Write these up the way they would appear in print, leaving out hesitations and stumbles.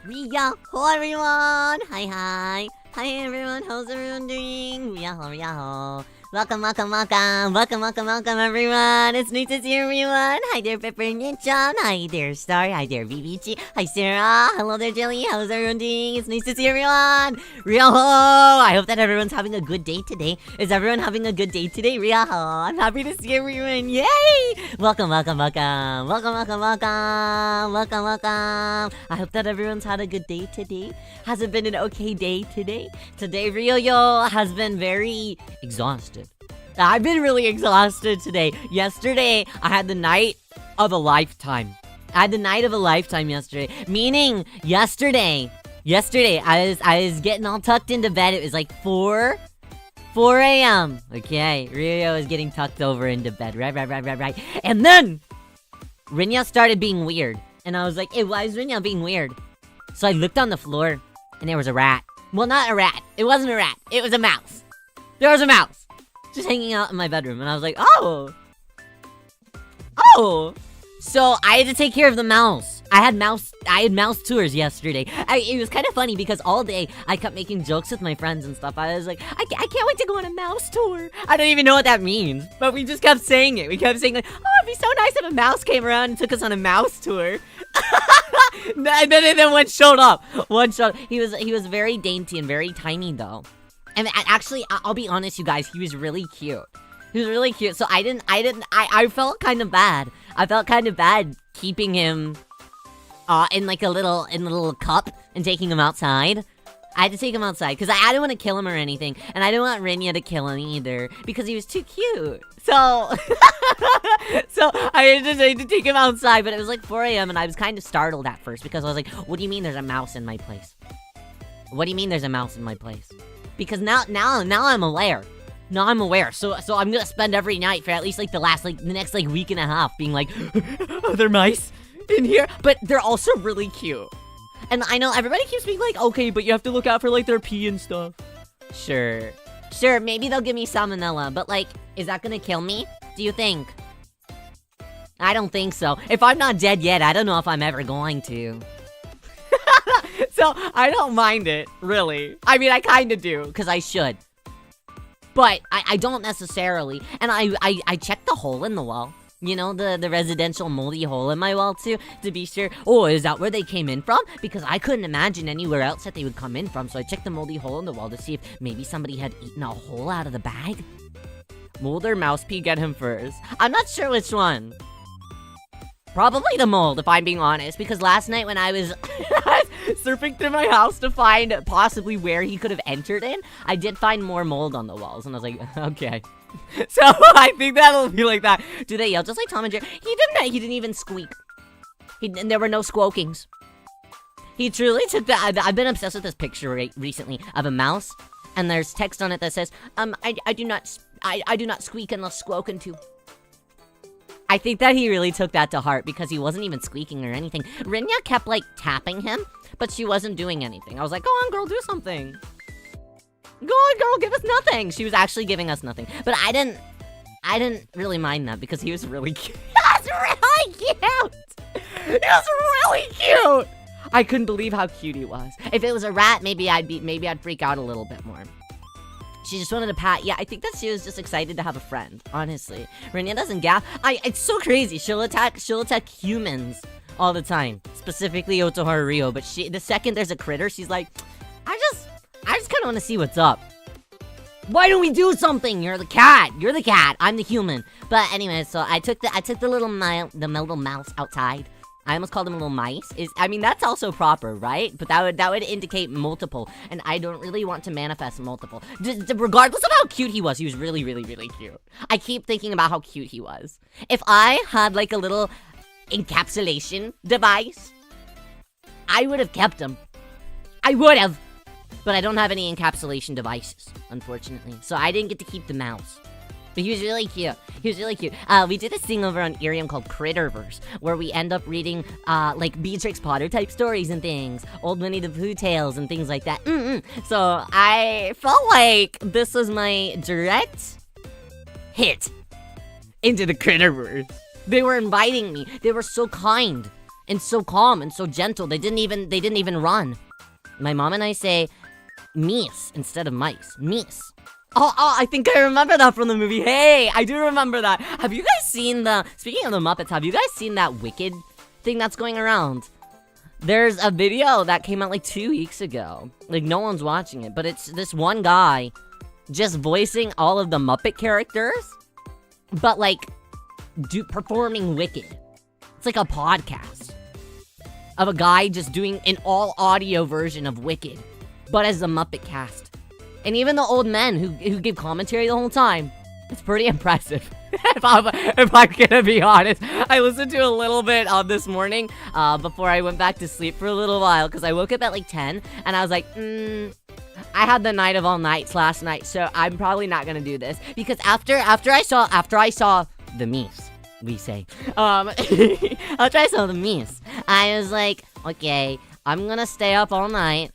Riyo, hello everyone! Hi! Hi everyone, how's everyone doing? Riyo. Welcome everyone! It's nice to see everyone! Hi there Pepper Ninja! Hi there Star! Hi there BBG! Hi Sarah! Hello there Jelly! How's everyone doing? It's nice to see everyone! Riyo! I hope that everyone's having a good day today. Is everyone having a good day today? Riyo! I'm happy to see everyone! Yay! Welcome! I hope that everyone's had a good day today. Has it been an okay day today? Today Riyo has been very exhausted. I've been really exhausted today. Yesterday, I had the night of a lifetime. Yesterday. Meaning, yesterday, I was getting all tucked into bed. It was like 4 a.m. Okay, Riyo was getting tucked over into bed. Right. And then, Rinya started being weird. And I was like, hey, why is Rinya being weird? So I looked on the floor, and there was a rat. Well, not a rat. It wasn't a rat. It was a mouse. There was a mouse. Just hanging out in my bedroom, and I was like, oh! So, I had to take care of the mouse. I had mouse tours yesterday. It was kind of funny because all day, I kept making jokes with my friends and stuff. I was like, I can't wait to go on a mouse tour. I don't even know what that means, but we just kept saying it. We kept saying like, oh, it'd be so nice if a mouse came around and took us on a mouse tour. And then one showed up. He was very dainty and very tiny though. And actually, I'll be honest, you guys, he was really cute. So I felt kind of bad. I felt kind of bad keeping him, in a little cup and taking him outside. I had to take him outside, because I didn't want to kill him or anything. And I didn't want Rinya to kill him either, because he was too cute. So, I had to take him outside, but it was like 4 a.m. and I was kind of startled at first, because I was like, what do you mean there's a mouse in my place? Because now I'm aware. So I'm gonna spend every night for at least the next week and a half being like, are there mice in here? But they're also really cute. And I know everybody keeps being like, okay, but you have to look out for their pee and stuff. Sure, maybe they'll give me salmonella, but is that gonna kill me? Do you think? I don't think so. If I'm not dead yet, I don't know if I'm ever going to. So, I don't mind it, really. I mean, I kinda do, because I should. But, I don't necessarily. And I checked the hole in the wall. You know, the residential moldy hole in my wall, too, to be sure. Oh, is that where they came in from? Because I couldn't imagine anywhere else that they would come in from, so I checked the moldy hole in the wall to see if maybe somebody had eaten a hole out of the bag. Mold or mouse pee, get him first. I'm not sure which one. Probably the mold, if I'm being honest, because last night when I was surfing through my house to find possibly where he could have entered in, I did find more mold on the walls, and I was like, okay. So, I think that'll be like that. Do they yell just like Tom and Jerry? He didn't even squeak. And there were no squawkings. He truly took that. I've been obsessed with this picture recently of a mouse, and there's text on it that says, I do not squeak unless spoken to. I think that he really took that to heart because he wasn't even squeaking or anything. Rinya kept tapping him, but she wasn't doing anything. I was like, go on girl, do something. Go on girl, give us nothing. She was actually giving us nothing. But I didn't really mind that because he was really cute. He was really cute! I couldn't believe how cute he was. If it was a rat, maybe I'd freak out a little bit more. She just wanted to pat. Yeah, I think that she was just excited to have a friend, honestly. Rinya doesn't gap. It's so crazy. She'll attack humans all the time. Specifically Otoharu Riyo, but the second there's a critter, she's like, I just kind of want to see what's up. Why don't we do something? You're the cat. I'm the human. But anyway, so I took the little mouse outside. I almost called him a little mice. I mean, that's also proper, right? But that would indicate multiple, and I don't really want to manifest multiple. Regardless of how cute he was really, really, really cute. I keep thinking about how cute he was. If I had a little encapsulation device, I would have kept him. I would have. But I don't have any encapsulation devices, unfortunately. So I didn't get to keep the mouse. But he was really cute. We did this thing over on Irium called Critterverse, where we end up reading, Beatrix Potter type stories and things. Old Winnie the Pooh tales and things like that. So I felt like this was my direct hit into the Critterverse. They were inviting me. They were so kind and so calm and so gentle. They didn't even run. My mom and I say meese instead of mice. Meese. Oh, I think I remember that from the movie. Hey, I do remember that. Have you guys seen speaking of the Muppets, have you guys seen that Wicked thing that's going around? There's a video that came out like 2 weeks ago. Like, no one's watching it, but it's this one guy just voicing all of the Muppet characters, but like, performing Wicked. It's like a podcast of a guy just doing an all-audio version of Wicked, but as the Muppet cast. And even the old men who give commentary the whole time, it's pretty impressive. if I'm gonna be honest, I listened to a little bit this morning before I went back to sleep for a little while, because I woke up at like 10, and I was like, I had the night of all nights last night, so I'm probably not gonna do this, because after I saw the memes, we say, after I saw the memes, I was like, okay, I'm gonna stay up all night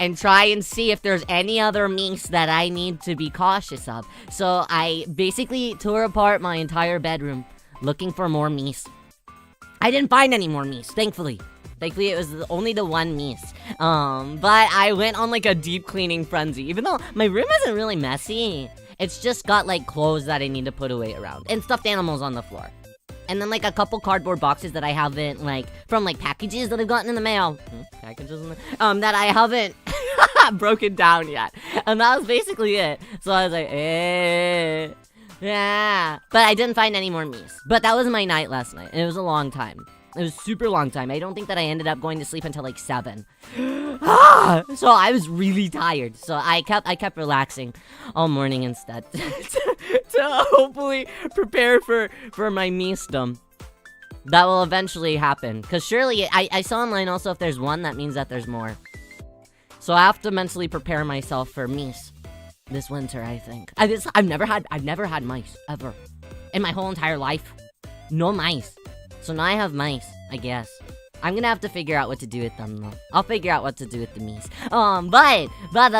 and try and see if there's any other memes that I need to be cautious of. So I basically tore apart my entire bedroom looking for more memes. I didn't find any more memes, thankfully. Thankfully, it was only the one memes. But I went on like a deep cleaning frenzy. Even though my room isn't really messy, it's just got like clothes that I need to put away around and stuffed animals on the floor. And then like a couple cardboard boxes that I haven't, like, from like packages that I've gotten in the mail. Packages in the that I haven't broken down yet. And that was basically it. So I was like, yeah. But I didn't find any more memes. But that was my night last night. And it was a long time. It was a super long time. I don't think that I ended up going to sleep until like 7. So I was really tired. So I kept relaxing all morning instead to hopefully prepare for my meesdom. That will eventually happen. Because surely, I saw online also, if there's one, that means that there's more. So I have to mentally prepare myself for meese this winter, I think. I've never had mice, ever. In my whole entire life. No mice. So now I have mice, I guess. I'm gonna have to figure out what to do with them, though. I'll figure out what to do with the meese. But, what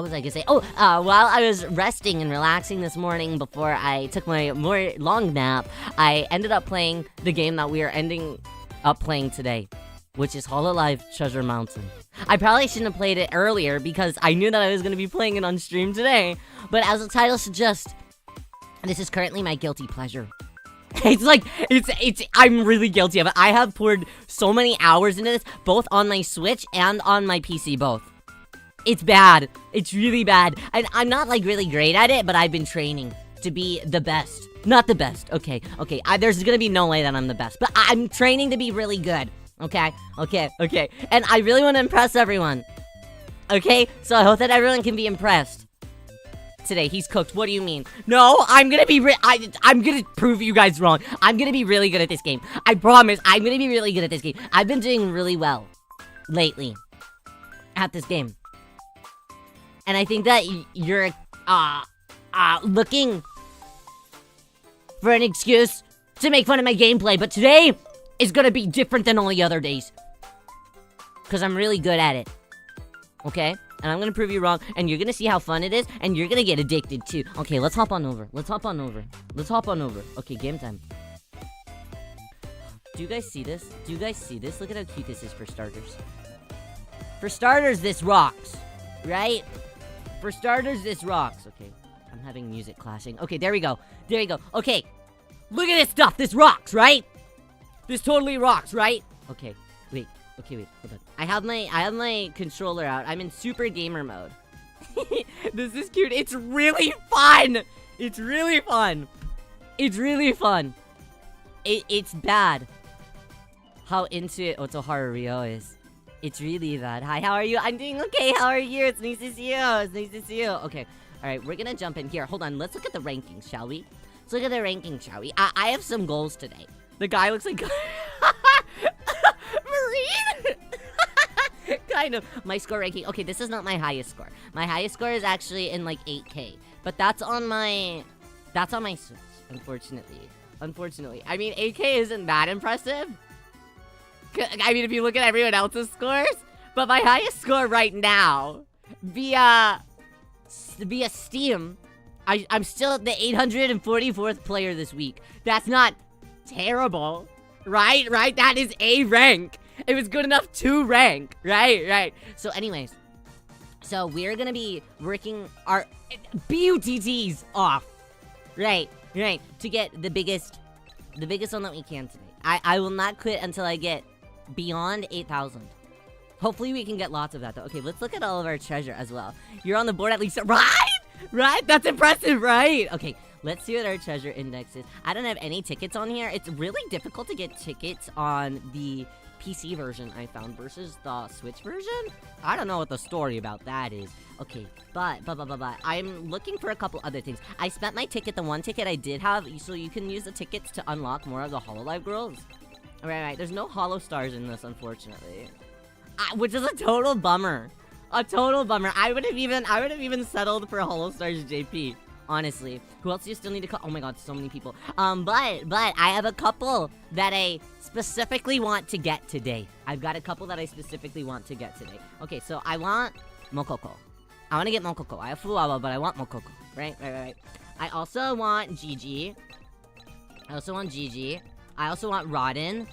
was I gonna say? While I was resting and relaxing this morning before I took my more long nap, I ended up playing the game that we are ending up playing today, which is HOLOLIVE Treasure Mountain. I probably shouldn't have played it earlier because I knew that I was gonna be playing it on stream today, but as the title suggests, this is currently my guilty pleasure. I'm really guilty of it. I have poured so many hours into this, both on my Switch and on my PC, both. It's bad. It's really bad. And I'm not, like, really great at it, but I've been training to be the best. Not the best. Okay. There's gonna be no way that I'm the best, but I'm training to be really good. Okay. And I really want to impress everyone. Okay? So I hope that everyone can be impressed. Today, he's cooked. What do you mean? No, I'm gonna be I'm gonna prove you guys wrong. I'm gonna be really good at this game. I promise, I'm gonna be really good at this game. I've been doing really well lately at this game. And I think that you're looking for an excuse to make fun of my gameplay, but today is gonna be different than all the other days. Cause I'm really good at it. Okay? And I'm gonna prove you wrong, and you're gonna see how fun it is, and you're gonna get addicted too. Okay, let's hop on over. Okay, game time. Do you guys see this? Look at how cute this is for starters. For starters, this rocks. Right? For starters, this rocks. Okay, I'm having music clashing. Okay, there we go. Okay, look at this stuff. This rocks, right? This totally rocks, right? Okay, wait, hold on. I have my controller out. I'm in super gamer mode. This is cute. It's really fun. It's bad how into it Otoharu Riyo is. It's really bad. Hi, how are you? I'm doing okay. How are you? It's nice to see you. Okay. All right, we're gonna jump in here. Hold on. Let's look at the rankings, shall we? I have some goals today. The guy looks like Marine. Kind of. My score ranking. Okay, this is not my highest score. My highest score is actually in like 8K. But that's on my Switch, unfortunately. I mean, 8K isn't that impressive. I mean, if you look at everyone else's scores. But my highest score right now, via Steam, I'm still the 844th player this week. That's not terrible. Right? That is A rank. It was good enough to rank. Right. So anyways, so we're gonna be working our BUTTs off. Right, to get the biggest one that we can today. I will not quit until I get beyond 8,000. Hopefully we can get lots of that though. Okay, let's look at all of our treasure as well. You're on the board at least, right? That's impressive, right? Okay, let's see what our treasure index is. I don't have any tickets on here. It's really difficult to get tickets on the PC version I found versus the Switch version. I don't know what the story about that is. Okay, but I'm looking for a couple other things. I spent my ticket, the one ticket I did have, so you can use the tickets to unlock more of the HOLOLIVE girls. Right. There's no holo stars in this, unfortunately, which is a total bummer. I would have even settled for holo stars JP. Honestly, who else do you still need to call? Oh my god, so many people. But I have a couple that I specifically want to get today. I've got a couple that I specifically want to get today. Okay, so I want Mokoko. I want to get Mokoko. I have Fuwawa, but I want Mokoko. Right. I also want Gigi. I also want Rodden.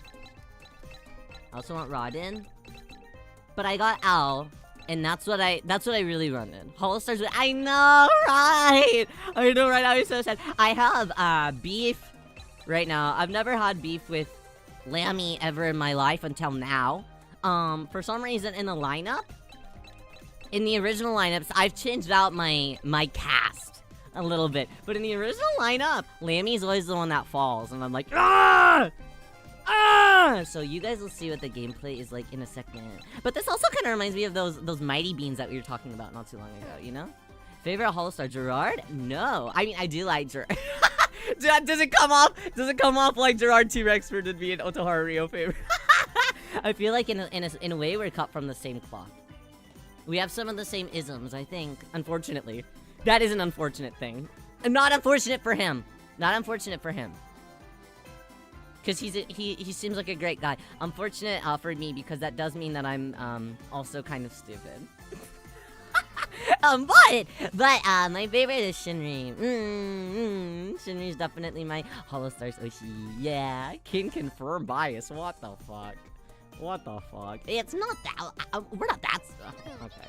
But I got Al. And that's what I really run in. Holo stars with, I know, right? I'm so sad. I have beef right now. I've never had beef with Lammy ever in my life until now. For some reason in the lineup, in the original lineups, I've changed out my cast a little bit. But in the original lineup, Lammy's always the one that falls, and I'm like, ah! So you guys will see what the gameplay is like in a second. But this also kind of reminds me of those mighty beans that we were talking about not too long ago, you know? Favorite holostar, Gerard? No. I mean, I do like Gerard. Does it come off like Gerard T-Rex would be an Otoharu Riyo favorite? I feel like in a way we're cut from the same cloth. We have some of the same isms, I think. Unfortunately. That is an unfortunate thing. Not unfortunate for him. Because he seems like a great guy. Unfortunate for me, because that does mean that I'm also kind of stupid. But my favorite is Shinri. Shinri's definitely my holostars Oshi. Yeah, can confirm bias. What the fuck? It's not that. We're not that stuff. Okay.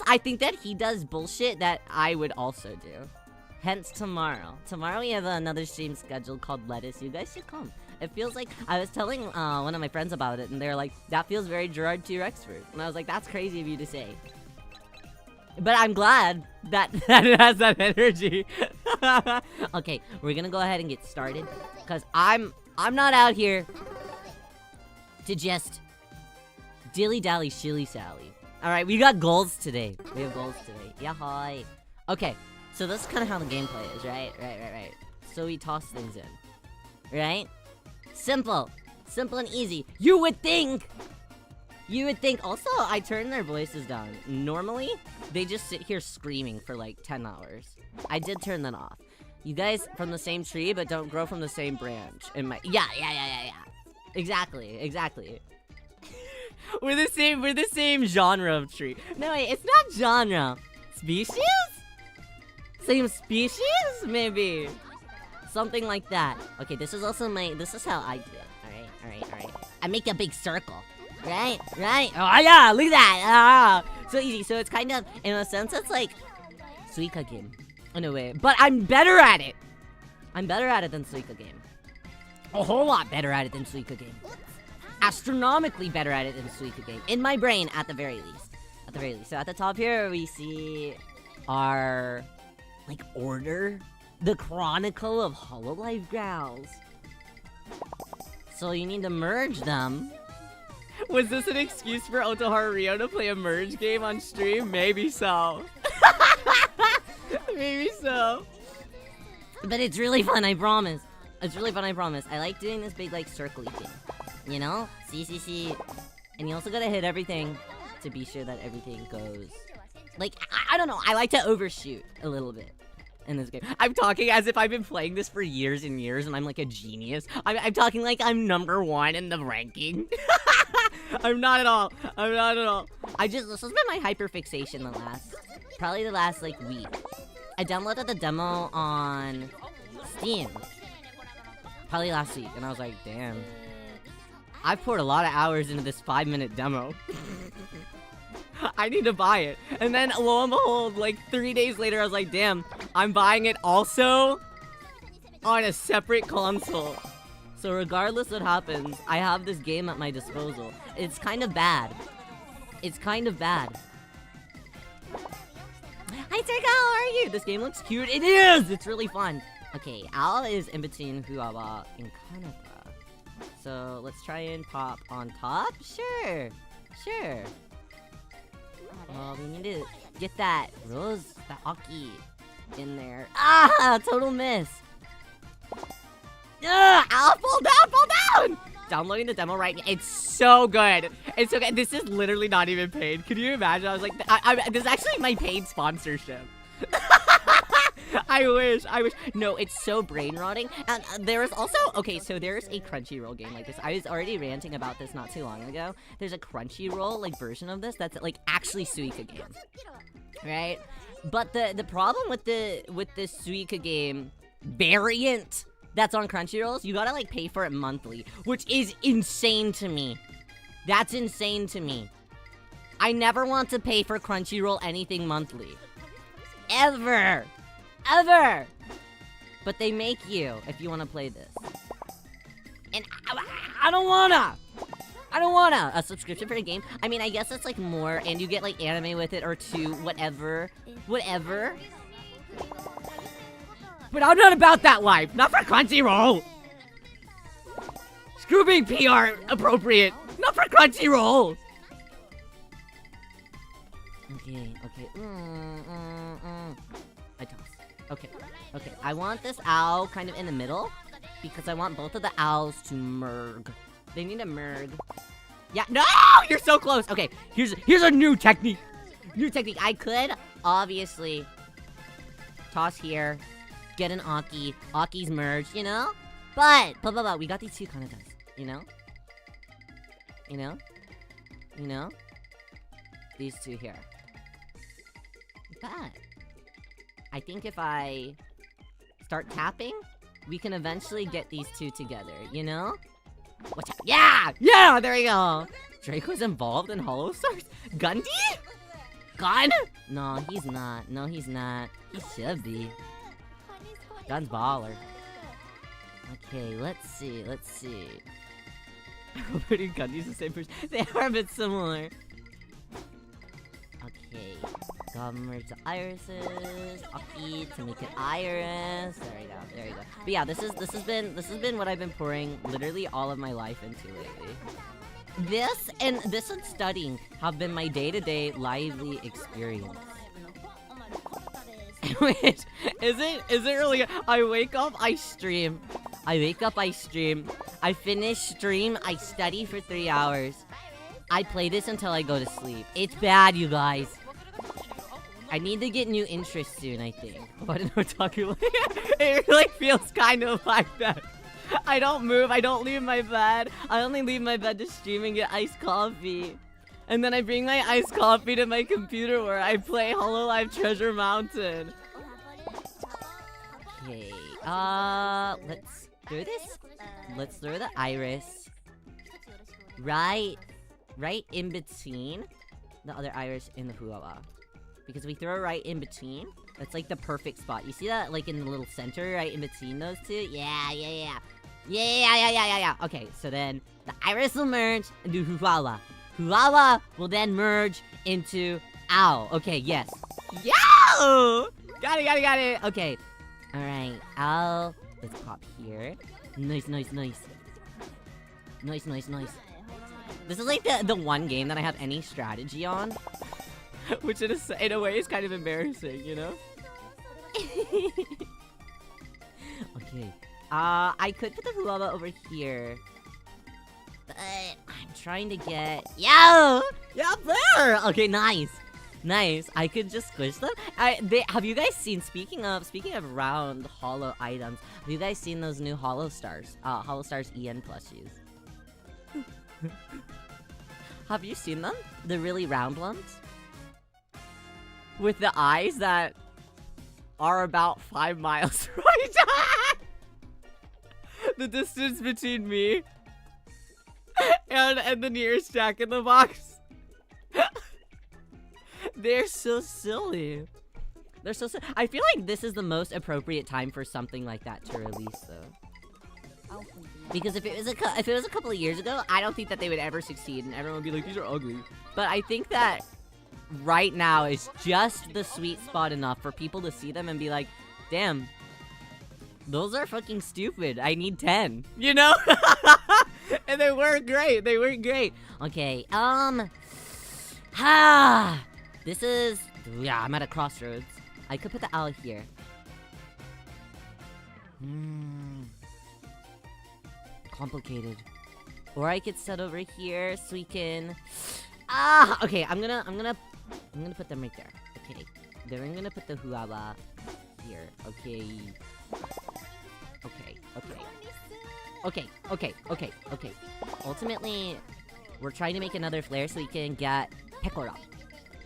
I think that he does bullshit that I would also do. Hence tomorrow. Tomorrow we have another stream scheduled called Lettuce. You guys should come. It feels like, I was telling one of my friends about it, and they're like, that feels very Gerard T-Rex fruit. And I was like, that's crazy of you to say. But I'm glad that it has that energy. Okay, we're gonna go ahead and get started. Because I'm not out here to just dilly-dally shilly-sally. Alright, we got goals today. Yeah, hi. Okay, so this is kind of how the gameplay is, right? So we toss things in. Right? Simple and easy. You would think. Also, I turn their voices down. Normally, they just sit here screaming for like 10 hours. I did turn that off. You guys from the same tree, but don't grow from the same branch. Yeah. Exactly. We're the same genre of tree. No, wait, it's not genre. Species? Same species? Maybe. Something like that. Okay, this is how I do it. Alright. I make a big circle. Right? Oh yeah, look at that! So easy. So it's kind of, in a sense, it's like Suika game. In a way. But I'm better at it! I'm better at it than Suika game. A whole lot better at it than Suika game. Astronomically better at it than Suika game. In my brain, at the very least. So at the top here, we see our, like, order. The Chronicle of HOLOLIVE Growls. So you need to merge them. Was this an excuse for Otoharu Riyo to play a merge game on stream? Maybe so. Maybe so. But it's really fun, I promise. I like doing this big, like, circly thing. You know? See. And you also gotta hit everything to be sure that everything goes... Like, I don't know. I like to overshoot a little bit in this game. I'm talking as if I've been playing this for years and years and I'm like a genius. I'm talking like I'm number 1 in the ranking. I'm not at all. This has been my hyperfixation probably the last like week. I downloaded the demo on Steam probably last week and I was like, damn, I've poured a lot of hours into this 5-minute demo. I need to buy it. And then, lo and behold, like 3 days later, I was like, damn, I'm buying it also on a separate console. So regardless what happens, I have this game at my disposal. It's kind of bad. It's kind of bad. Hi, Turko, how are you? This game looks cute. It is! It's really fun. Okay, Al is in between Huawa and Kanata. So let's try and pop on top. Sure. Sure. Well, we need to get that Rose, that Aki in there. Ah! Total miss. Al, fall down, fall down! Downloading the demo right now. It's so good. It's so good. This is literally not even paid. Can you imagine? I was like, this is actually my paid sponsorship. I wish. No, it's so brain rotting. And there is also, okay, so there's a Crunchyroll game like this. I was already ranting about this not too long ago. There's a Crunchyroll like version of this that's like actually Suika game, right? But the problem with the Suika game variant that's on Crunchyroll, you gotta like pay for it monthly, which is insane to me. That's insane to me. I never want to pay for Crunchyroll anything monthly. Ever. Ever. But they make you if you want to play this. And I don't wanna. I don't wanna. A subscription for a game? I mean, I guess it's like more, and you get like anime with it or two, whatever. Whatever. But I'm not about that life. Not for Crunchyroll. Screw being PR appropriate. Not for Crunchyroll. Okay. I toss. Okay. I want this owl kind of in the middle because I want both of the owls to merge. They need to merge. Yeah. No, you're so close. Okay. Here's a new technique. I could obviously toss here. Get an Aki. Aki's merge, you know? But we got these two kind of guys, you know? These two here. But I think if I start tapping, we can eventually get these two together, you know? Watch out. Yeah, there we go. Draco's involved in Hollow Stars? Gundy? Gun? No, he's not. He should be. Gun's baller. Okay, let's see. Robert and Gundy's the same person. They are a bit similar. Okay. Merge the irises. Aki to make it iris. There we go. But yeah, this has been what I've been pouring literally all of my life into lately. This and studying have been my day-to-day lively experience. Wait, is it really good? I wake up, I stream. I finish stream, I study for 3 hours. I play this until I go to sleep. It's bad, you guys. I need to get new interests soon, I think. What an otaku. It really feels kind of like that. I don't move, I don't leave my bed. I only leave my bed to stream and get iced coffee. And then I bring my iced coffee to my computer where I play HOLOLIVE Treasure Mountain. Okay, let's do this. Let's throw the iris right in between the other iris in the Huawa. Because we throw it right in between, that's like the perfect spot. You see that like in the little center right in between those two? Yeah. Okay, so then the iris will merge into Huawa. Huawa will then merge into owl. Okay, yes. Yo! Got it. Okay. Alright, owl. Let's pop here. Nice. This is like the one game that I have any strategy on. Which in a way is kind of embarrassing, you know? Okay. I could put the Huawa over here. But I'm trying to get... Yo! Yeah, there! Okay, nice. I could just squish them. Have you guys seen, speaking of round hollow items, have you guys seen those new Hollow Stars? Hollow Stars EN plushies. Have you seen them? The really round ones? With the eyes that are about 5 miles right? The distance between me and the nearest Jack in the Box. They're so silly. They're so silly. I feel like this is the most appropriate time for something like that to release, though. Because if it was a couple of years ago, I don't think that they would ever succeed, and everyone would be like, these are ugly. But I think that right now is just the sweet spot enough for people to see them and be like, damn, those are fucking stupid. I need 10. You know? And they work great. They work great. Okay, this is, yeah, I'm at a crossroads. I could put the owl here. Complicated. Or I could set over here so we can, okay, I'm gonna put them right there. Okay, then I'm gonna put the huahua here. Okay. Okay. Ultimately, we're trying to make another flare so we can get Pekora.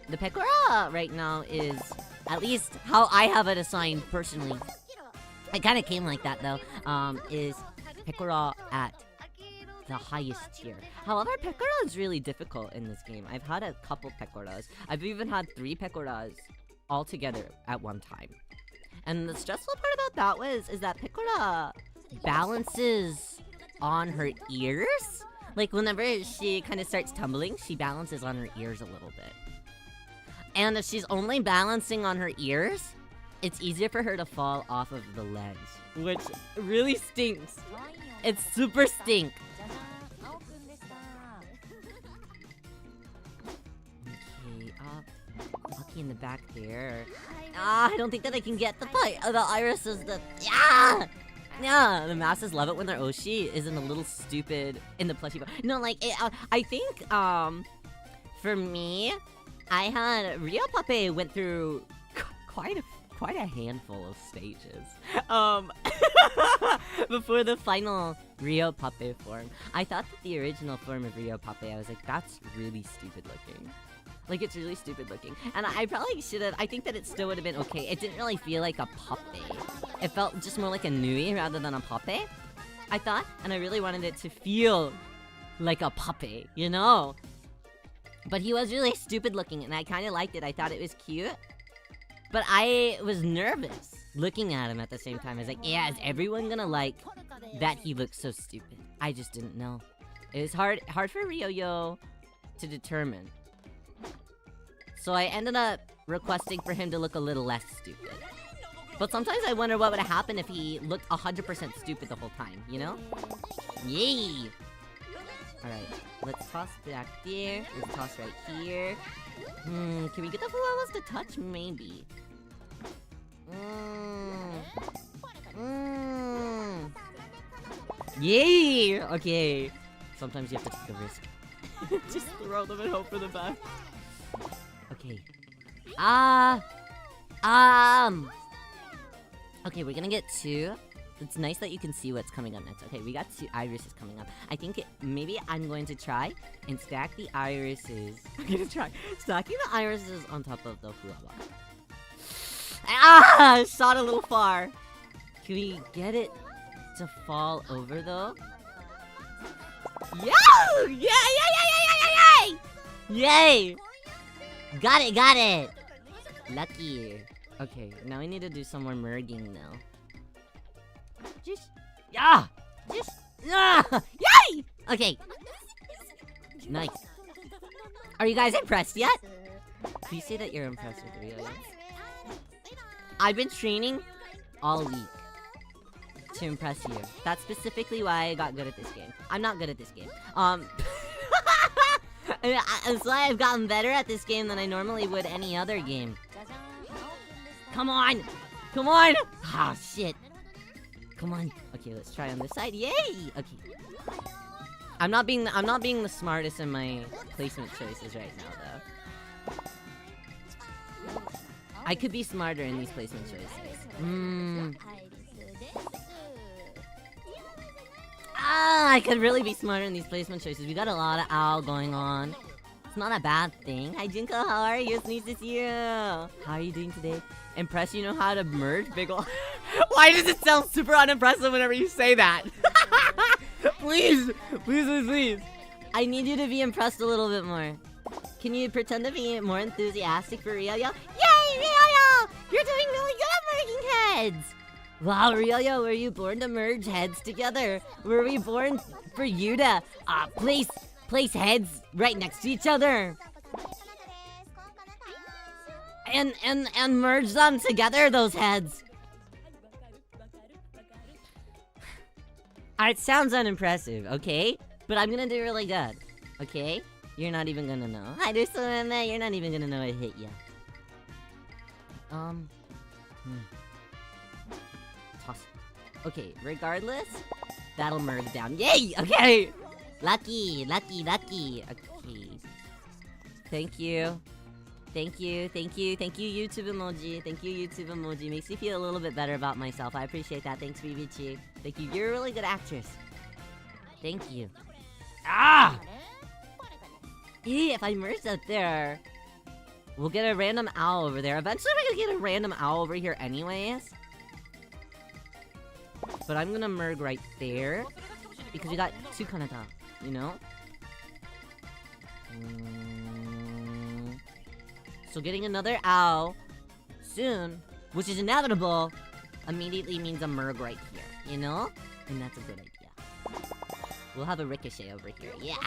The Pekora right now is, at least how I have it assigned personally, it kind of came like that though, is Pekora at the highest tier. However, Pekora is really difficult in this game. I've had a couple Pekoras. I've even had 3 Pekoras all together at one time. And the stressful part about that is that Pekora balances on her ears. Like, whenever she kind of starts tumbling, she balances on her ears a little bit. And if she's only balancing on her ears, it's easier for her to fall off of the ledge, which really stinks. It's super stink. Okay, Lucky in the back there. I don't think that I can get the irises. Yeah, the masses love it when their Oshi isn't a little stupid in the plushie. No, like, I think, for me, I had Riyo Pape went through quite a handful of stages, before the final Riyo Pape form. I thought that the original form of Riyo Pape, I was like, that's really stupid looking. Like, it's really stupid looking. And I probably should have, I think that it still would have been okay. It didn't really feel like a puppy. It felt just more like a Nui rather than a puppy, I thought. And I really wanted it to feel like a puppy, you know? But he was really stupid looking, and I kind of liked it. I thought it was cute. But I was nervous looking at him at the same time. I was like, yeah, is everyone gonna like that he looks so stupid? I just didn't know. It was hard for Ryo to determine. So I ended up requesting for him to look a little less stupid. But sometimes I wonder what would have happened if he looked 100% stupid the whole time, you know? Yay! Alright, let's toss back there. Let's toss right here. Can we get the Fuawas to touch? Maybe. Yay! Okay. Sometimes you have to take a risk. Just throw them and hope for the best. Okay. Okay, we're gonna get 2. It's nice that you can see what's coming up next. Okay, we got 2 irises coming up. I think maybe I'm going to try and stack the irises. I'm gonna try stacking the irises on top of the huahua. Shot a little far. Can we get it to fall over though? Yeah! Yay! Got it! Lucky. Okay, now we need to do some more merging now. Yay! Okay. Nice. Are you guys impressed yet? Please say that you're impressed with Riyo. I've been training all week to impress you. That's specifically why I got good at this game. I'm not good at this game. That's why I've gotten better at this game than I normally would any other game. Come on! Ah, shit. Come on. Okay, let's try on this side. Yay! Okay. I'm not being the smartest in my placement choices right now, though. I could be smarter in these placement choices. I could really be smarter in these placement choices. We got a lot of owl going on. It's not a bad thing. Hi, Junko. How are you? It's nice to see you. How are you doing today? Impressed you know how to merge big ol'. Why does it sound super unimpressive whenever you say that? Please. I need you to be impressed a little bit more. Can you pretend to be more enthusiastic for Riyo? Yay, Riyo! You're doing really good at merging heads! Wow, Riyo, were you born to merge heads together? Were we born for you to place heads right next to each other? And merge them together, those heads. It sounds unimpressive, okay? But I'm gonna do really good, okay? You're not even gonna know. Hi, there's someone in there. You're not even gonna know I hit you. Toss. Okay, regardless, that'll merge down. Yay! Okay! Lucky. Okay. Thank you, YouTube emoji. Thank you, YouTube emoji. Makes me feel a little bit better about myself. I appreciate that. Thanks, Vivichi. Thank you. You're a really good actress. Thank you. Ah! If I merge that there, we'll get a random owl over there. Eventually, we're gonna get a random owl over here anyways. But I'm gonna merge right there, because we got two kanata, you know? So getting another owl soon, which is inevitable, immediately means a merg right here, you know? And that's a good idea. We'll have a ricochet over here. Yeah.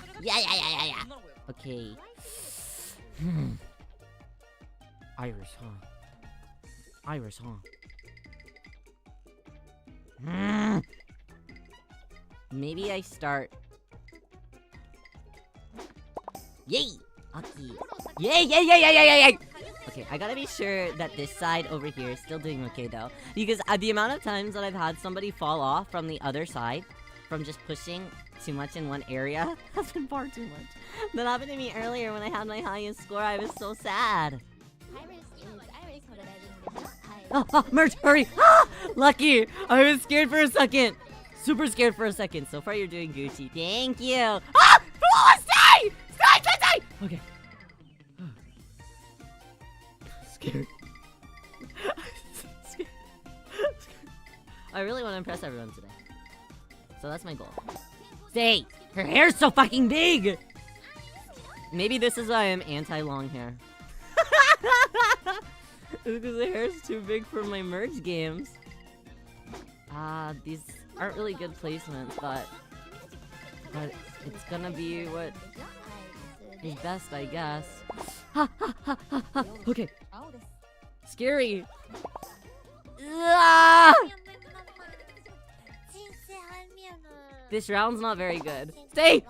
Okay. Iris, huh? Maybe I start. Yay! Aki. Yay! Okay, I gotta be sure that this side over here is still doing okay though. Because the amount of times that I've had somebody fall off from the other side from just pushing too much in one area has been far too much. That happened to me earlier when I had my highest score. I was so sad. Merge, hurry! Lucky! I was scared for a second. Super scared for a second. So far, you're doing Gucci. Thank you. Stay! Okay. Scared. I really want to impress everyone today. So that's my goal. Stay! Her hair's so fucking big! Maybe this is why I'm anti-long hair. It's because the hair's too big for my merge games. These aren't really good placements, but it's gonna be what is best, I guess. Okay. Scary. This round's not very good. Stay!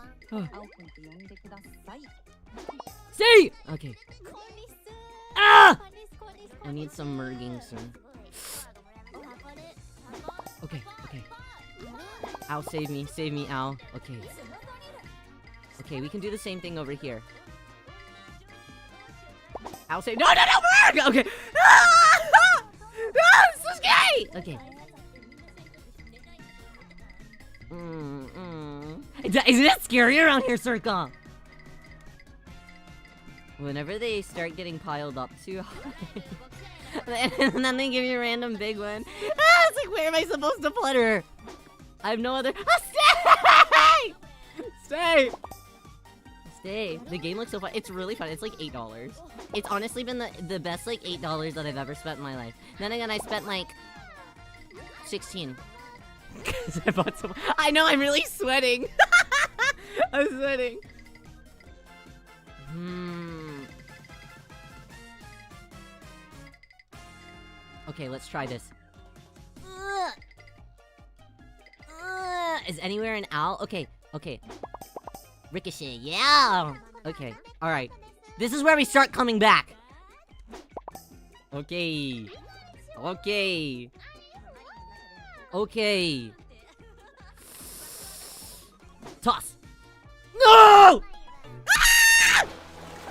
Stay! Okay. I need some merging soon. Okay. Ow, save me, ow. Okay, we can do the same thing over here. Ow, save— No, merg! Okay. It's so scary! Okay. Isn't it scary around here, Circa? Whenever they start getting piled up too high, and then they give you a random big one. It's like, where am I supposed to put her? I have no other— Stay! The game looks so fun. It's really fun. It's like $8. It's honestly been the best like $8 that I've ever spent in my life. Then again, I spent like 16. Cause I bought some— I know, I'm really sweating. I'm sweating. Okay, let's try this. Is anywhere an owl? Okay. Ricochet, yeah! Okay, alright. This is where we start coming back. Okay. Toss. No!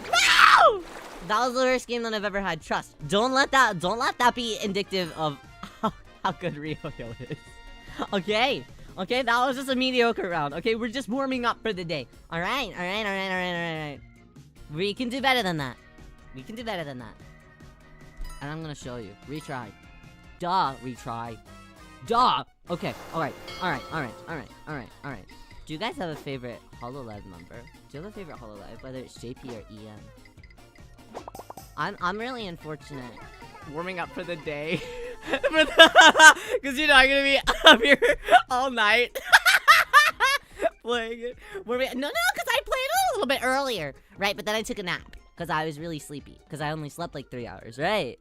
No! That was the worst game that I've ever had. Trust. Don't let that be indicative of how good Riyo is. Okay, that was just a mediocre round. Okay, we're just warming up for the day. Alright. We can do better than that. And I'm gonna show you. Retry. Retry. Okay, alright. Do you guys have a favorite HOLOLIVE member? Do you have a favorite HOLOLIVE, whether it's JP or EM? I'm really unfortunate. Warming up for the day. Because you know I'm gonna be up here all night. Playing it. No, because I played it a little bit earlier. Right, but then I took a nap. Because I was really sleepy. Because I only slept like 3 hours, right?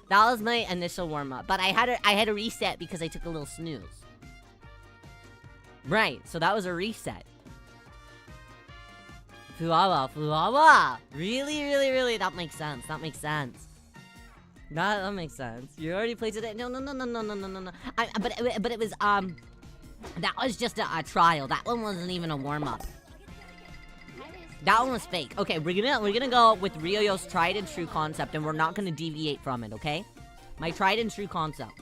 That was my initial warm-up. But I had a reset because I took a little snooze. Right, so that was a reset. Fuawa. Really, that makes sense. That makes sense. That makes sense. You already played today? No. But it was, that was just a trial. That one wasn't even a warm-up. That one was fake. Okay, we're gonna go with Ryo's tried and true concept, and we're not gonna deviate from it, okay? My tried and true concept.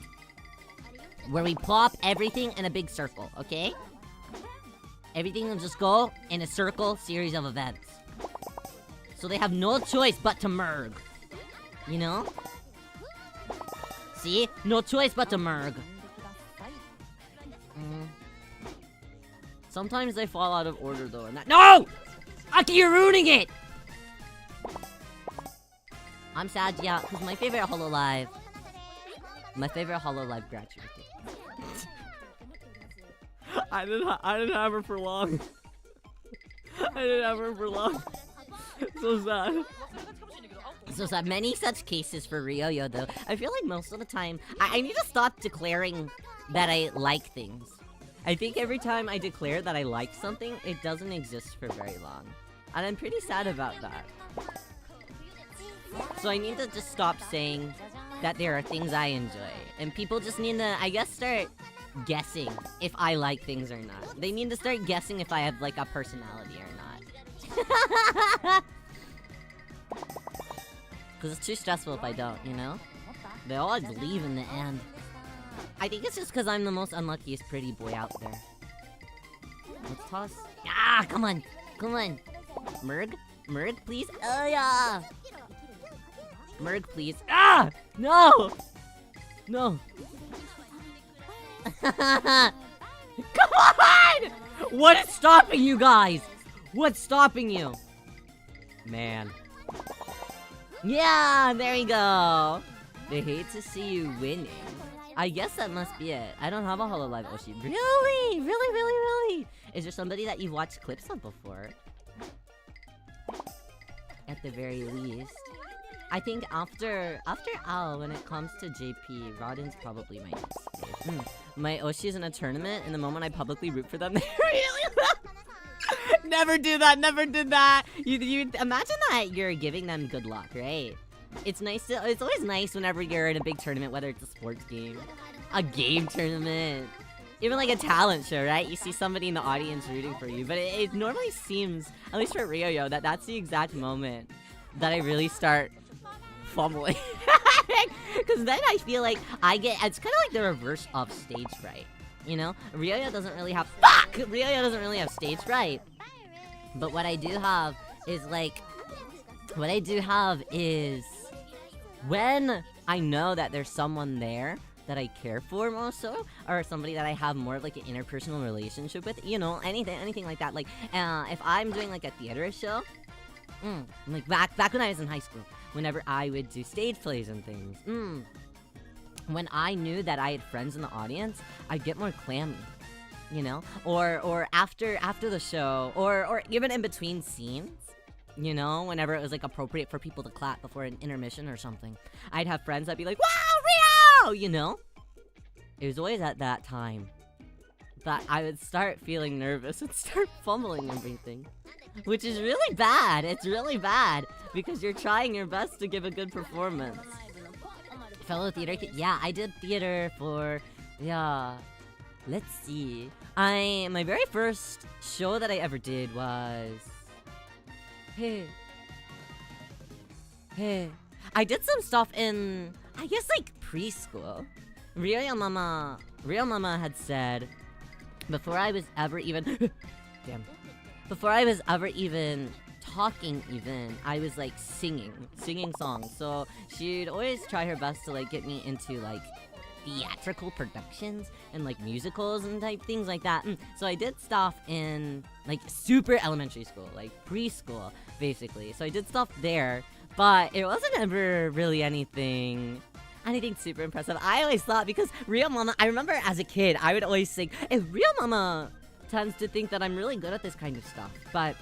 Where we plop everything in a big circle, okay? Everything will just go in a circle series of events. So they have no choice but to merge. You know? See? No choice but to merge. Sometimes they fall out of order though, and that— No! Aki, you're ruining it! I'm sad, yeah, because my favorite HOLOLIVE graduated. I didn't have her for long. So sad. So sad. Many such cases for Ryo though. I feel like most of the time, I need to stop declaring that I like things. I think every time I declare that I like something, it doesn't exist for very long. And I'm pretty sad about that. So I need to just stop saying that there are things I enjoy. And people just need to, I guess, start guessing if I like things or not. They need to start guessing if I have, like, a personality or not. Because it's too stressful if I don't, you know? They always leave in the end. I think it's just because I'm the most unluckiest pretty boy out there. Let's toss. Ah, come on. Merg, please. Oh, yeah. Merg, please. Ah! No! Come on! What is stopping you guys? What's stopping you? Man. Yeah, there you go. They hate to see you winning. I guess that must be it. I don't have a HOLOLIVE Oshi. Really? Is there somebody that you've watched clips of before? At the very least. I think after Al, when it comes to JP, Rodden's probably my next fave. My Oshi is in a tournament, and the moment I publicly root for them, they really Never do that! You imagine that you're giving them good luck, right? It's always nice whenever you're in a big tournament, whether it's a sports game, a game tournament, even like a talent show, right? You see somebody in the audience rooting for you, but it normally seems, at least for Ryo, that that's the exact moment that I really start fumbling. Because then I feel like it's kind of like the reverse of stage fright, you know? Ryo doesn't really have stage fright. But what I do have is when I know that there's someone there that I care for more so, or somebody that I have more of like an interpersonal relationship with, you know, anything like that. Like, if I'm doing like a theater show, like back when I was in high school, whenever I would do stage plays and things, when I knew that I had friends in the audience, I'd get more clammy, you know, or after the show, or even in between scenes. You know, whenever it was, like, appropriate for people to clap before an intermission or something. I'd have friends that'd be like, "Wow, Ryo!" You know? It was always at that time that I would start feeling nervous and start fumbling everything. Which is really bad. It's really bad. Because you're trying your best to give a good performance. Fellow theater kid? Yeah, I did theater for... Yeah... Let's see. My very first show that I ever did was... Hey. I did some stuff in, I guess, like, preschool. Real Mama had said, before I was ever even talking even, I was, like, singing songs. So she'd always try her best to, like, get me into, like, theatrical productions and like musicals and type things like that. So I did stuff in like super elementary school, like preschool, basically. So I did stuff there, but it wasn't ever really anything super impressive. I always thought, because Riyo Mama, I remember as a kid, I would always think, hey, Riyo Mama tends to think that I'm really good at this kind of stuff, but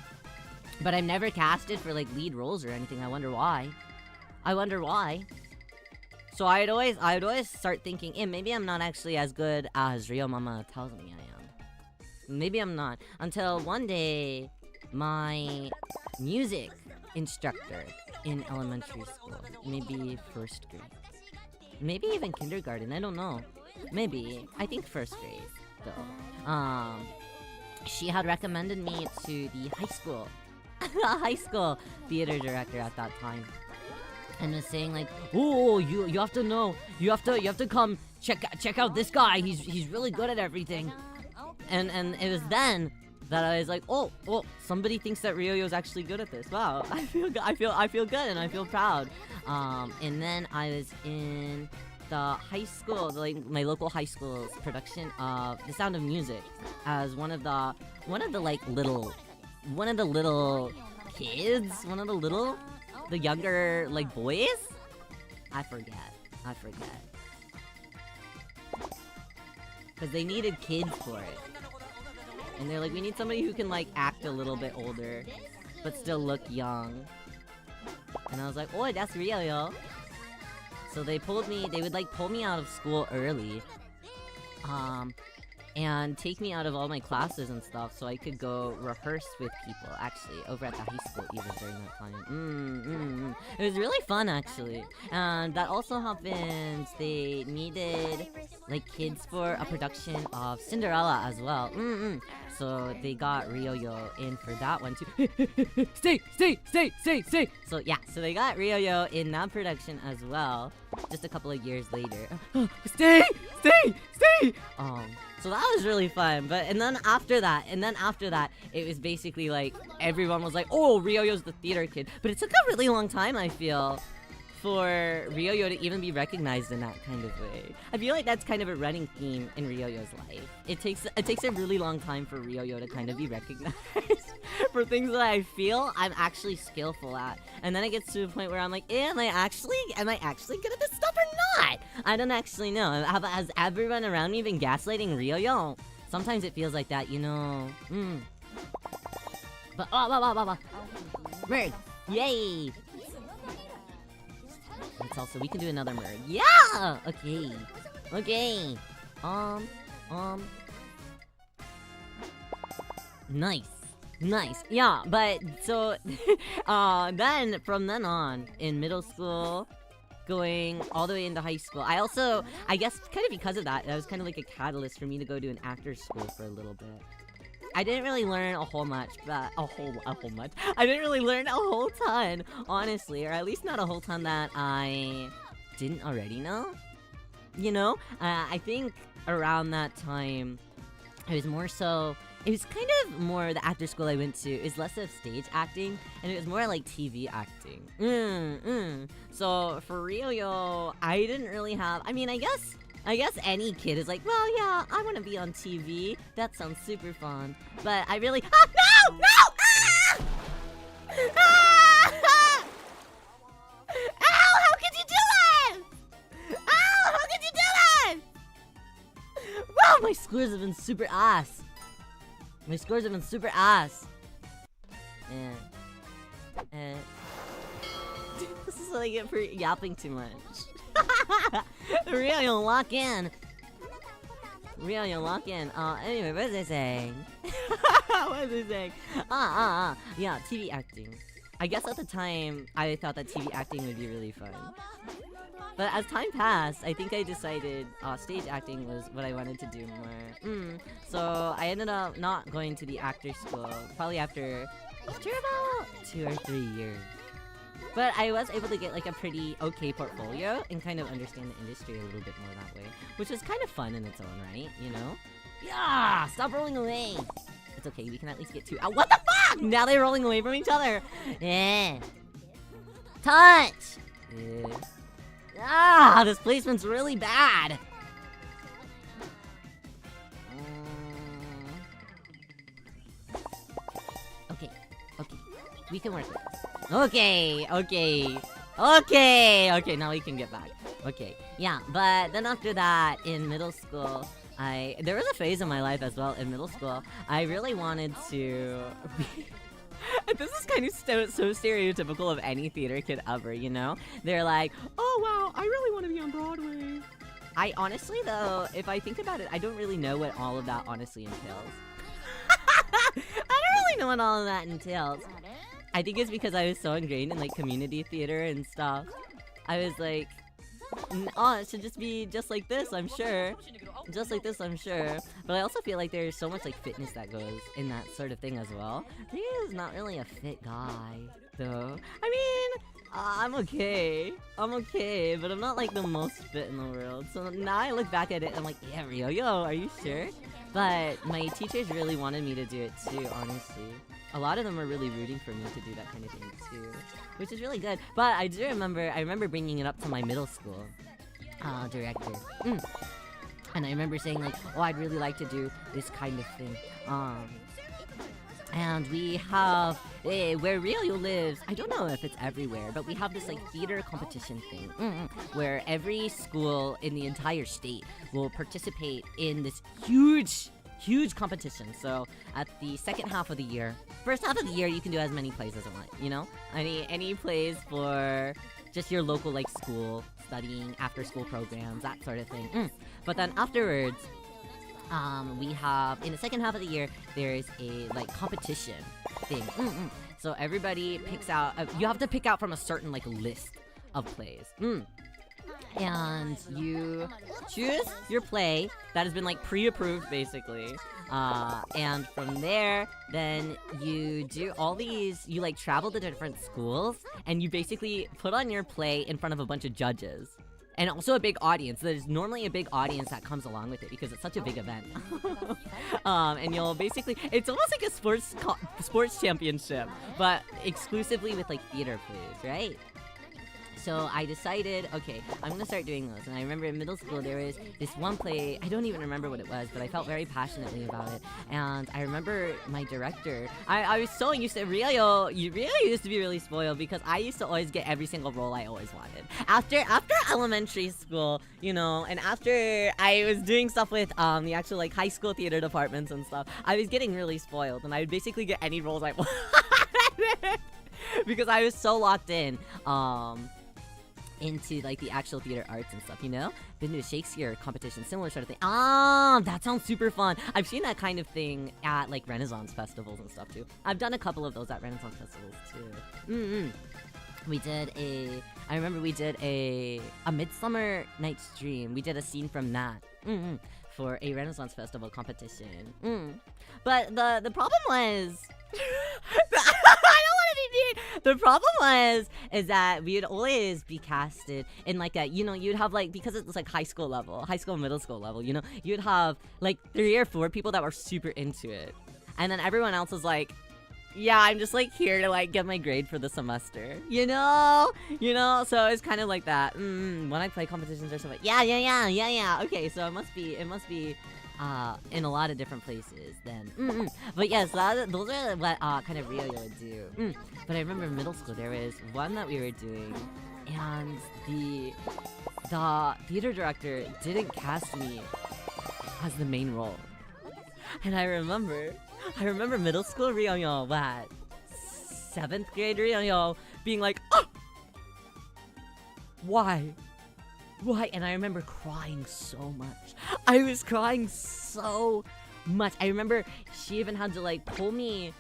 I'm never casted for like lead roles or anything. I wonder why. So I would always start thinking, maybe I'm not actually as good as Riyo Mama tells me I am. Maybe I'm not. Until one day, my music instructor in elementary school, maybe first grade, maybe even kindergarten, I don't know. Maybe, I think first grade, though. She had recommended me to the high school theater director at that time. And was saying like, oh, you have to know, you have to come check out this guy. He's really good at everything. And it was then that I was like, oh, somebody thinks that Ryoyo's actually good at this. Wow, I feel good and I feel proud. And then I was in the high school, like my local high school's production of The Sound of Music as one of the younger like boys. I forget. Because they needed kids for it. And they're like, we need somebody who can like act a little bit older, but still look young. And I was like, oh, that's Ryo. So they would like pull me out of school early. And take me out of all my classes and stuff so I could go rehearse with people, actually, over at the high school even during that time. It was really fun, actually. And that also happened, they needed, like, kids for a production of Cinderella as well. So they got Ryoyo in for that one, too. Stay! So, yeah, so they got Ryoyo in that production as well, just a couple of years later. Stay! So that was really fun, and then after that, it was basically like, everyone was like, oh, Ryoyo's the theater kid. But it took a really long time, I feel, for Ryoyo to even be recognized in that kind of way. I feel like that's kind of a running theme in Ryoyo's life. It takes a really long time for Ryoyo to kind of be recognized for things that I feel I'm actually skillful at. And then it gets to a point where I'm like, am I actually good at this stuff or not? I don't actually know. Has everyone around me been gaslighting Ryoyo? Sometimes it feels like that, you know. But merg! Yay! It's also, we can do another merg. Yeah! Okay. Nice. Yeah, but so then from then on in middle school, going all the way into high school, I guess kind of because of that was kind of like a catalyst for me to go to an actor's school for a little bit. I didn't really learn a whole much, but I didn't really learn a whole ton, honestly, or at least not a whole ton that I didn't already know. You know, I think around that time, it was kind of more the actor school I went to is less of stage acting, and it was more like TV acting. So for Ryoyo, I didn't really have, I guess any kid is like, well, yeah, I want to be on TV. That sounds super fun. But I really... No! Ow! How could you do that? Ow! How could you do that? Wow, my scores have been super ass. Yeah. This is what I get for yapping too much. Ryoyo, lock in. Anyway, what was I saying? Yeah, TV acting. I guess at the time, I thought that TV acting would be really fun. But as time passed, I think I decided stage acting was what I wanted to do more. So I ended up not going to the actor school, probably after about 2 or 3 years. But I was able to get like a pretty okay portfolio and kind of understand the industry a little bit more that way, which was kind of fun in its own right, you know? Yeah, stop rolling away. It's okay, we can at least get 2 out. What the fuck? Now they're rolling away from each other. Touch. This placement's really bad. We can work with this. Okay, okay. Okay, now we can get back. Okay, yeah, but then after that, in middle school, there was a phase in my life as well, in middle school, I really wanted to be... This is kind of so stereotypical of any theater kid ever, you know? They're like, oh wow, I really want to be on Broadway. I honestly, though, if I think about it, I don't really know what all of that honestly entails. I don't really know what all of that entails. I think it's because I was so ingrained in, like, community theater and stuff. I was like, oh, it should just be just like this, I'm sure. Just like this, I'm sure. But I also feel like there's so much, like, fitness that goes in that sort of thing as well. Ryo is not really a fit guy, though. I mean, I'm okay. I'm okay, but I'm not, like, the most fit in the world. So now I look back at it, and I'm like, yeah, Ryo, are you sure? But my teachers really wanted me to do it too, honestly. A lot of them are really rooting for me to do that kind of thing too, which is really good. But I remember bringing it up to my middle school director. And I remember saying like, oh, I'd really like to do this kind of thing. And we have, where Ryo lives, I don't know if it's everywhere, but we have this like theater competition thing, where every school in the entire state will participate in this huge competition. So at the second half of the year, first half of the year, you can do as many plays as you want, you know? Any plays for just your local like school, studying, after school programs, that sort of thing. But then afterwards, we have, in the second half of the year, there's a, like, competition thing. So everybody picks out, you have to pick out from a certain, like, list of plays. And you choose your play that has been, like, pre-approved, basically. And from there, then you do all these, you, like, travel to different schools, and you basically put on your play in front of a bunch of judges. And also a big audience. There's normally a big audience that comes along with it because it's such a big event. And you'll basically... It's almost like a sports championship, but exclusively with, like, theater plays, right? So I decided, okay, I'm gonna start doing those. And I remember in middle school there was this one play, I don't even remember what it was, but I felt very passionately about it. And I remember my director, I was so used to, Ryo used to be really spoiled because I used to always get every single role I always wanted. After elementary school, you know, and after I was doing stuff with the actual like high school theater departments and stuff, I was getting really spoiled and I would basically get any roles I wanted. Because I was so locked in, into like the actual theater arts and stuff, you know? Been to a Shakespeare competition, similar sort of thing. That sounds super fun. I've seen that kind of thing at like Renaissance festivals and stuff too. I've done a couple of those at Renaissance festivals too. I remember we did a Midsummer Night's Dream. We did a scene from that. For a Renaissance festival competition. But the problem was... The problem is that we would always be casted in like a, you know, you'd have like, because it's like high school, middle school level, you know, you'd have like 3 or 4 people that were super into it. And then everyone else was like, yeah, I'm just like here to like get my grade for the semester, you know, so it's kind of like that. When I play competitions or something, yeah. Okay, so it must be in a lot of different places then. But yes, those are what kind of Ryo would do. But I remember in middle school there was one that we were doing, and the theater director didn't cast me as the main role. And I remember middle school Ryo, what, 7th grade Ryo being like, oh! Why? And I remember crying so much. I was crying so much. I remember she even had to like pull me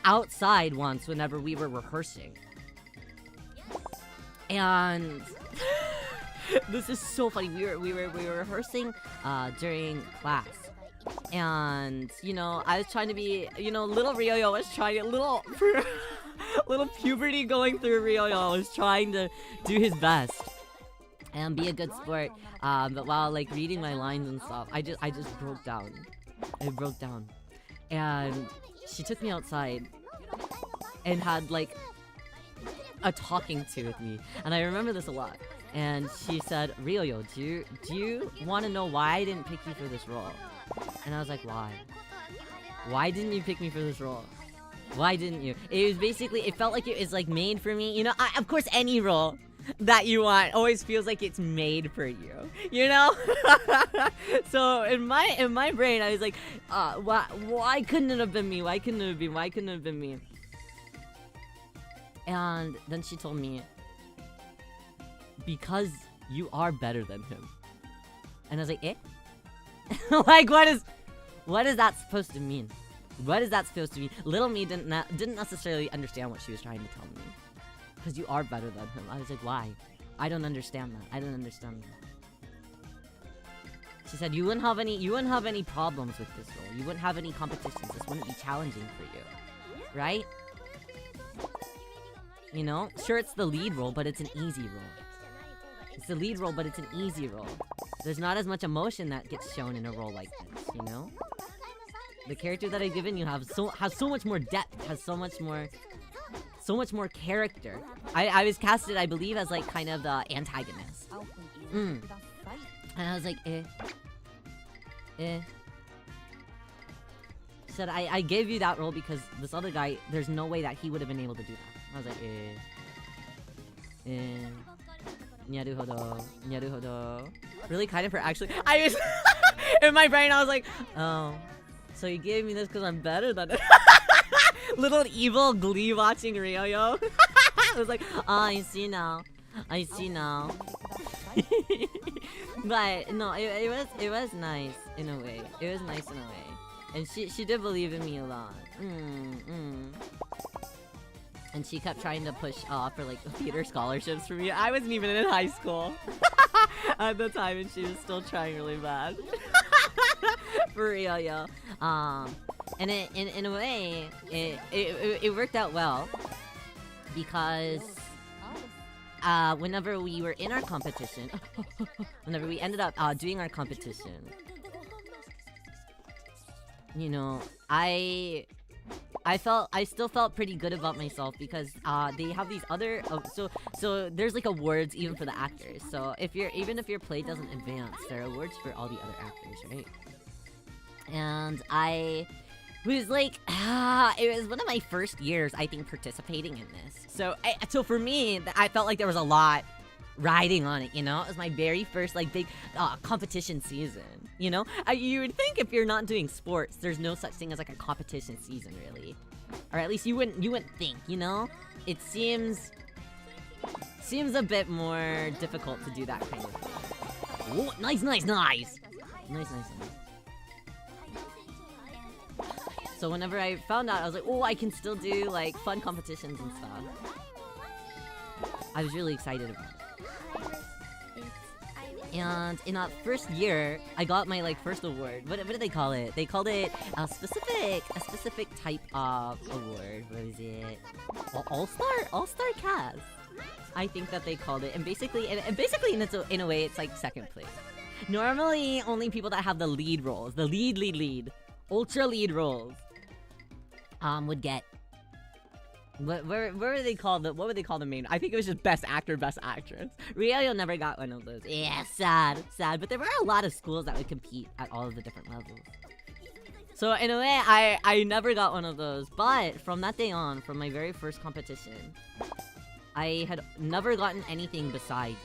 outside once whenever we were rehearsing. And this is so funny. We were rehearsing during class. And, you know, I was trying to be, you know, little Ryo was trying, little puberty going through Ryo was trying to do his best and be a good sport. But while like reading my lines and stuff, I just broke down. I broke down. And she took me outside and had like a talking to with me. And I remember this a lot. And she said, Ryo, do you want to know why I didn't pick you for this role? And I was like, why? Why didn't you pick me for this role? Why didn't you? It was basically, it felt like it was like made for me. You know, of course any role that you want always feels like it's made for you. You know? So in my brain, I was like, why couldn't it have been me? Why couldn't it have been? Why couldn't it have been me? And then she told me, because you are better than him. And I was like, eh? Like, what is that supposed to mean? What is that supposed to mean? Little me didn't necessarily understand what she was trying to tell me. Because you are better than him. I was like, why? I don't understand that. I don't understand that. She said, you wouldn't have any problems with this role. You wouldn't have any competitions. This wouldn't be challenging for you. Right? You know? Sure, it's the lead role, but it's an easy role. It's the lead role, but it's an easy role. There's not as much emotion that gets shown in a role like this, you know? The character that I've given you has so much more depth, has so much more character. I was casted, I believe, as like kind of the antagonist. And I was like, eh. She said, I gave you that role because this other guy, there's no way that he would have been able to do that. I was like, Nyaruhodo. Really kind of her, actually. I was in my brain, I was like, oh, so you gave me this because I'm better than it. Little evil glee watching Ryo. I was like, oh, I see now. But no, it was nice in a way. It was nice in a way, and she did believe in me a lot. And she kept trying to push for like theater scholarships for me. I wasn't even in high school at the time, and she was still trying really bad. For real, yo. And in a way, it worked out well because whenever we were in our competition, whenever we ended up doing our competition, you know, I still felt pretty good about myself because they have these other so there's like awards even for the actors. So even if your play doesn't advance, there are awards for all the other actors, right? And I was like, it was one of my first years, I think, participating in this. So for me, I felt like there was a lot riding on it, you know? It was my very first, like, big competition season, you know? You would think if you're not doing sports, there's no such thing as, like, a competition season, really. Or at least you wouldn't think, you know? It seems a bit more difficult to do that kind of thing. Ooh, nice. Nice. So whenever I found out, I was like, oh, I can still do, like, fun competitions and stuff. I was really excited about it. And in that first year, I got my, like, first award. What did they call it? They called it a specific type of award. What is it? All-star cast. I think that they called it. And basically, in a way, it's like second place. Normally, only people that have the lead roles, the lead, ultra lead roles, would get. What were they called? What would they call the main? I think it was just best actor, best actress. Ryo never got one of those. Yeah, sad. But there were a lot of schools that would compete at all of the different levels. So in a way, I never got one of those. But from that day on, from my very first competition, I had never gotten anything besides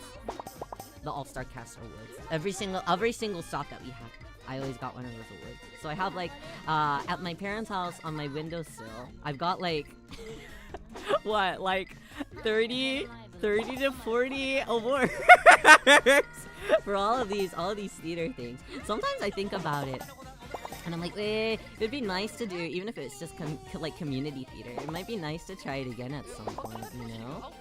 the All-Star Cast Awards. Every single stock that we had, I always got one of those awards. So I have, like, at my parents' house on my windowsill, I've got, like, what, like 30 to 40 awards for all of these theater things. Sometimes I think about it and I'm like, it'd be nice to do, even if it's just like community theater. It might be nice to try it again at some point, you know?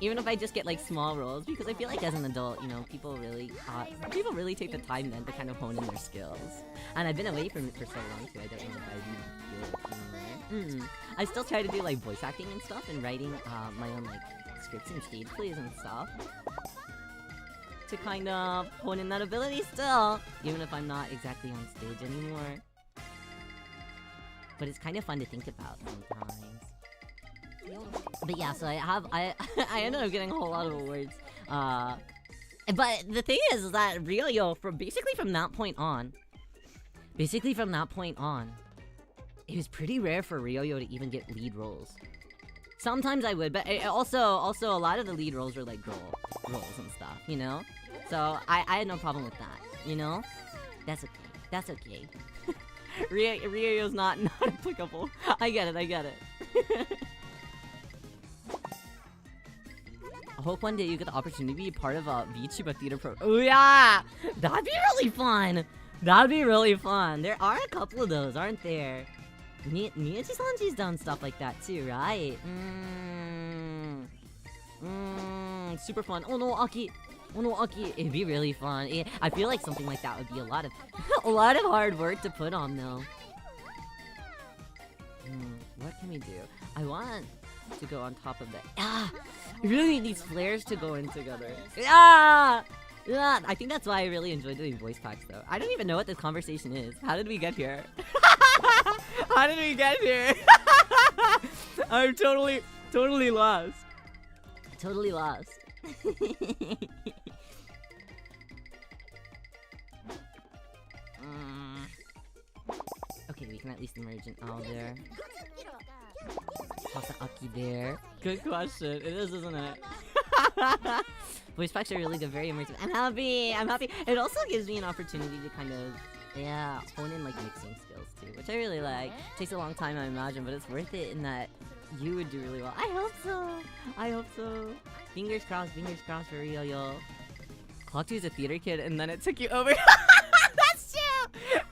Even if I just get, like, small roles, because I feel like as an adult, you know, people really take the time then to kind of hone in their skills. And I've been away from it for so long too, I don't know if I do it anymore. I still try to do, like, voice acting and stuff, and writing my own, like, scripts and stage plays and stuff. To kind of hone in that ability still, even if I'm not exactly on stage anymore. But it's kind of fun to think about sometimes. But yeah, so I ended up getting a whole lot of awards. But the thing is that Ryo, basically from that point on, it was pretty rare for Ryo to even get lead roles. Sometimes I would, but also a lot of the lead roles were like girl roles and stuff, you know? So I had no problem with that, you know? That's okay. That's okay. Ryo's not applicable. I get it. I hope one day you get the opportunity to be part of a VTuber theater program. Oh yeah! That'd be really fun! That'd be really fun. There are a couple of those, aren't there? Miyachi-sanji's done stuff like that too, right? Super fun. Oh no, Aki! Oh no, Aki! It'd be really fun. I feel like something like that would be a lot of hard work to put on though. What can we do? I want to go on top of the... I really need these flares to go in together. I think that's why I really enjoy doing voice packs though. I don't even know what this conversation is. How did we get here? How did we get here? I'm totally lost. Totally lost. Okay, we can at least emerge an owl there. Toss an Aki there. Good question. It is, isn't it? Voice packs are really good, very immersive. I'm happy! It also gives me an opportunity to kind of, hone in like mixing skills too, which I really like. Takes a long time, I imagine, but it's worth it in that you would do really well. I hope so. Fingers crossed for Ryo. Clock 2 is a theater kid, and then it took you over.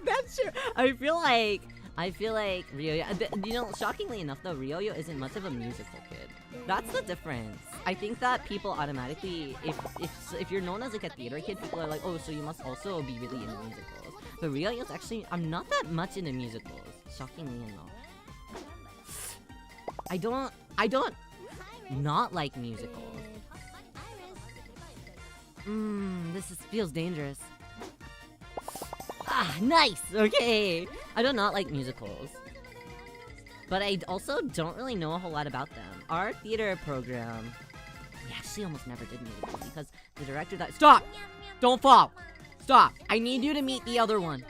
That's true. I feel like Ryo, you know, shockingly enough though, Ryo isn't much of a musical kid. That's the difference. I think that people automatically, if you're known as like a theater kid, people are like, oh, so you must also be really into musicals. But Ryo's actually, I'm not that much into musicals, shockingly enough. I don't not like musicals. This feels dangerous. Nice! Okay! I do not like musicals. But I also don't really know a whole lot about them. Our theater program... We actually almost never did musicals because the director that... Stop! Don't fall! Stop! I need you to meet the other one.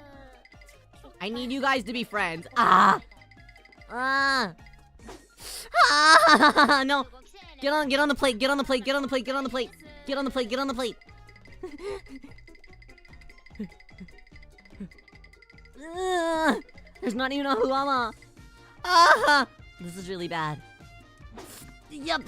I need you guys to be friends. No! Get on the plate! There's not even a Huama. This is really bad. Yep.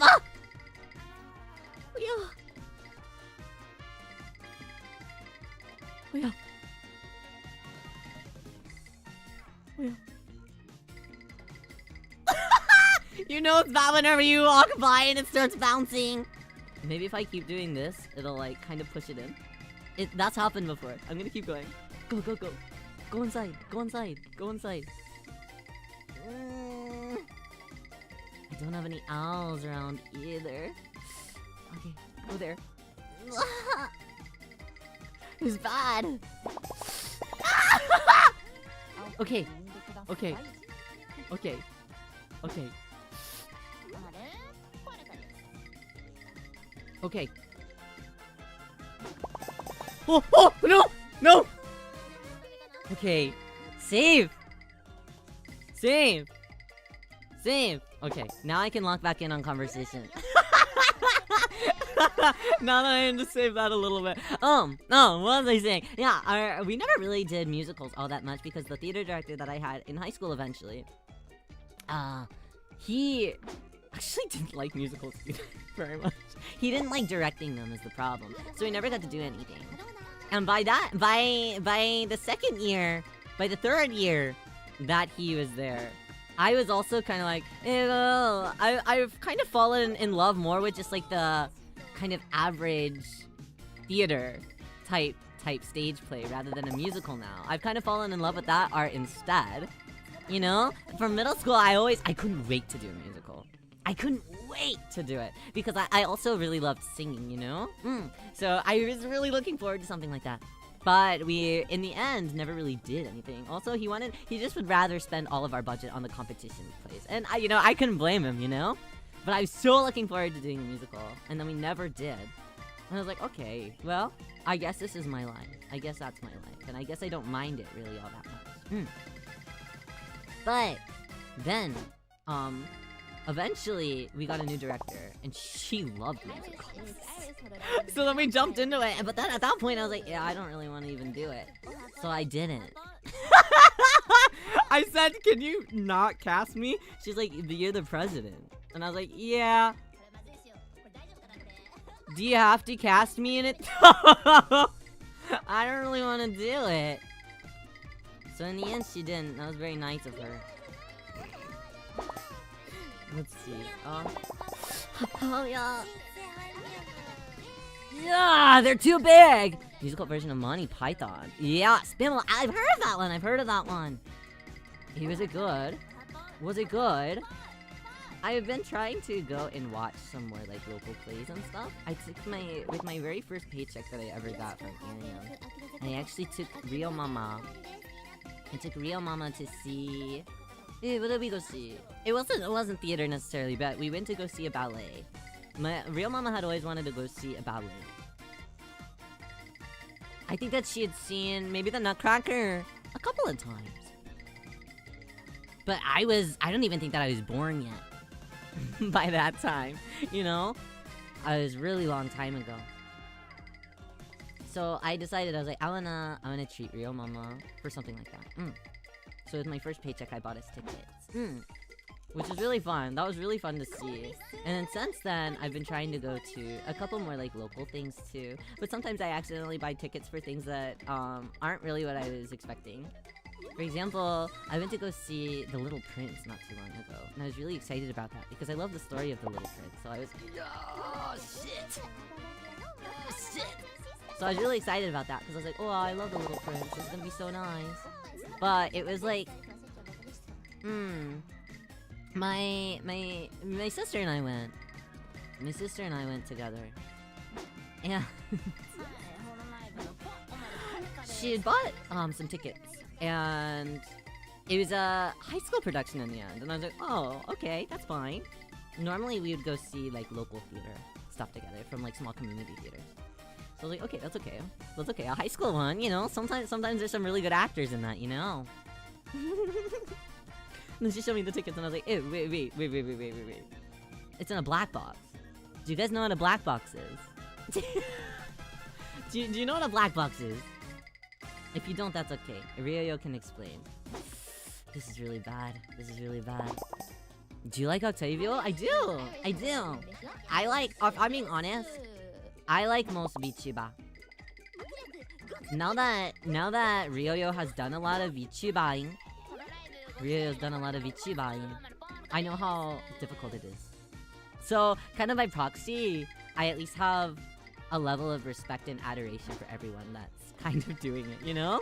You know it's bad whenever you walk by and it starts bouncing. Maybe if I keep doing this, it'll like kind of push it in. That's happened before. I'm gonna keep going. Go. Go inside. I don't have any owls around either. Okay, go there. It's bad. Okay. Oh, no! Okay, save! Okay, now I can lock back in on conversation. Now that I need to save that a little bit. No, what was I saying? Yeah, we never really did musicals all that much because the theater director that I had in high school eventually, he actually didn't like musicals either very much. He didn't like directing them is the problem, so he never got to do anything. And by the second year, by the third year that he was there, I was also kind of like, I've kind of fallen in love more with just like the kind of average theater type stage play rather than a musical now. I've kind of fallen in love with that art instead. You know? From middle school, I couldn't wait to do a musical. I couldn't wait to do it because I also really loved singing, you know? So I was really looking forward to something like that. But we, in the end, never really did anything. Also, he just would rather spend all of our budget on the competition plays. And I couldn't blame him, you know? But I was so looking forward to doing a musical, and then we never did. And I was like, okay, well, I guess this is my life. I guess that's my life, and I guess I don't mind it really all that much. But then, eventually we got a new director, and she loved musicals. So then we jumped into it, but then at that point I was like, yeah, I don't really want to even do it. So I didn't. I said, can you not cast me? She's like, you're the president. And I was like, yeah. Do you have to cast me in it? I don't really want to do it. So in the end, she didn't. That was very nice of her. Let's see. Oh yeah. Yeah, they're too big. Musical version of Monty Python. Yeah, Spinball. I've heard of that one. I've heard of that one. Was it good? Was it good? I've been trying to go and watch some more like local plays and stuff. I took with my very first paycheck that I ever got from Arium. I actually took Rio Mama. I took Rio Mama to see. What did we go see? It wasn't theater necessarily, but we went to go see a ballet. Rio Mama had always wanted to go see a ballet. I think that she had seen maybe the Nutcracker a couple of times. But I don't even think that I was born yet. By that time, you know? It was a really long time ago. So I decided, I was like, I wanna treat Rio Mama for something like that. So with my first paycheck, I bought us tickets. Which was really fun. That was really fun to see. And then since then, I've been trying to go to a couple more like local things too. But sometimes I accidentally buy tickets for things that aren't really what I was expecting. For example, I went to go see The Little Prince not too long ago, and I was really excited about that because I love the story of The Little Prince. So I was, oh shit, shit. So I was really excited about that because I was like, oh, I love The Little Prince. It's gonna be so nice. But it was like, my sister and I went. My sister and I went together. And she had bought some tickets. And it was a high school production in the end. And I was like, oh, okay, that's fine. Normally we would go see like local theater stuff together from like small community theaters. So I was like, okay, that's okay. That's okay. A high school one, you know, sometimes there's some really good actors in that, you know. And then she showed me the tickets and I was like, ew, wait. It's in a black box. Do you guys know what a black box is? do you know what a black box is? If you don't, that's okay. Riyo can explain. This is really bad. Do you like Octavio? I do. I like, if I'm being honest, I like most VTuber. Now that Riyo has done a lot of VTubering, I know how difficult it is. So, kind of by proxy, I at least have a level of respect and adoration for everyone that's kind of doing it, you know?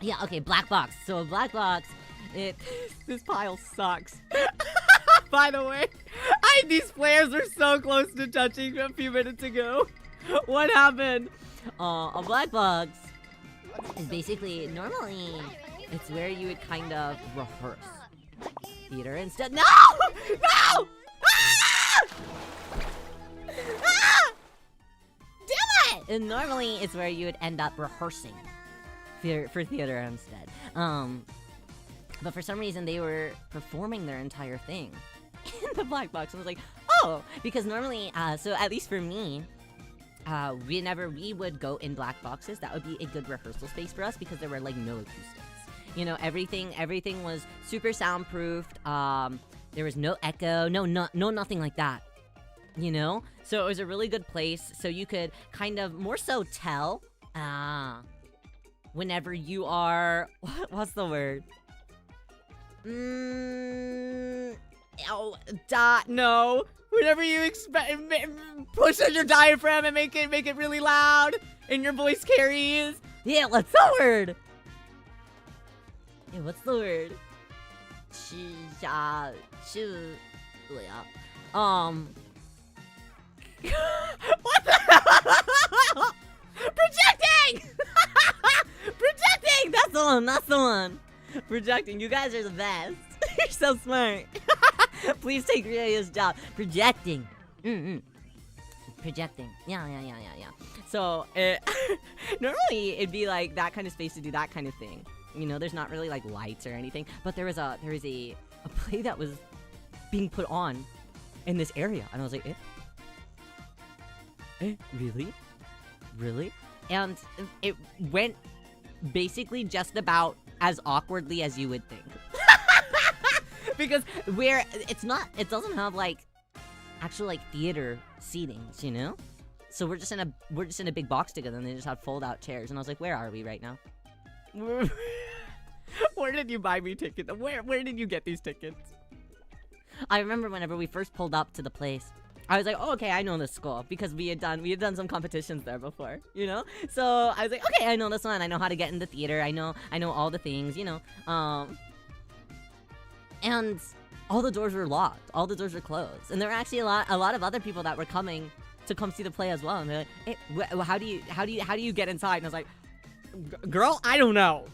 Yeah, okay, black box. So black box, this pile sucks. By the way, these flares were so close to touching a few minutes ago. What happened? A black box is basically, normally, it's where you would kind of rehearse theater instead. No! No! And normally it's where you would end up rehearsing for theater instead. But for some reason they were performing their entire thing in the black box. And I was like, oh, because normally, so at least for me, whenever we would go in black boxes, that would be a good rehearsal space for us because there were like no acoustics. You know, everything was super soundproofed. There was no echo, no nothing like that. You know? So it was a really good place, so you could kind of more so tell, whenever you are, what's the word? No. Whenever you push on your diaphragm and make it really loud, and your voice carries. Yeah, what's the word? Yeah, what's the word? What the hell? Projecting! Projecting! That's the one. Projecting. You guys are the best. You're so smart. Please take Ryo's job. Projecting. Projecting. Yeah. So, normally it'd be like that kind of space to do that kind of thing. You know, there's not really like lights or anything, but there was a play that was being put on in this area, and I was like, really? And it went basically just about as awkwardly as you would think. Because it doesn't have like actual like theater seatings, you know? So we're just in a big box together, and they just had fold out chairs, and I was like, where are we right now? Where did you buy me tickets? Where did you get these tickets? I remember whenever we first pulled up to the place, I was like, oh, okay, I know this school, because we had done some competitions there before, you know? So I was like, okay, I know this one. I know how to get into theater. I know all the things, you know? And all the doors were locked. All the doors were closed. And there were actually a lot of other people that were coming to come see the play as well. And they're like, hey, how do you get inside? And I was like, girl, I don't know.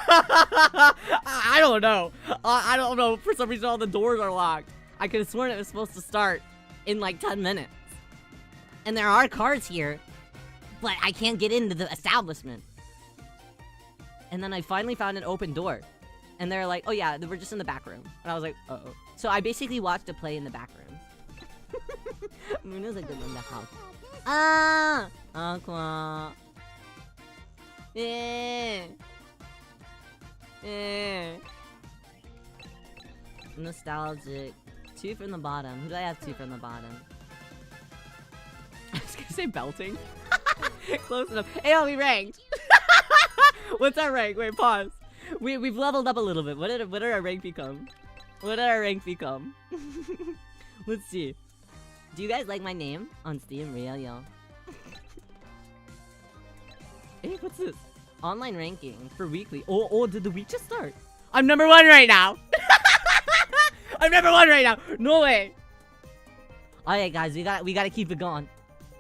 I don't know. I don't know. For some reason, all the doors are locked. I could have sworn it was supposed to start in like 10 minutes. And there are cars here, but I can't get into the establishment. And then I finally found an open door. And they're like, oh yeah, we're just in the back room. And I was like, uh-oh. So I basically watched a play in the back rooms. Muno's a good one in the house. Ah! Aqua. Nostalgic. 2 from the bottom. Who do I have 2 from the bottom? I was gonna say belting. Close enough. Hey, oh, we ranked. What's our rank? Wait, pause. We've leveled up a little bit. What did our rank become? What did our rank become? Let's see. Do you guys like my name on Steam? Riyo, yo. Hey, what's this? Online ranking for weekly. Oh, did the week just start? I'm number 1 right now. I'm number 1 right now. No way. Alright, guys, we gotta keep it going.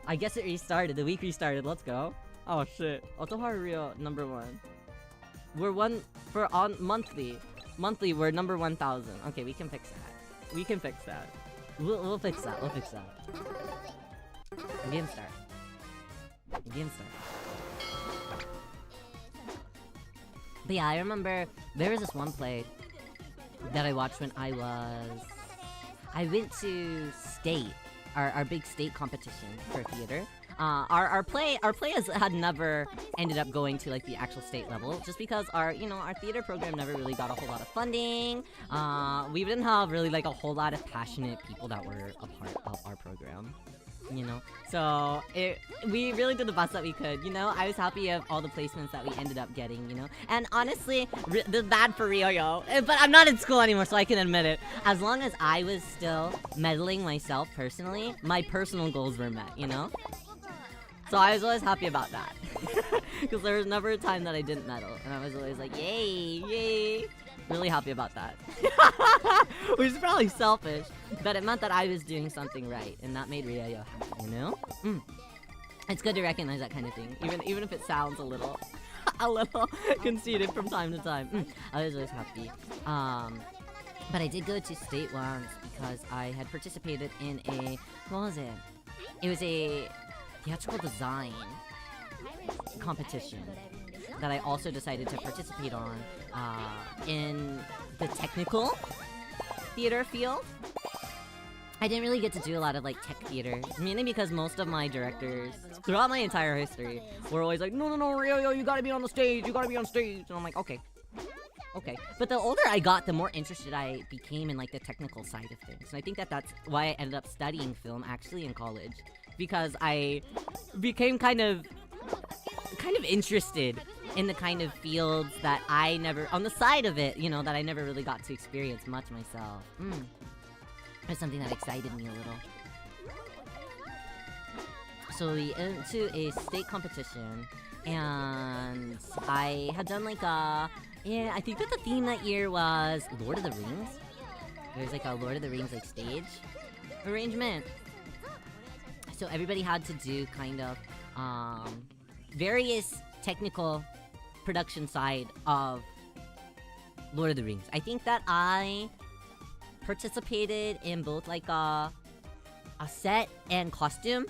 I guess it restarted. The week restarted. Let's go. Oh shit. Otoharu Riyo, number 1. We're on monthly. Monthly, we're number 1,000. Okay, we can fix that. We can fix that. We'll fix that. We'll fix that. Game start. Game start. But yeah, I remember there was this one play that I watched when I went to state, our big state competition for theater. Our play had never ended up going to like the actual state level, just because our theater program never really got a whole lot of funding. We didn't have really like a whole lot of passionate people that were a part of our program, you know. So we really did the best that we could, you know. I was happy of all the placements that we ended up getting, you know. And honestly, this is bad for Riyo, yo. But I'm not in school anymore, so I can admit it. As long as I was still meddling myself personally, my personal goals were met, you know. So I was always happy about that. Because there was never a time that I didn't meddle. And I was always like, yay. Really happy about that. Which is probably selfish. But it meant that I was doing something right. And that made Riyo happy, you know? It's good to recognize that kind of thing. Even if it sounds a little conceited from time to time. I was always happy. But I did go to state once because I had participated in a... What was it? It was a... theatrical design competition that I also decided to participate on in the technical theater field. I didn't really get to do a lot of like tech theater, mainly because most of my directors throughout my entire history were always like, no, Riyo, you gotta be on the stage, and I'm like, okay. But the older I got, the more interested I became in like the technical side of things, and I think that's why I ended up studying film actually in college. Because I became kind of interested in the kind of fields that I never, on the side of it, you know, that I never really got to experience much myself. It was something that excited me a little. So we went to a state competition, and I had done like I think that the theme that year was Lord of the Rings. There was like a Lord of the Rings like stage arrangement. So everybody had to do kind of various technical production side of Lord of the Rings. I think that I participated in both like a set and costume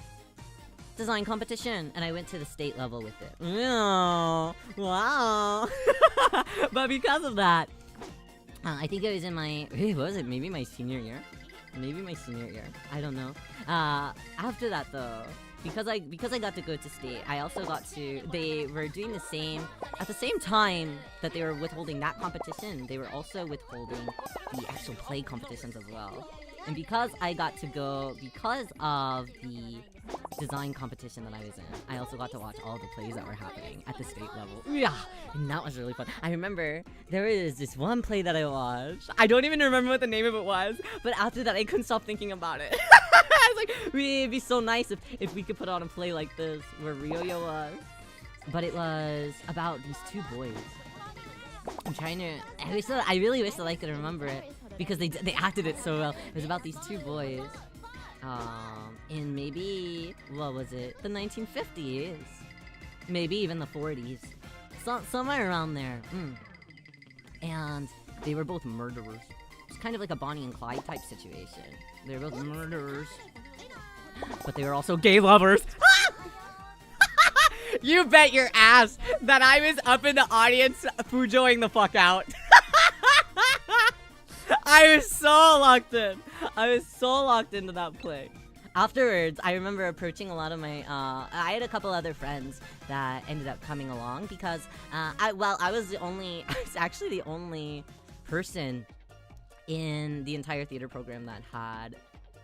design competition, and I went to the state level with it. Oh, wow. But because of that, I think it was in my, what was it? Maybe my senior year? Maybe my senior year. I don't know. After that though, because I got to go to state, I also got to, they were doing the same, at the same time that they were withholding that competition, they were also withholding the actual play competitions as well. And because I got to go, because of the design competition that I was in, I also got to watch all the plays that were happening at the state level. Yeah, and that was really fun. I remember there was this one play that I watched. I don't even remember what the name of it was, but after that I couldn't stop thinking about it. I was like, it'd be so nice if we could put on a play like this where Ryo was. But it was about these two boys. I'm trying to, I really wish that I could remember it, because they acted it so well. It was about these two boys, in maybe, what was it, the 1950s, maybe even the 40s, somewhere around there. And they were both murderers. It's kind of like a Bonnie and Clyde type situation. They were both murderers, but they were also gay lovers. You bet your ass that I was up in the audience fujoing the fuck out. I was so locked in. I was so locked into that play. Afterwards, I remember approaching a lot of my, I had a couple other friends that ended up coming along because, I was actually the only person in the entire theater program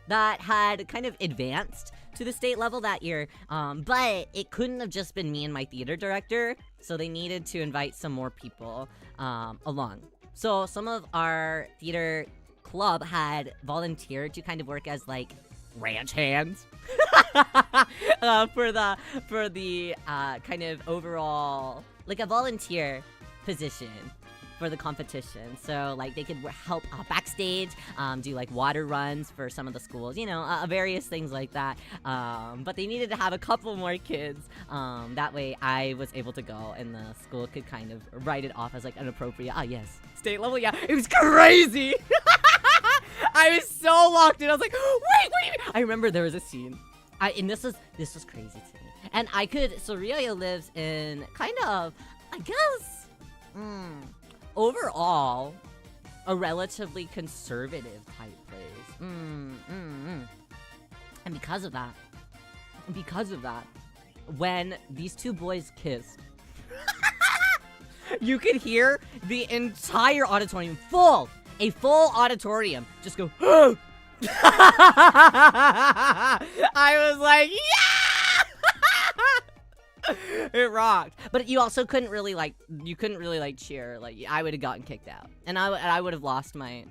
that had kind of advanced to the state level that year, but it couldn't have just been me and my theater director, so they needed to invite some more people along. So some of our theater club had volunteered to kind of work as like ranch hands for the kind of overall, like a volunteer position for the competition. So like they could help backstage, do like water runs for some of the schools, you know, various things like that. But they needed to have a couple more kids. That way I was able to go and the school could kind of write it off as like an appropriate, yes, state level. Yeah, it was crazy. I was so locked in. I was like, wait, what do you mean? I remember there was a scene. And this was crazy to me. And so Ryo lives in kind of, I guess, overall, a relatively conservative type place. And because of that, when these two boys kissed, you could hear the entire auditorium, a full auditorium, just go, I was like, yeah! It rocked. But you also couldn't really cheer. Like, I would have gotten kicked out. And I would have lost my...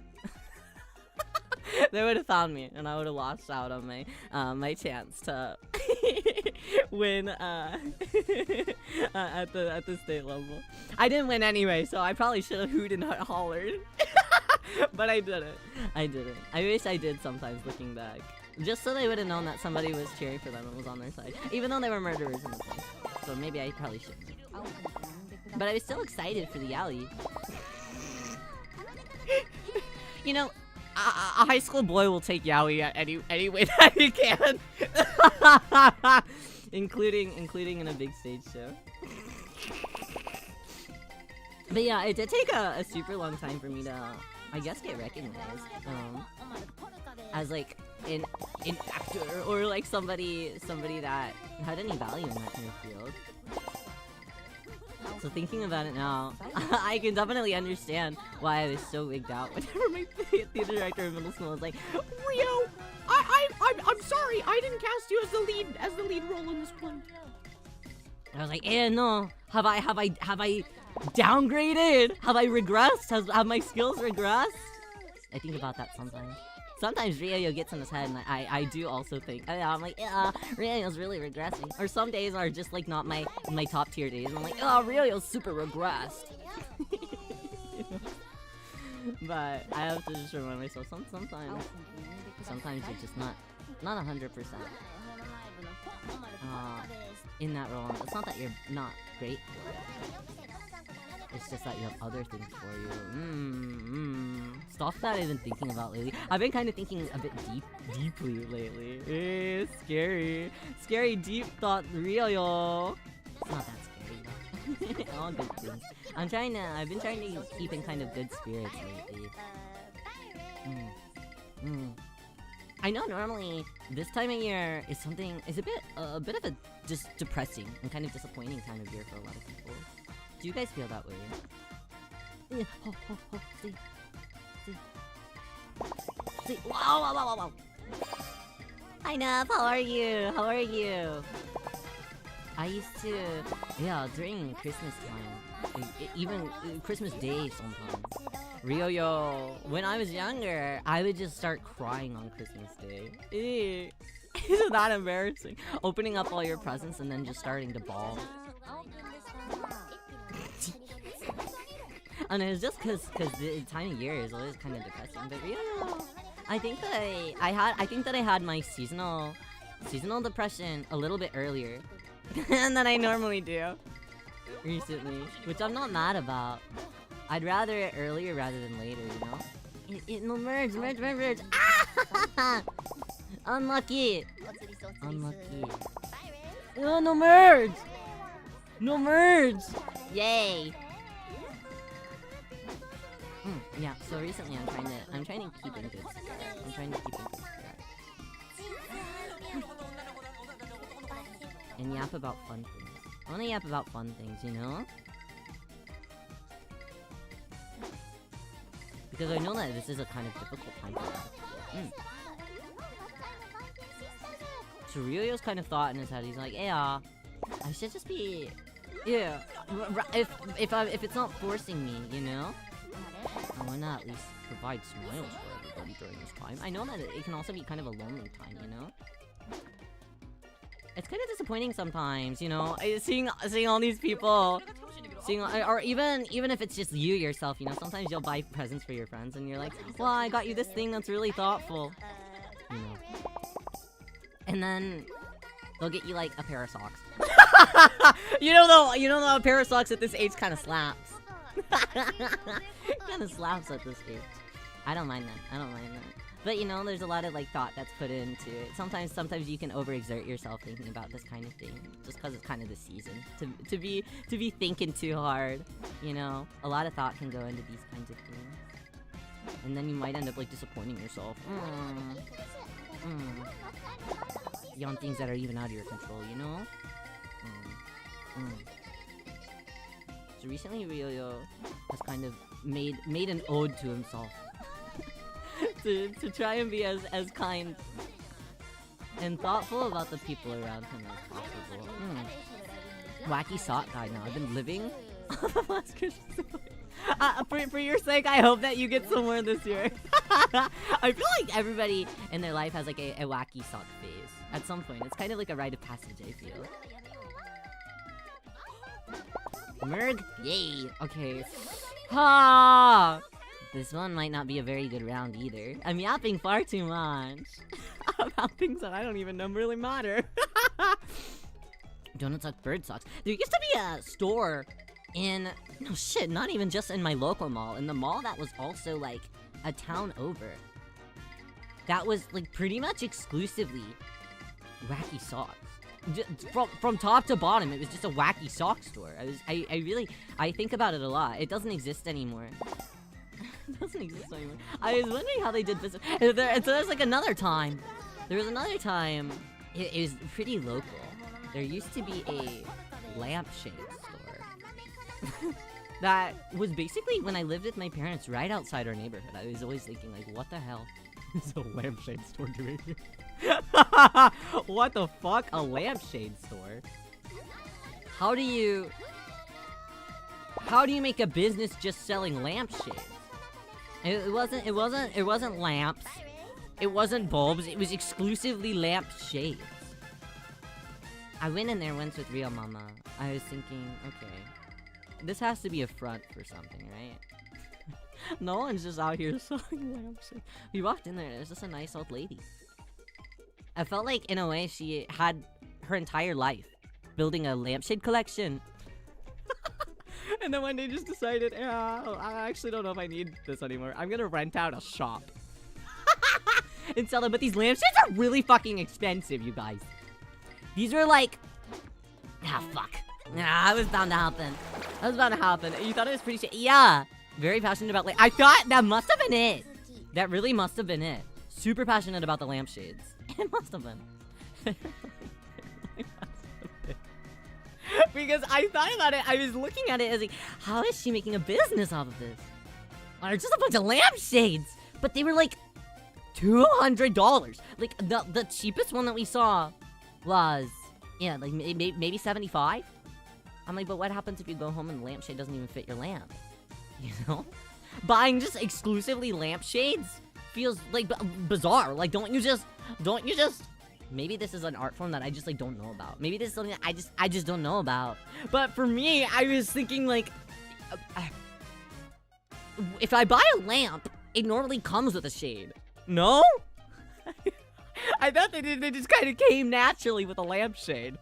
They would have found me, and I would have lost out on my chance to win at the state level. I didn't win anyway, so I probably should have hooted and hollered. But I didn't. I wish I did sometimes, looking back. Just so they would have known that somebody was cheering for them and was on their side. Even though they were murderers in the place. So maybe I probably shouldn't. But I was still excited for the yaoi. You know, a high school boy will take yaoi at any way that he can. including in a big stage show. But yeah, it did take a super long time for me to, I guess, get recognized as like an actor or like somebody that had any value in that kind of field. So thinking about it now, I can definitely understand why I was so wigged out whenever my theater director in middle school was like, Ryo, I'm sorry, I didn't cast you as the lead role in this play. I was like, no, have I downgraded? Have I regressed? Have my skills regressed? I think about that sometimes. Sometimes Ryo gets in his head, and I do also think, I'm like, Ryo's really regressing. Or some days are just like not my top tier days, and I'm like, Ryo's super regressed. But I have to just remind myself, sometimes you're just not 100% in that role. It's not that you're not great for it. It's just that you have other things for you. Stuff that I've been thinking about lately. I've been kind of thinking a bit deeply lately. Scary. Scary deep thought, Ryo. It's not that scary. All good things. I've been trying to keep in kind of good spirits lately. I know normally this time of year is a bit of a just depressing and kind of disappointing time of year for a lot of people. Do you guys feel that way? Yeah. See. Wow. Hi Nav, how are you? I used to, during Christmas time, even Christmas Day sometimes. Ryo, when I was younger, I would just start crying on Christmas Day. Isn't that embarrassing? Opening up all your presents and then just starting to bawl. And it's just cause the time of year is always kind of depressing. But Ryo, I think that I had my seasonal depression a little bit earlier than I normally do recently, which I'm not mad about. I'd rather it earlier rather than later, you know? No, merge! Ah! Unlucky! Oh, no merge! Yay! Yeah, so recently I'm trying to keep in good spirits. And yap about fun things. I wanna yap about fun things, you know? Because I know that this is a kind of difficult time for them. So Ryo's kind of thought in his head, he's like, yeah, I should just be... Yeah, if it's not forcing me, you know? I wanna at least provide smiles for everybody during this time. I know that it can also be kind of a lonely time, you know? It's kind of disappointing sometimes, you know? Seeing all these people... or even if it's just you yourself, you know, sometimes you'll buy presents for your friends and you're like, well, I got you this thing that's really thoughtful, you know, and then they'll get you like a pair of socks. you know though, a pair of socks at this age kind of slaps. Kind of slaps at this age. I don't mind that. But you know, there's a lot of like thought that's put into it. Sometimes you can overexert yourself thinking about this kind of thing, just because it's kind of the season to be thinking too hard. You know, a lot of thought can go into these kinds of things, and then you might end up like disappointing yourself. On things that are even out of your control, you know. So recently, Ryo has kind of made an ode to himself. to try and be as kind and thoughtful about the people around him as possible. Wacky sock guy now. I've been living on the last Christmas. For your sake, I hope that you get somewhere this year. I feel like everybody in their life has like a wacky sock phase at some point. It's kind of like a rite of passage, I feel. Merg? Yay! Okay. Ha! This one might not be a very good round either. I'm yapping far too much about things that I don't even know really matter. Donut suck, bird sucks. There used to be a store not even just in my local mall, in the mall that was also like a town over. That was like pretty much exclusively wacky socks. From top to bottom, it was just a wacky sock store. I think about it a lot. It doesn't exist anymore. I was wondering how they did business. There's like another time. There was another time. It was pretty local. There used to be a lampshade store. That was basically when I lived with my parents right outside our neighborhood. I was always thinking like, what the hell is a lampshade store doing here? What the fuck? A lampshade store? How do you make a business just selling lampshades? It wasn't lamps. It wasn't bulbs. It was exclusively lampshades. I went in there once with Real Mama. I was thinking, okay, this has to be a front for something, right? No one's just out here selling lampshades. We walked in there, there's just a nice old lady. I felt like, in a way, she had her entire life building a lampshade collection. And then one day just decided, yeah, I actually don't know if I need this anymore. I'm gonna rent out a shop. And sell them. But these lampshades are really fucking expensive, you guys. These are like... Ah, fuck. Nah, it was bound to happen. That was bound to happen. You thought it was pretty shit? Yeah. Very passionate about... I thought that must have been it. That really must have been it. Super passionate about the lampshades. It must have been. Because I thought about it. I was looking at it as like, how is she making a business off of this? Or just a bunch of lampshades. But they were like $200. Like the cheapest one that we saw was, yeah, like maybe 75. I'm like, but what happens if you go home and the lampshade doesn't even fit your lamp? You know? Buying just exclusively lampshades feels like bizarre. Like, don't you just maybe this is an art form that I just like don't know about. Maybe this is something that I just don't know about. But for me, I was thinking like, if I buy a lamp, it normally comes with a shade. No? I thought they just kind of came naturally with a lampshade.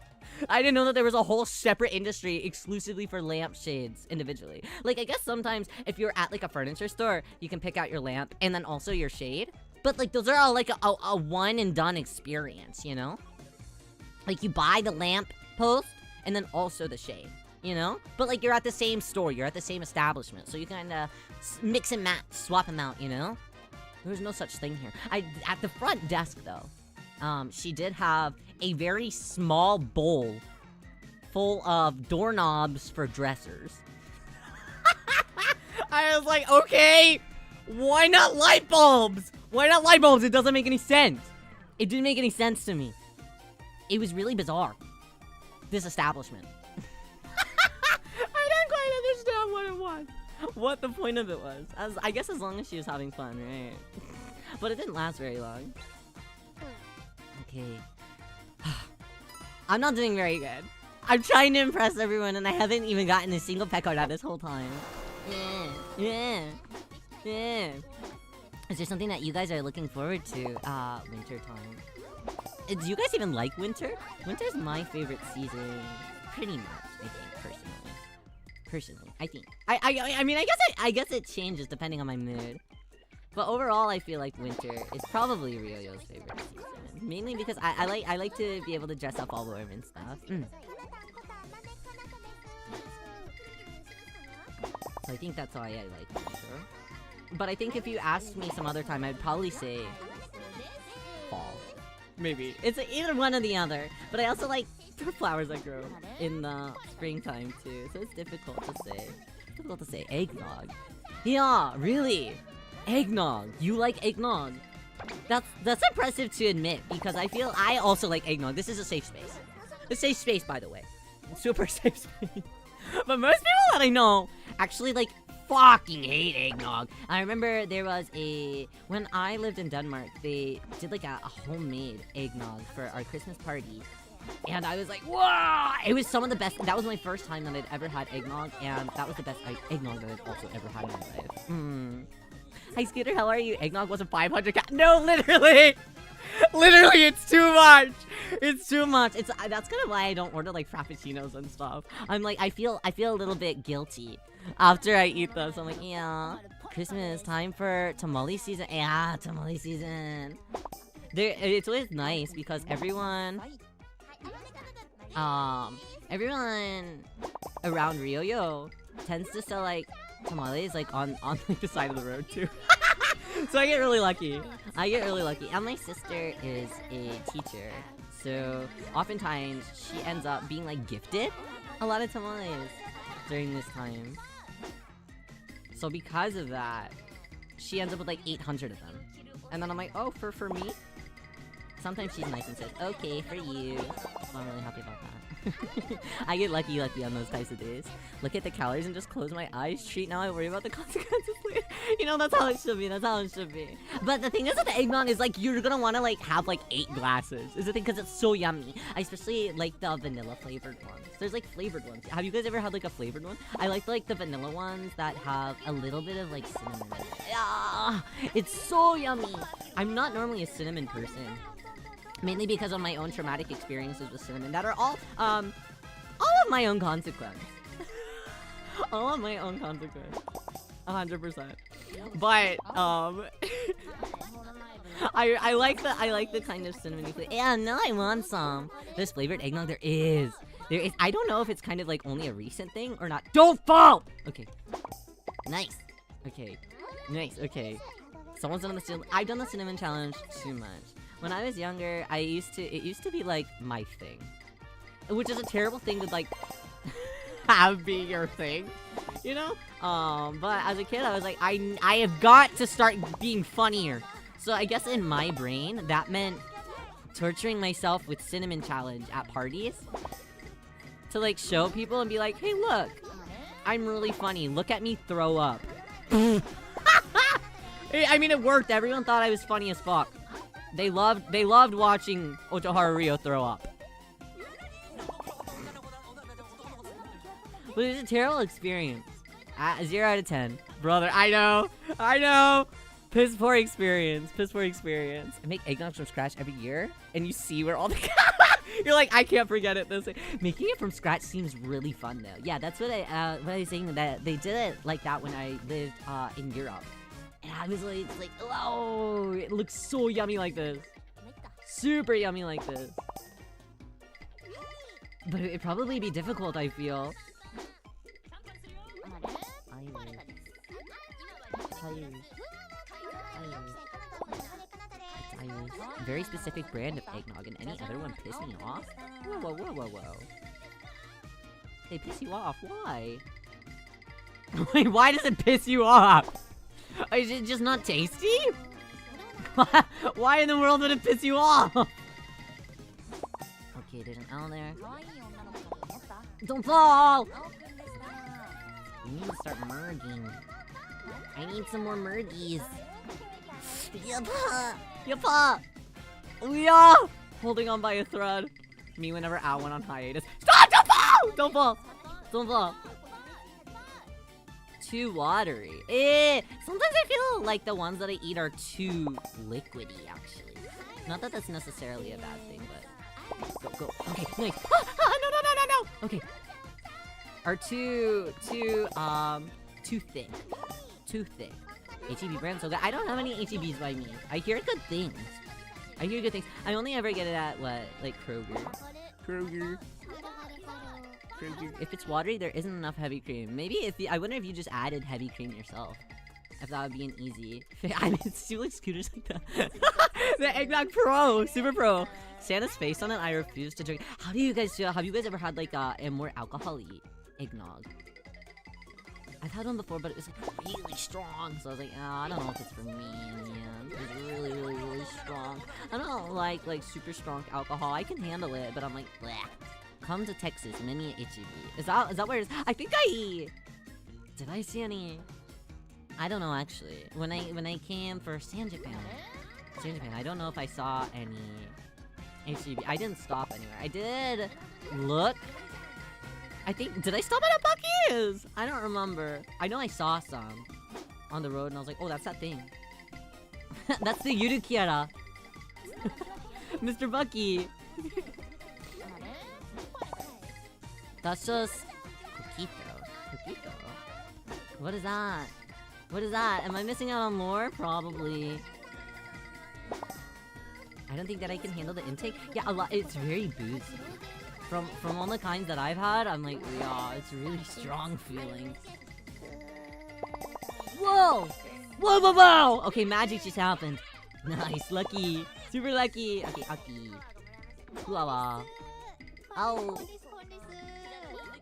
I didn't know that there was a whole separate industry exclusively for lampshades individually. Like, I guess sometimes if you're at like a furniture store, you can pick out your lamp and then also your shade. But like those are all like a one and done experience, you know? Like you buy the lamp post and then also the shade, you know? But like you're at the same store, you're at the same establishment, so you kind of mix and match, swap them out, you know? There's no such thing here. At the front desk though, she did have a very small bowl full of doorknobs for dressers. I was like, okay, why not light bulbs? Why not light bulbs? It doesn't make any sense. It didn't make any sense to me. It was really bizarre. This establishment. I didn't quite understand what it was. What the point of it was. I guess as long as she was having fun, right? But it didn't last very long. Okay. I'm not doing very good. I'm trying to impress everyone and I haven't even gotten a single peck out this whole time. Yeah. Is there something that you guys are looking forward to? Winter time. Do you guys even like winter? Winter's my favorite season, pretty much, I think, personally. I think. I mean, I guess it changes depending on my mood. But overall, I feel like winter is probably Ryoyo's favorite season. Mainly because I like to be able to dress up all warm and stuff. So I think that's why I like winter. But I think if you asked me some other time, I'd probably say fall. Maybe. It's either one or the other. But I also like the flowers that grow in the springtime too. So it's difficult to say. Difficult to say. Eggnog. Yeah, really. Eggnog. You like eggnog. That's impressive to admit because I feel I also like eggnog. This is a safe space. A safe space, by the way. Super safe space. But most people that I know actually like fucking hate eggnog. I remember there was when I lived in Denmark, they did like a homemade eggnog for our Christmas party. And I was like, whoa! It was some of the best. That was my first time that I'd ever had eggnog, and that was the best eggnog that I've also ever had in my life. Hi, Scooter, how are you? Eggnog wasn't 500 No, literally! Literally, it's too much! It's too much. That's kind of why I don't order, like, frappuccinos and stuff. I'm like, I feel a little bit guilty after I eat them. So I'm like, yeah, Christmas, time for tamale season. Yeah, tamale season. It's always nice because everyone around Ryoyo tends to sell, like, tamales, like, on like, the side of the road, too. So I get really lucky. And my sister is a teacher. So oftentimes she ends up being like gifted a lot of tamales during this time. So because of that, she ends up with like 800 of them. And then I'm like, oh, for me? Sometimes she's nice and says, okay, for you. So I'm really happy about that. I get lucky on those types of days. Look at the calories and just close my eyes. Treat, now I worry about the consequences later. You know, that's how it should be. But the thing is with the eggnog is like, you're gonna wanna like have like 8 glasses. Is the thing, because it's so yummy. I especially like the vanilla flavored ones. There's like flavored ones. Have you guys ever had like a flavored one? I like the vanilla ones that have a little bit of like cinnamon in it. Ah, it's so yummy. I'm not normally a cinnamon person. Mainly because of my own traumatic experiences with cinnamon that are all of my own consequence. All on my own consequence. 100%. But I like the kind of cinnamony flavor. Yeah, no, I want some. There's flavored eggnog. There is. I don't know if it's kind of like only a recent thing or not. Don't fall. Okay. Nice. Okay. Nice. Okay. Someone's done the cinnamon. I've done the cinnamon challenge too much. When I was younger, it used to be like my thing, which is a terrible thing to like have be your thing, you know? But as a kid, I was like, I have got to start being funnier. So I guess in my brain, that meant torturing myself with cinnamon challenge at parties to like show people and be like, hey, look, I'm really funny. Look at me throw up. I mean, it worked. Everyone thought I was funny as fuck. They loved watching Otoharu Riyo throw up. But it was a terrible experience. 0 out of 10. Brother, I know! Piss poor experience. I make eggnog from scratch every year, and you see where all the... You're like, I can't forget it this way. Making it from scratch seems really fun, though. Yeah, that's what I was saying, that they did it like that when I lived in Europe. And I was like, it's like, oh, it looks so yummy like this. Super yummy like this. But it'd probably be difficult, I feel. Very specific brand of eggnog, and any other one piss me off? Whoa. They piss you off, why? Wait, why does it piss you off? Is it just not tasty? Why in the world would it piss you off? Okay, there's an L there. Don't fall! We need to start merging. I need some more mergies. Yappa! Yeah! Holding on by a thread. Me whenever Al went on hiatus. Stop! Don't fall! Too watery. Sometimes I feel like the ones that I eat are too liquidy, actually. Not that that's necessarily a bad thing, but... Go. Okay, nice. No! Okay. Are too thick. HEB brand so good. I don't have any HEBs by me. I hear good things. I only ever get it at, what, like Kroger. If it's watery, there isn't enough heavy cream. Maybe I wonder if you just added heavy cream yourself. If that would be an easy... I mean, it's too like scooters like that. The Eggnog Pro! Super Pro! Santa's face on it, I refuse to drink. How do you guys feel? Have you guys ever had like a more alcohol-y eggnog? I've had one before, but it was like really strong. So I was like, oh, I don't know if it's for me in the end. It was really strong. I don't like super strong alcohol. I can handle it, but I'm like, bleh. Come to Texas, many HEB. Is that where it is? I think did I see any? I don't know actually. When I came for San Japan, I don't know if I saw any HEB. I didn't stop anywhere. I did look. Did I stop at a Buc-ee's? I don't remember. I know I saw some on the road and I was like, oh, that's that thing. That's the Yurukiara. Mr. Bucky. That's just Coquito. What is that? Am I missing out on lore? Probably. I don't think that I can handle the intake. Yeah, a lot. It's very boozy. From all the kinds that I've had, I'm like, yeah, it's really strong feeling. Whoa! Okay, magic just happened. Nice, lucky. Super lucky. Okay, Aki. Kuawa. Oh.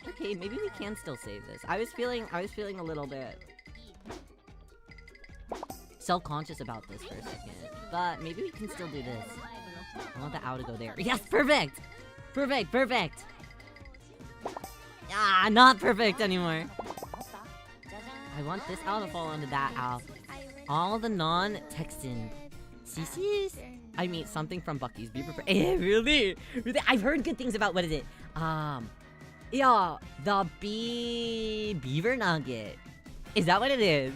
Okay, maybe we can still save this. I was feeling a little bit self-conscious about this for a second. But maybe we can still do this. I want the owl to go there. Yes, perfect! Perfect! Ah, not perfect anymore. I want this owl to fall onto that owl. All the non-Texan CCs? I mean, something from Bucky's. Be prepared. Really? I've heard good things about, what is it? Yeah, the beaver nugget. Is that what it is?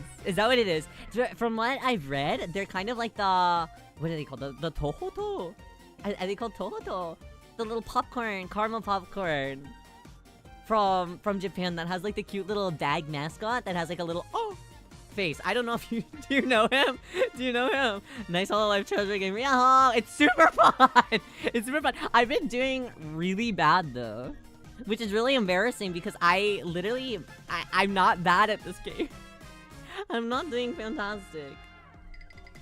From what I've read, they're kind of like the... What are they called? The tohoto? Are they called tohoto? The little popcorn, caramel popcorn. from Japan that has like the cute little dag mascot that has like a little face. I don't know if you do you know him? Do you know him? Nice HOLOLIVE treasure game. Yeah, it's super fun. It's super fun. I've been doing really bad though, which is really embarrassing because I'm not bad at this game. I'm not doing fantastic.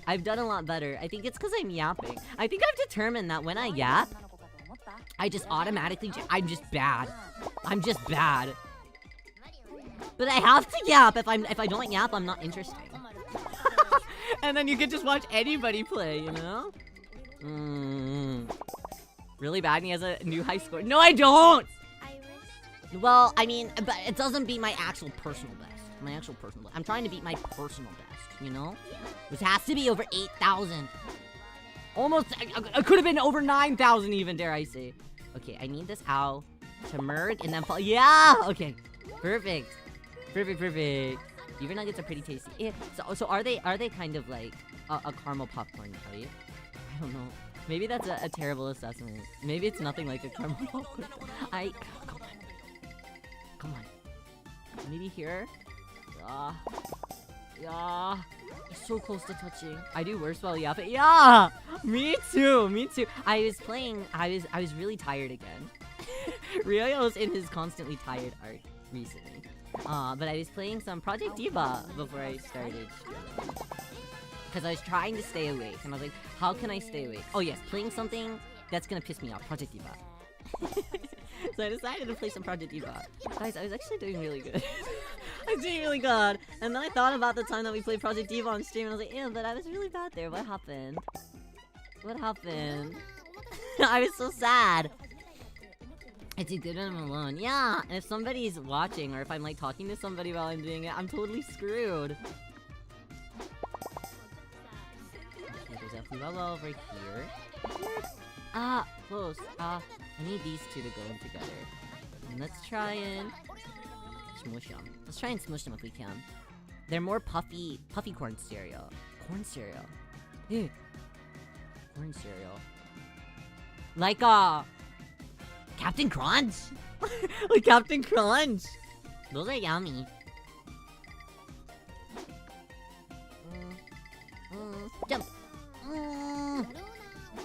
I've done a lot better. I think it's because I'm yapping. I think I've determined that when I yap, I just automatically I'm just bad. I'm just bad. But I have to yap. If I don't yap, I'm not interesting. And then you can just watch anybody play, you know? Really bad, and he has a new high score. No, I don't! Well, I mean, but it doesn't beat my actual personal best. My actual personal best. I'm trying to beat my personal best, you know? Which has to be over 8,000. Almost, it could have been over 9,000 even, dare I say. Okay, I need this owl to merge and then fall. Yeah! Okay, perfect. Perfect. Beaver nuggets are pretty tasty. Yeah, so are they kind of like a caramel popcorn, right? I don't know. Maybe that's a terrible assessment. Maybe it's nothing like a caramel popcorn. Come on. Maybe here? Yeah. So close to touching. I do worse while yapping. Yeah! Me too. I was really tired again. Ryo's in his constantly tired arc recently. But I was playing some Project Diva before I started streaming. Because I was trying to stay awake, and I was like, how can I stay awake? Oh yes, playing something that's gonna piss me off, Project Diva. So I decided to play some Project Diva. Guys, I was actually doing really good. I was doing really good. And then I thought about the time that we played Project Diva on stream, and I was like, yeah, but I was really bad there. What happened? I was so sad. I do good when I'm alone. Yeah, and if somebody's watching, or if I'm like talking to somebody while I'm doing it, I'm totally screwed. Okay, there's a Fluella over here. Close. I need these two to go in together. And let's try and smush them. Let's try and smush them if we can. They're more puffy corn cereal. Corn cereal. Ew. Corn cereal. Like Captain Crunch? Like Captain Crunch! Those are yummy. Jump!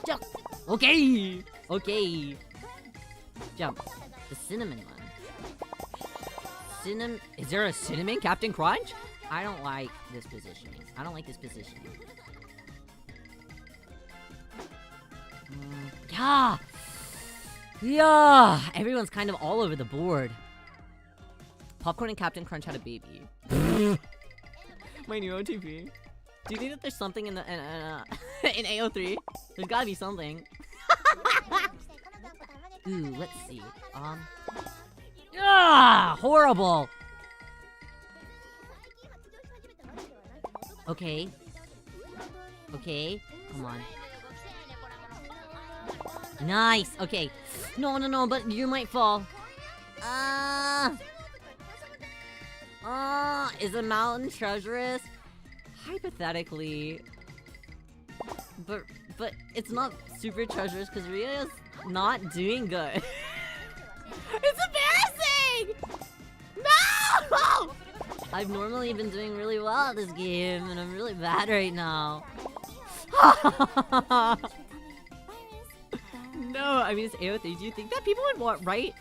Jump! Okay! Jump. The cinnamon one. Is there a cinnamon Captain Crunch? I don't like this positioning. Yeah! Everyone's kind of all over the board. Popcorn and Captain Crunch had a baby. My new OTP. Do you think that there's something in in AO3? There's gotta be something. Ooh, let's see. Horrible! Okay, come on. Nice! Okay. No, but you might fall. Is the mountain treacherous? Hypothetically. But it's not super treacherous because Rio's not doing good. It's embarrassing! No! I've normally been doing really well at this game, and I'm really bad right now. No, I mean, it's AO3. Do you think that people would write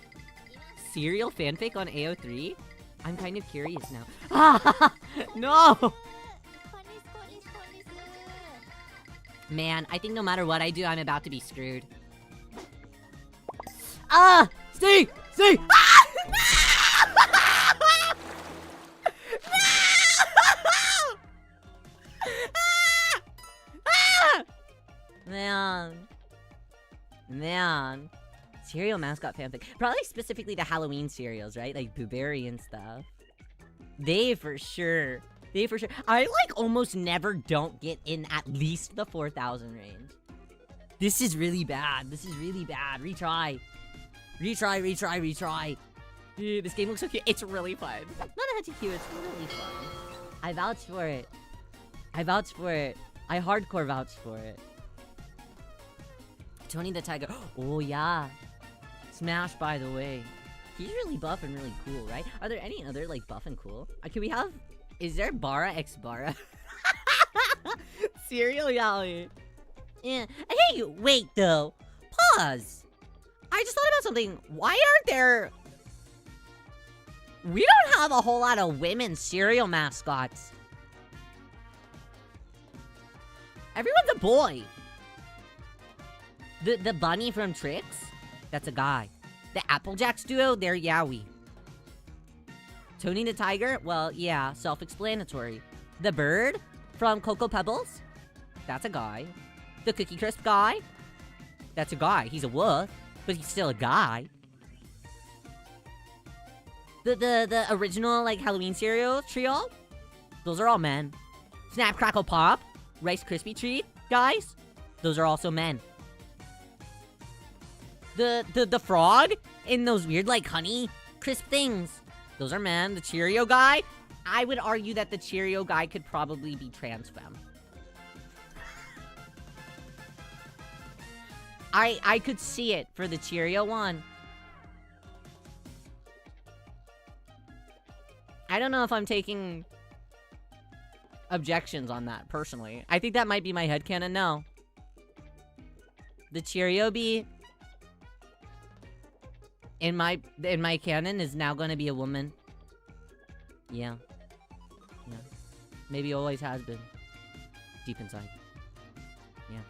serial fanfic on AO3? I'm kind of curious now. No! Man, I think no matter what I do, I'm about to be screwed. Stay! Man. Cereal mascot fanfic. Probably specifically the Halloween cereals, right? Like Blueberry and stuff. They for sure. I like almost never don't get in at least the 4,000 range. This is really bad. Retry. Dude, this game looks so cute. It's really fun. Not a cute, it's really fun. I vouch for it. I hardcore vouch for it. Tony the Tiger. Oh yeah. Smash, by the way. He's really buff and really cool, right? Are there any other, like, buff and cool? Can we have... Is there Bara x Bara? Serial Yali. Yeah. Hey, wait, though. Pause. I just thought about something. Why aren't there... We don't have a whole lot of women cereal mascots. Everyone's a boy. The bunny from Trix? That's a guy. The Applejacks duo? They're yaoi. Tony the Tiger? Well, yeah, self-explanatory. The bird from Cocoa Pebbles? That's a guy. The Cookie Crisp guy? That's a guy. He's a wolf, but he's still a guy. The original, like, Halloween cereal trio? Those are all men. Snap, Crackle, Pop? Rice Krispie Treat guys? Those are also men. The frog in those weird, like, honey crisp things. Those are men. The Cheerio guy? I would argue that the Cheerio guy could probably be trans femme. I could see it for the Cheerio one. I don't know if I'm taking objections on that, personally. I think that might be my headcanon, no. The Cheerio bee in my canon is now gonna be a woman. Yeah. Yeah. Maybe always has been. Deep inside. Yeah.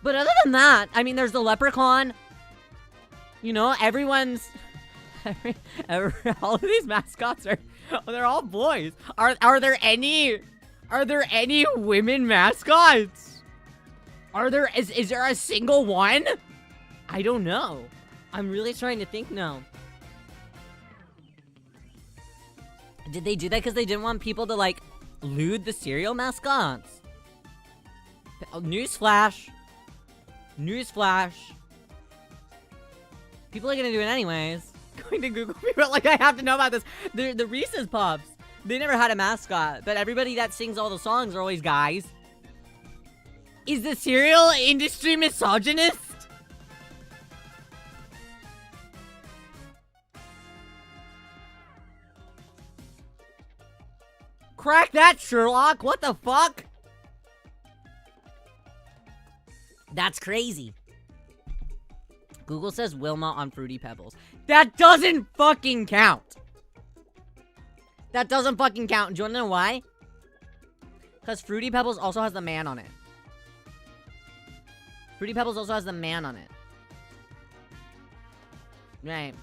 But other than that, I mean, there's the leprechaun. You know, everyone's... all of these mascots are... they're all boys. Are there any women mascots? Is there a single one? I don't know. I'm really trying to think now. Did they do that because they didn't want people to, like, lewd the cereal mascots? Newsflash. Newsflash. People are gonna do it anyways. Going to Google me, but, like, I have to know about this. The Reese's Puffs. They never had a mascot, but everybody that sings all the songs are always guys. Is the cereal industry misogynist? Crack that, Sherlock! What the fuck? That's crazy. Google says Wilma on Fruity Pebbles. That doesn't fucking count! That doesn't fucking count. Do you wanna know why? Because Fruity Pebbles also has the man on it. Fruity Pebbles also has the man on it. Right.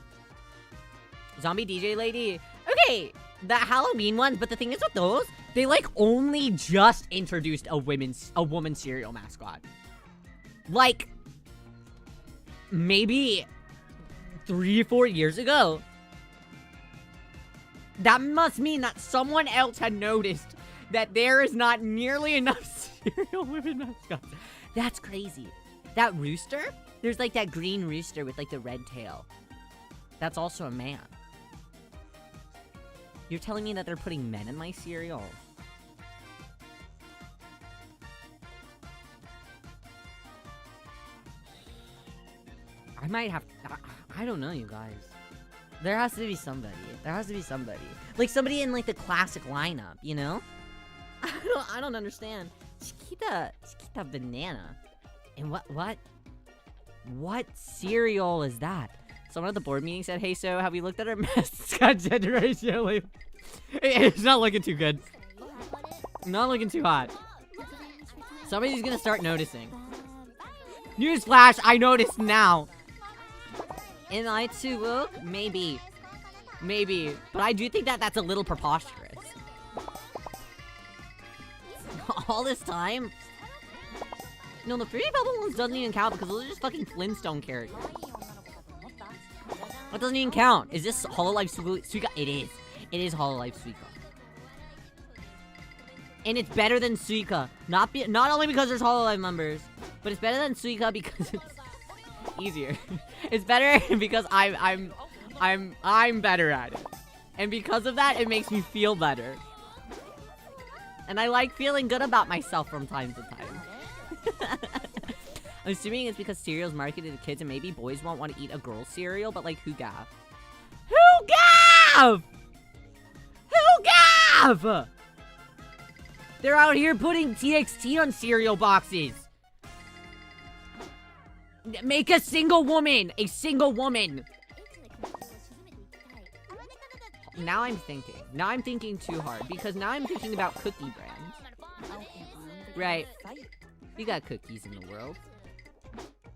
Zombie DJ lady. Okay, the Halloween ones, but the thing is with those, they, like, only just introduced a woman cereal mascot. Like, maybe 3 or 4 years ago. That must mean that someone else had noticed that there is not nearly enough cereal women mascots. That's crazy. That rooster? There's, like, that green rooster with, like, the red tail. That's also a man. You're telling me that they're putting men in my cereal? I might have... I don't know, you guys. There has to be somebody. There has to be somebody. Like, somebody in, like, the classic lineup, you know? I don't understand. Chiquita banana. And what cereal is that? Someone at the board meeting said, hey, so have we looked at our mascot gender ratio? It's not looking too good. Not looking too hot. Somebody's gonna start noticing. Newsflash, I noticed now. Am I too woke? Maybe. Maybe. But I do think that that's a little preposterous. All this time? No, the Fruity Pebble ones doesn't even count because those are just fucking Flintstone characters. That doesn't even count. Is this HOLOLIVE Suika? It is. It is HOLOLIVE Suika. And it's better than Suika. Not only because there's HOLOLIVE members, but it's better than Suika because it's easier. It's better because I'm better at it. And because of that, it makes me feel better. And I like feeling good about myself from time to time. I'm assuming it's because cereal's marketed to kids and maybe boys won't want to eat a girl's cereal, but like, who gav? Who gav? Who gav? They're out here putting TXT on cereal boxes. Make a single woman. A single woman. Now I'm thinking. Now I'm thinking too hard because now I'm thinking about cookie brands. Right. We got cookies in the world.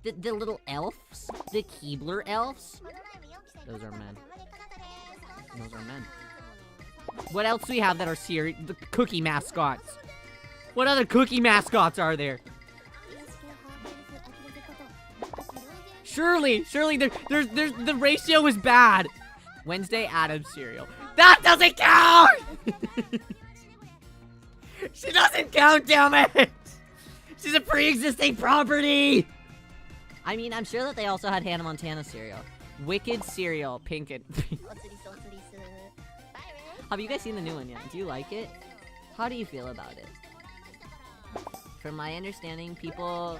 The little elves. The Keebler elves. Those are men. Those are men. What else do we have that are the cookie mascots? What other cookie mascots are there? Surely, there's the ratio is bad. Wednesday Addams cereal. That doesn't count! She doesn't count, damn it! She's a pre-existing property! I mean, I'm sure that they also had Hannah Montana cereal. Wicked cereal, pink and... Have you guys seen the new one yet? Do you like it? How do you feel about it? From my understanding, people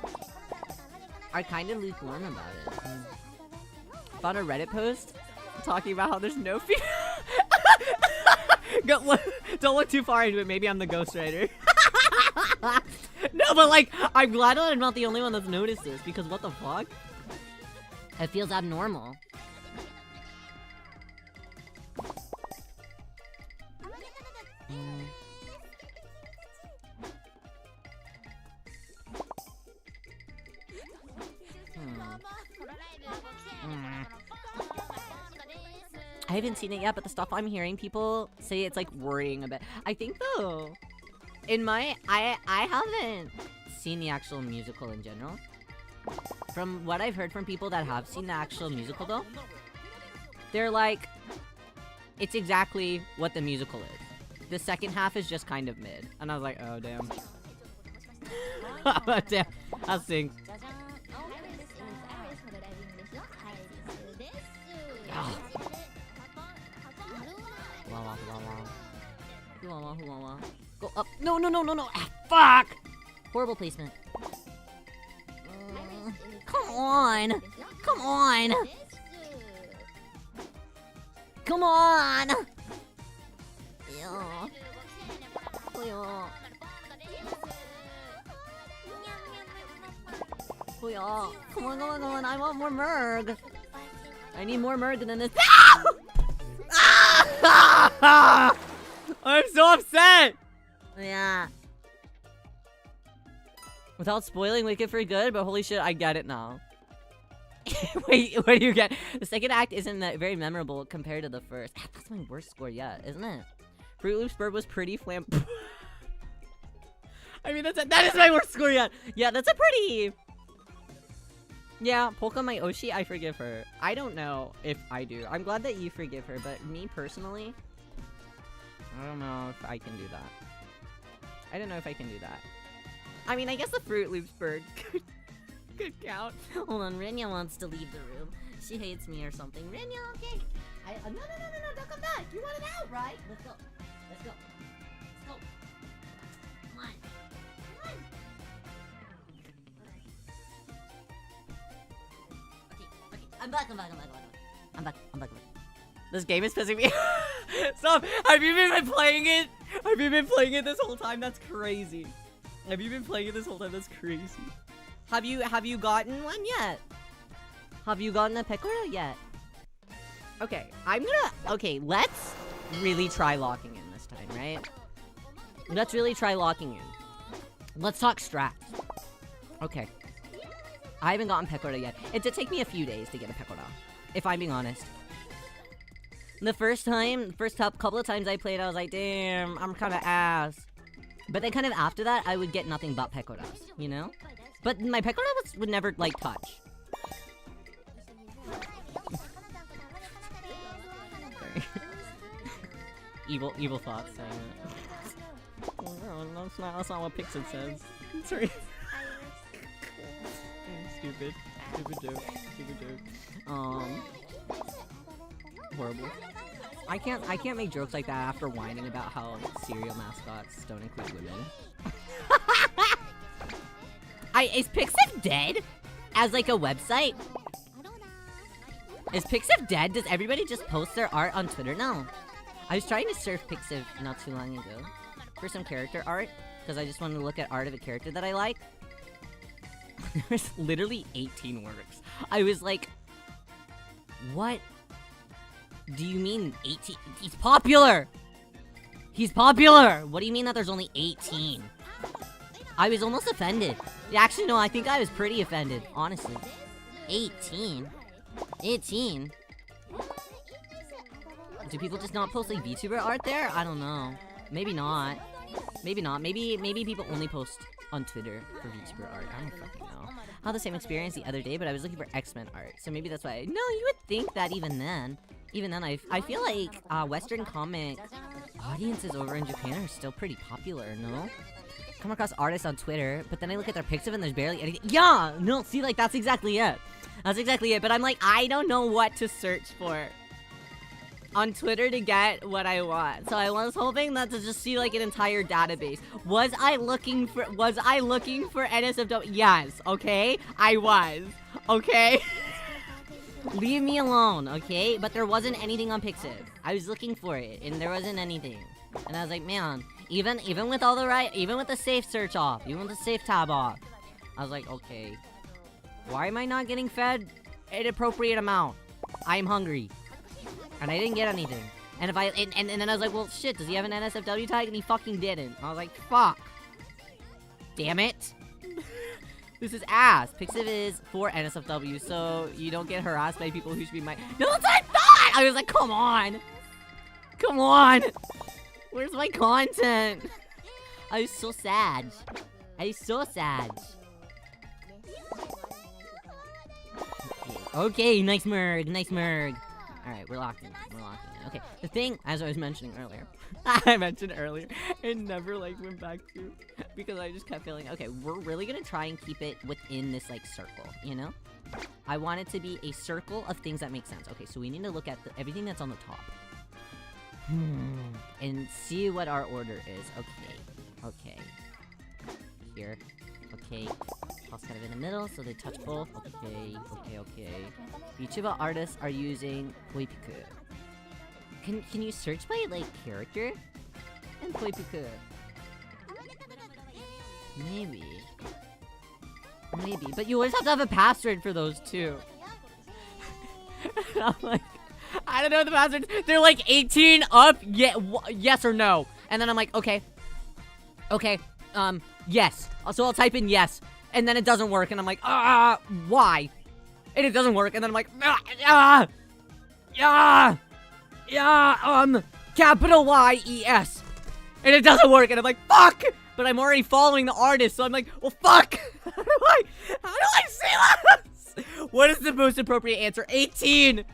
are kind of lukewarm about it. Found a Reddit post talking about how there's no fear. Don't look too far into it. Maybe I'm the ghostwriter. No, but like, I'm glad that I'm not the only one that's noticed this because what the fuck? It feels abnormal. I haven't seen it yet, but the stuff I'm hearing people say it's like worrying a bit. I think though, I haven't seen the actual musical in general. From what I've heard from people that have seen the actual musical though, they're like, it's exactly what the musical is. The second half is just kind of mid. And I was like, oh damn. Damn, that stinks. Go up. No. Ah, fuck! Horrible placement. Come on! Come on! Come on! Yeah. Come on. I want more merg. I need more merg than this. Ah! I'm so upset! Yeah. Without spoiling Wicked for good, but holy shit, I get it now. Wait, what do you get? The second act isn't that very memorable compared to the first. That's my worst score yet, isn't it? Fruit Loops Bird was pretty I mean, that is my worst score yet. Yeah, that's a pretty... Yeah, Polka my Oshi, I forgive her. I don't know if I do. I'm glad that you forgive her, but me personally, I don't know if I can do that. I don't know if I can do that. I mean, I guess the Fruit Loops Bird could count. Hold on, Rinya wants to leave the room. She hates me or something. Rinya, okay. No, don't come back. You want it out, right? Let's go. Let's go. Come on. Okay. I'm back. This game is pissing me. Stop. Have you been playing it? Have you been playing it this whole time? That's crazy. Have you been playing it this whole time? That's crazy. Have you gotten one yet? Have you gotten a Pekora yet? Okay, let's really try locking in this time, right? Let's really try locking in. Let's talk strats. Okay. I haven't gotten Pekora yet. It did take me a few days to get a Pekora, if I'm being honest. The first couple of times I played, I was like, damn, I'm kind of ass. But then kind of after that, I would get nothing but Pekoras, you know? But my Pekora would never, like, touch. evil thoughts saying it. No, that's not what Pixel says. Sorry. Stupid joke. Horrible. I can't make jokes like that after whining about how cereal mascots don't include women. Is Pixel dead? as like a website? Is Pixiv dead? Does everybody just post their art on Twitter now? I was trying to surf Pixiv not too long ago for some character art, because I just wanted to look at art of a character that I like. There's literally 18 works. I was like, what do you mean 18? He's popular! He's popular! What do you mean that there's only 18? I was almost offended. Actually, no, I think I was pretty offended, honestly. 18? 18? Do people just not post like VTuber art there? I don't know. Maybe not. Maybe not. Maybe people only post on Twitter for VTuber art. I don't fucking know. I had the same experience the other day, but I was looking for X-Men art. So maybe that's why. No, you would think that even then. Even then, I feel like Western comic audiences over in Japan are still pretty popular, no? Come across artists on Twitter, but then I look at their pics of and there's barely anything. Yeah! No, see, like, that's exactly it. That's exactly it. But I'm like, I don't know what to search for on Twitter to get what I want. So I was hoping that to just see like an entire database. Was I looking for NSFW? Yes, okay? I was. Okay? Leave me alone, okay? But there wasn't anything on Pixiv. I was looking for it, and there wasn't anything. And I was like, man, even with all the even with the safe search off, even with the safe tab off, I was like, okay, why am I not getting fed an appropriate amount? I'm hungry. And I didn't get anything. And then I was like, well, shit, does he have an NSFW tag? And he fucking didn't. I was like, fuck. Damn it. This is ass. Pixiv is for NSFW, so you don't get harassed by people who should be my— No, that's what I thought! I was like, come on! Come on! Where's my content? I was so sad. I was so sad. Okay, nice merg, nice merg. Alright, we're locked in. We're locked in. Okay, the thing, as I was mentioning earlier, it never, like, went back to, because I just kept feeling, okay, we're really gonna try and keep it within this, like, circle, you know? I want it to be a circle of things that make sense. Okay, so we need to look at everything that's on the top. And see what our order is. Okay. Okay. Here. Okay. Toss kind of in the middle, so they touch both. Okay, okay, okay. VTuber artists are using Poipiku. Can you search by, like, character? And Poipiku. Maybe. Maybe. But you always have to have a password for those, too. I'm like, I don't know the passwords. They're like 18 up. Yeah, yes or no. And then I'm like, okay. Okay. Yes. So I'll type in yes. And then it doesn't work. And I'm like, why? And it doesn't work. And then I'm like, capital Y-E-S. And it doesn't work. And I'm like, fuck. But I'm already following the artist. So I'm like, well, fuck. How do I say this? What is the most appropriate answer? 18.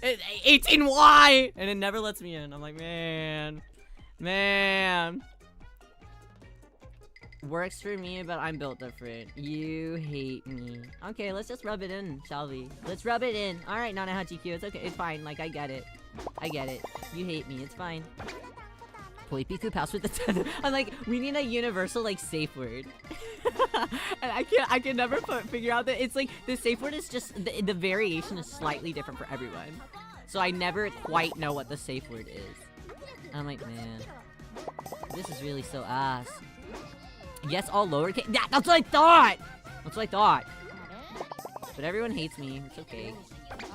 18Y. And it never lets me in. I'm like, man. Works for me, but I'm built different. You hate me. Okay, let's just rub it in, shall we? Let's rub it in. Alright, Nanahachi-Q, it's okay. It's fine. Like, I get it. I get it. You hate me. It's fine. Poipiku password the 10. I'm like, we need a universal, like, safe word. And I can never figure out that it's like, the safe word is just, the variation is slightly different for everyone. So I never quite know what the safe word is. And I'm like, man, this is really so ass. Yes, all lowercase. Yeah, that's what I thought! That's what I thought. But everyone hates me. It's okay.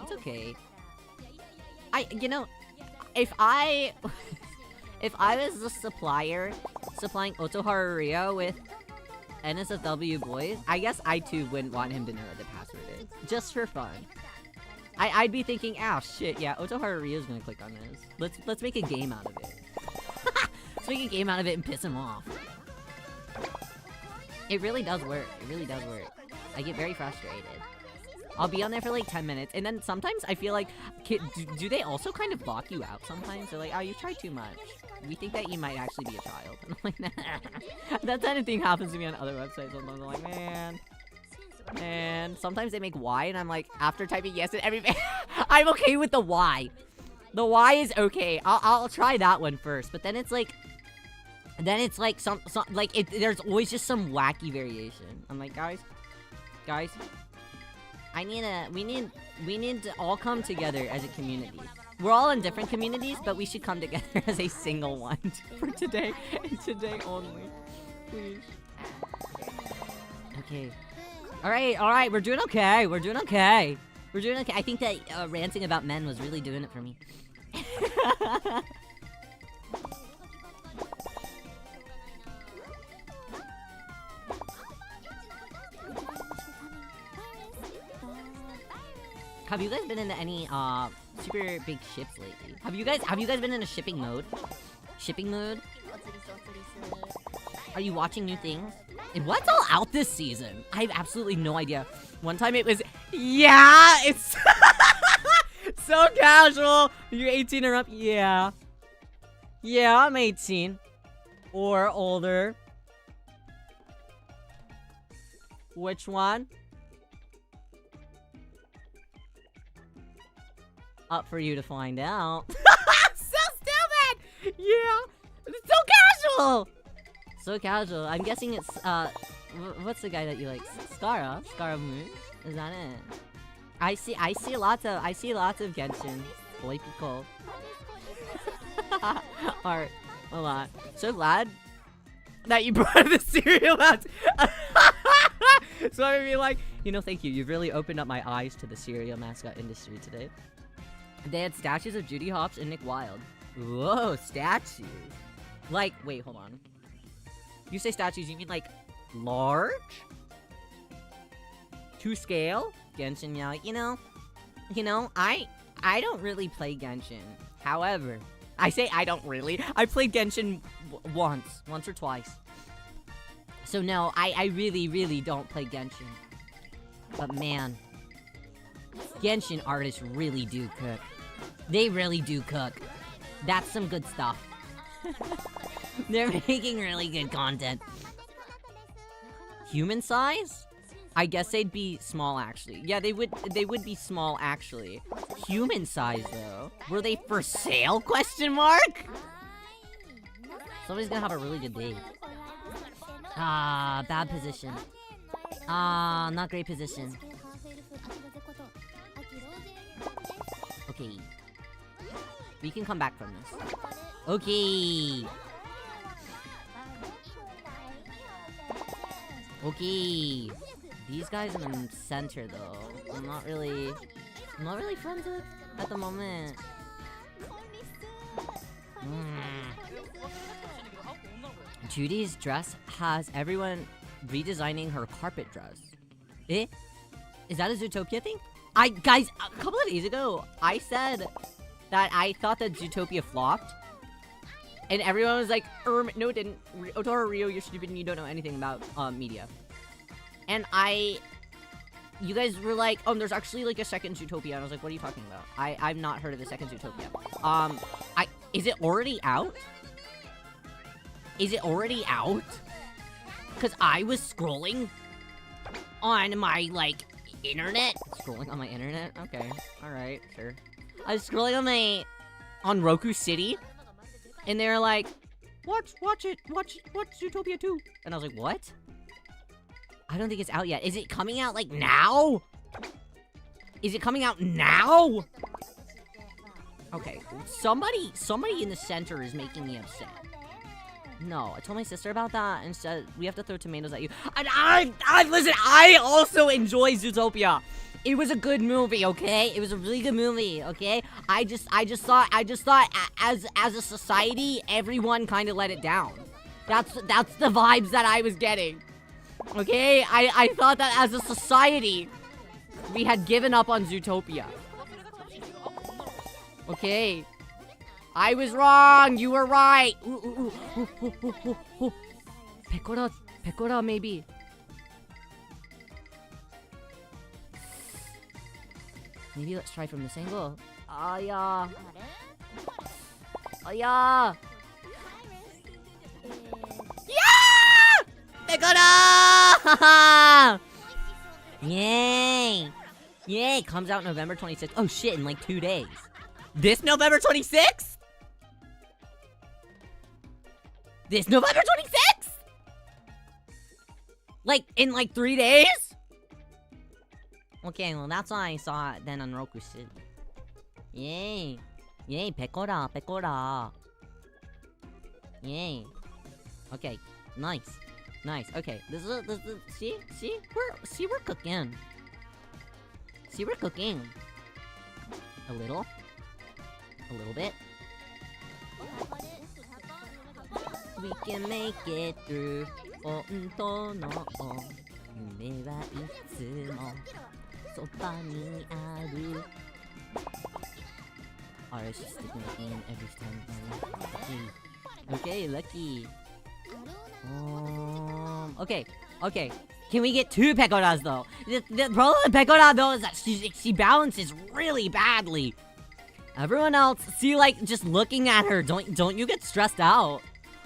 It's okay. You know, if I was the supplier supplying Otoharu Riyo with NSFW boys, I guess I too wouldn't want him to know what the password is. Just for fun. I'd be thinking, oh shit, yeah, Otoharu Rio's gonna click on this. Let's make a game out of it. Let's make a game out of it and piss him off. It really does work. It really does work. I get very frustrated. I'll be on there for like 10 minutes, and then sometimes I feel like, do they also kind of block you out sometimes? They're like, oh, you try too much. We think that you might actually be a child. And I'm like, nah. That kind of thing happens to me on other websites. I'm like, man. Sometimes they make Y, and I'm like, after typing yes and everything, I'm okay with the Y. The Y is okay. I'll try that one first, but then it's like, some there's always just some wacky variation. I'm like, guys, we need to all come together as a community. We're all in different communities, but we should come together as a single one for today and today only. Please. Okay. Alright, we're doing okay. We're doing okay. I think that ranting about men was really doing it for me. Have you guys been into any super big ships lately? Have you guys been in a shipping mode? Are you watching new things? And what's all out this season? I have absolutely no idea. One time it was, yeah, it's so casual. You're 18 or up? Yeah. Yeah, I'm 18. Or older. Which one? Up for you to find out. So stupid! Yeah! It's so casual! So casual. I'm guessing it's, what's the guy that you like? Skara Moon? Is that it? I see lots of Genshin. Boy Pico. Art. A lot. So glad that you brought the cereal out. So I'm gonna be like, you know, thank you. You've really opened up my eyes to the cereal mascot industry today. They had statues of Judy Hopps and Nick Wilde. Whoa, statues. Like, wait, hold on. You say statues, you mean like large? To scale? Genshin, yeah, you know, I don't really play Genshin. However, I say I don't really. I played Genshin once or twice. So no, I really don't play Genshin. But man, Genshin artists really do cook. They really do cook. That's some good stuff. They're making really good content. Human size? I guess they'd be small actually. Yeah, they would be small actually. Human size though. Were they for sale? Question mark? Somebody's gonna have a really good day. Bad position. Not great position. Okay. We can come back from this. Okay. Okay. These guys in the center though. I'm not really friends with at the moment. Judy's dress has everyone redesigning her carpet dress. Eh? Is that a Zootopia thing? Guys, a couple of days ago, I said that I thought that Zootopia flopped. And everyone was like, no it didn't. Otoharu Riyo, you're stupid and you don't know anything about media. And you guys were like, oh, there's actually like a second Zootopia. And I was like, what are you talking about? I've not heard of the second Zootopia. Is it already out? Is it already out? Because I was scrolling on my, like, internet. Scrolling on my internet? Okay. Alright, sure. I was scrolling on Roku City. And they were like, watch Zootopia 2. And I was like, what? I don't think it's out yet. Is it coming out, like, now? Is it coming out now? Okay, somebody in the center is making me upset. No, I told my sister about that and said we have to throw tomatoes at you. And listen, I also enjoy Zootopia. It was a good movie, okay? It was a really good movie, okay? I just thought as a society, everyone kind of let it down. That's the vibes that I was getting. Okay? I thought that as a society, we had given up on Zootopia. Okay? I was wrong! You were right! Ooh. Pecora, maybe. Maybe let's try from this angle. Yeah! Yeah! Pecora! Yay! Yay! Comes out November 26th. Oh shit, in like 2 days. This November 26th? This November 26th? Like, in like 3 days? Okay, well that's why I saw it then on Roku City. Yay. Yay, pekora, pekora. Yay. Okay, nice. Nice. Okay, this is see? We're cooking. See, we're cooking. A little bit. We can make it through. Onto no yume wa itsumo soba ni aru. Alright, she's sticking the aim every time. Okay, lucky. Okay. Can we get 2 pekoras though? The problem with pekora though is that she balances really badly. Everyone else, see, like, just looking at her, don't you get stressed out?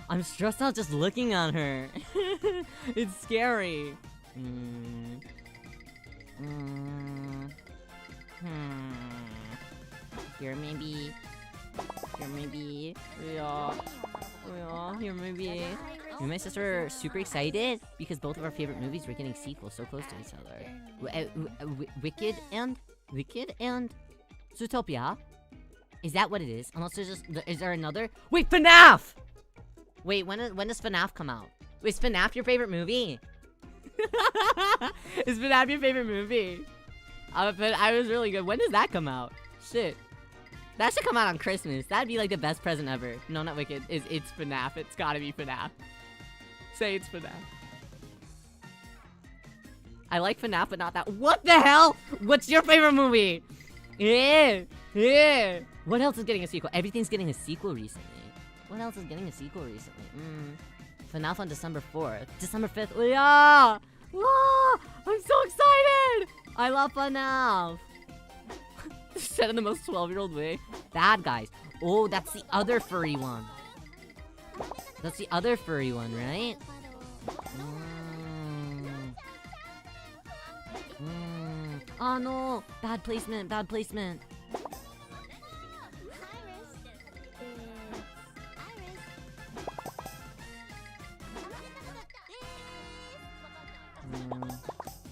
I'm stressed out just looking at her. It's scary. Here maybe. Yeah, here maybe. Me and my sister are super excited because both of our favorite movies were getting sequels so close to each other. Wicked and Zootopia? Is that what it is? Unless there's just... Is there another? Wait, FNAF! Wait, when does FNAF come out? Is FNAF your favorite movie? Is FNAF your favorite movie? I was really good. When does that come out? Shit. That should come out on Christmas. That'd be like the best present ever. No, not Wicked. It's FNAF. It's gotta be FNAF. Say it's FNAF. I like FNAF, but not that. What the hell? What's your favorite movie? Yeah. What else is getting a sequel? Everything's getting a sequel recently. What else is getting a sequel recently? FNAF on December 4th. December 5th. Oh, yeah! Whoa! I'm so excited! I love FNAF. Said in the most 12-year-old way. Bad Guys. Oh, that's the other furry one. That's the other furry one, right? Oh no! Bad placement, bad placement.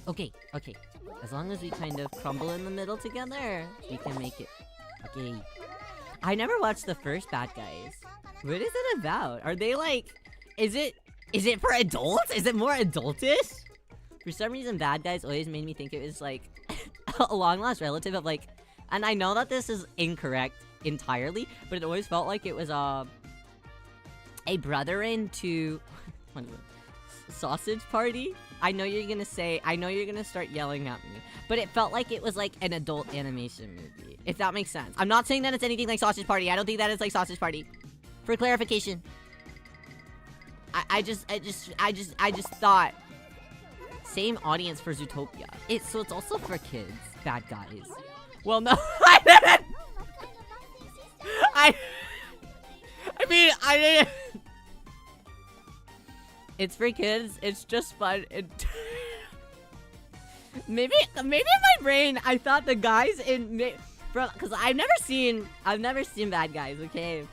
Okay. As long as we kind of crumble in the middle together, we can make it. Okay. I never watched the first Bad Guys. What is it about? Are they like... Is it for adults? Is it more adultish? For some reason, Bad Guys always made me think it was like a long-lost relative of like... And I know that this is incorrect entirely, but it always felt like it was a brother-in to... What is it? Sausage Party? I know you're gonna start yelling at me, but it felt like it was like an adult animation movie, if that makes sense. I'm not saying that it's anything like Sausage Party. I don't think that it's like Sausage Party. For clarification. I just thought same audience for Zootopia. So it's also for kids, Bad Guys. Well, no, I didn't. I mean, I didn't. It's for kids. It's just fun. Maybe in my brain, I thought the guys in because I've never seen Bad Guys. Okay.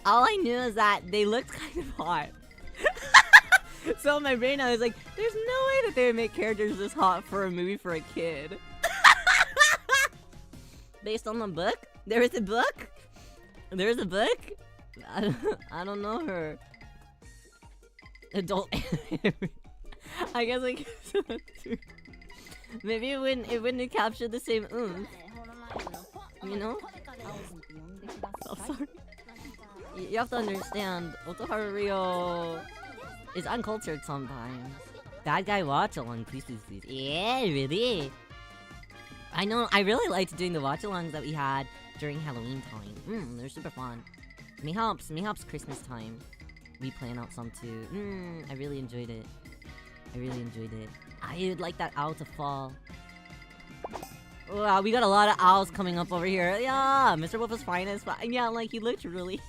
All I knew is that they looked kind of hot. So in my brain, I was like, "There's no way that they would make characters this hot for a movie for a kid." Based on the book, there is a book. There's a book. I don't know her. Adult I guess like maybe it wouldn't capture the same oomph. You know? Oh, sorry. You have to understand, Otoharu Riyo is uncultured sometimes. Bad Guy watch-along, please. Yeah, really? I know, I really liked doing the watch-alongs that we had during Halloween time. They're super fun. Mayhaps Christmas time. We plan out some too. I really enjoyed it. I would like that owl to fall. Wow, we got a lot of owls coming up over here. Yeah, Mr. Wolf is finest. Yeah, like he looked really...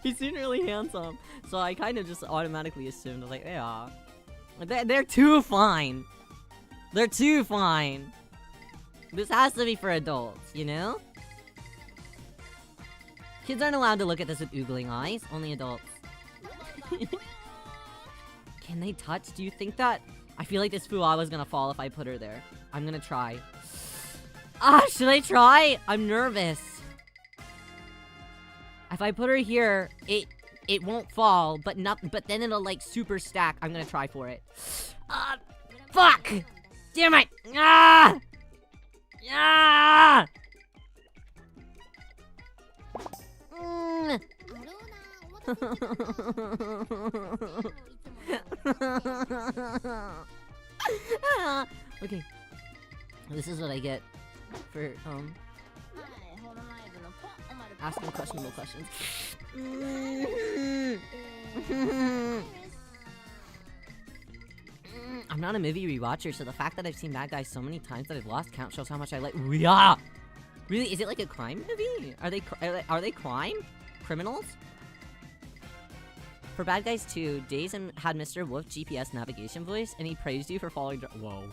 he seemed really handsome. So I kind of just automatically assumed, like, yeah. They're too fine. They're too fine. This has to be for adults, you know? Kids aren't allowed to look at this with oogling eyes. Only adults. Can they touch? Do you think that I feel like this Fuawa's gonna fall if I put her there. I'm gonna try. Should I try? I'm nervous. If I put her here, it won't fall, but then it'll like super stack. I'm gonna try for it. Fuck! Damn it! Okay. This is what I get for asking questionable questions. I'm not a movie rewatcher, so the fact that I've seen Bad Guys so many times that I've lost count shows how much I like. Yeah. Really? Is it like a crime movie? Are they crime? Criminals? For Bad Guys 2, Days had Mr. Wolf GPS navigation voice, and he praised you for following. Whoa.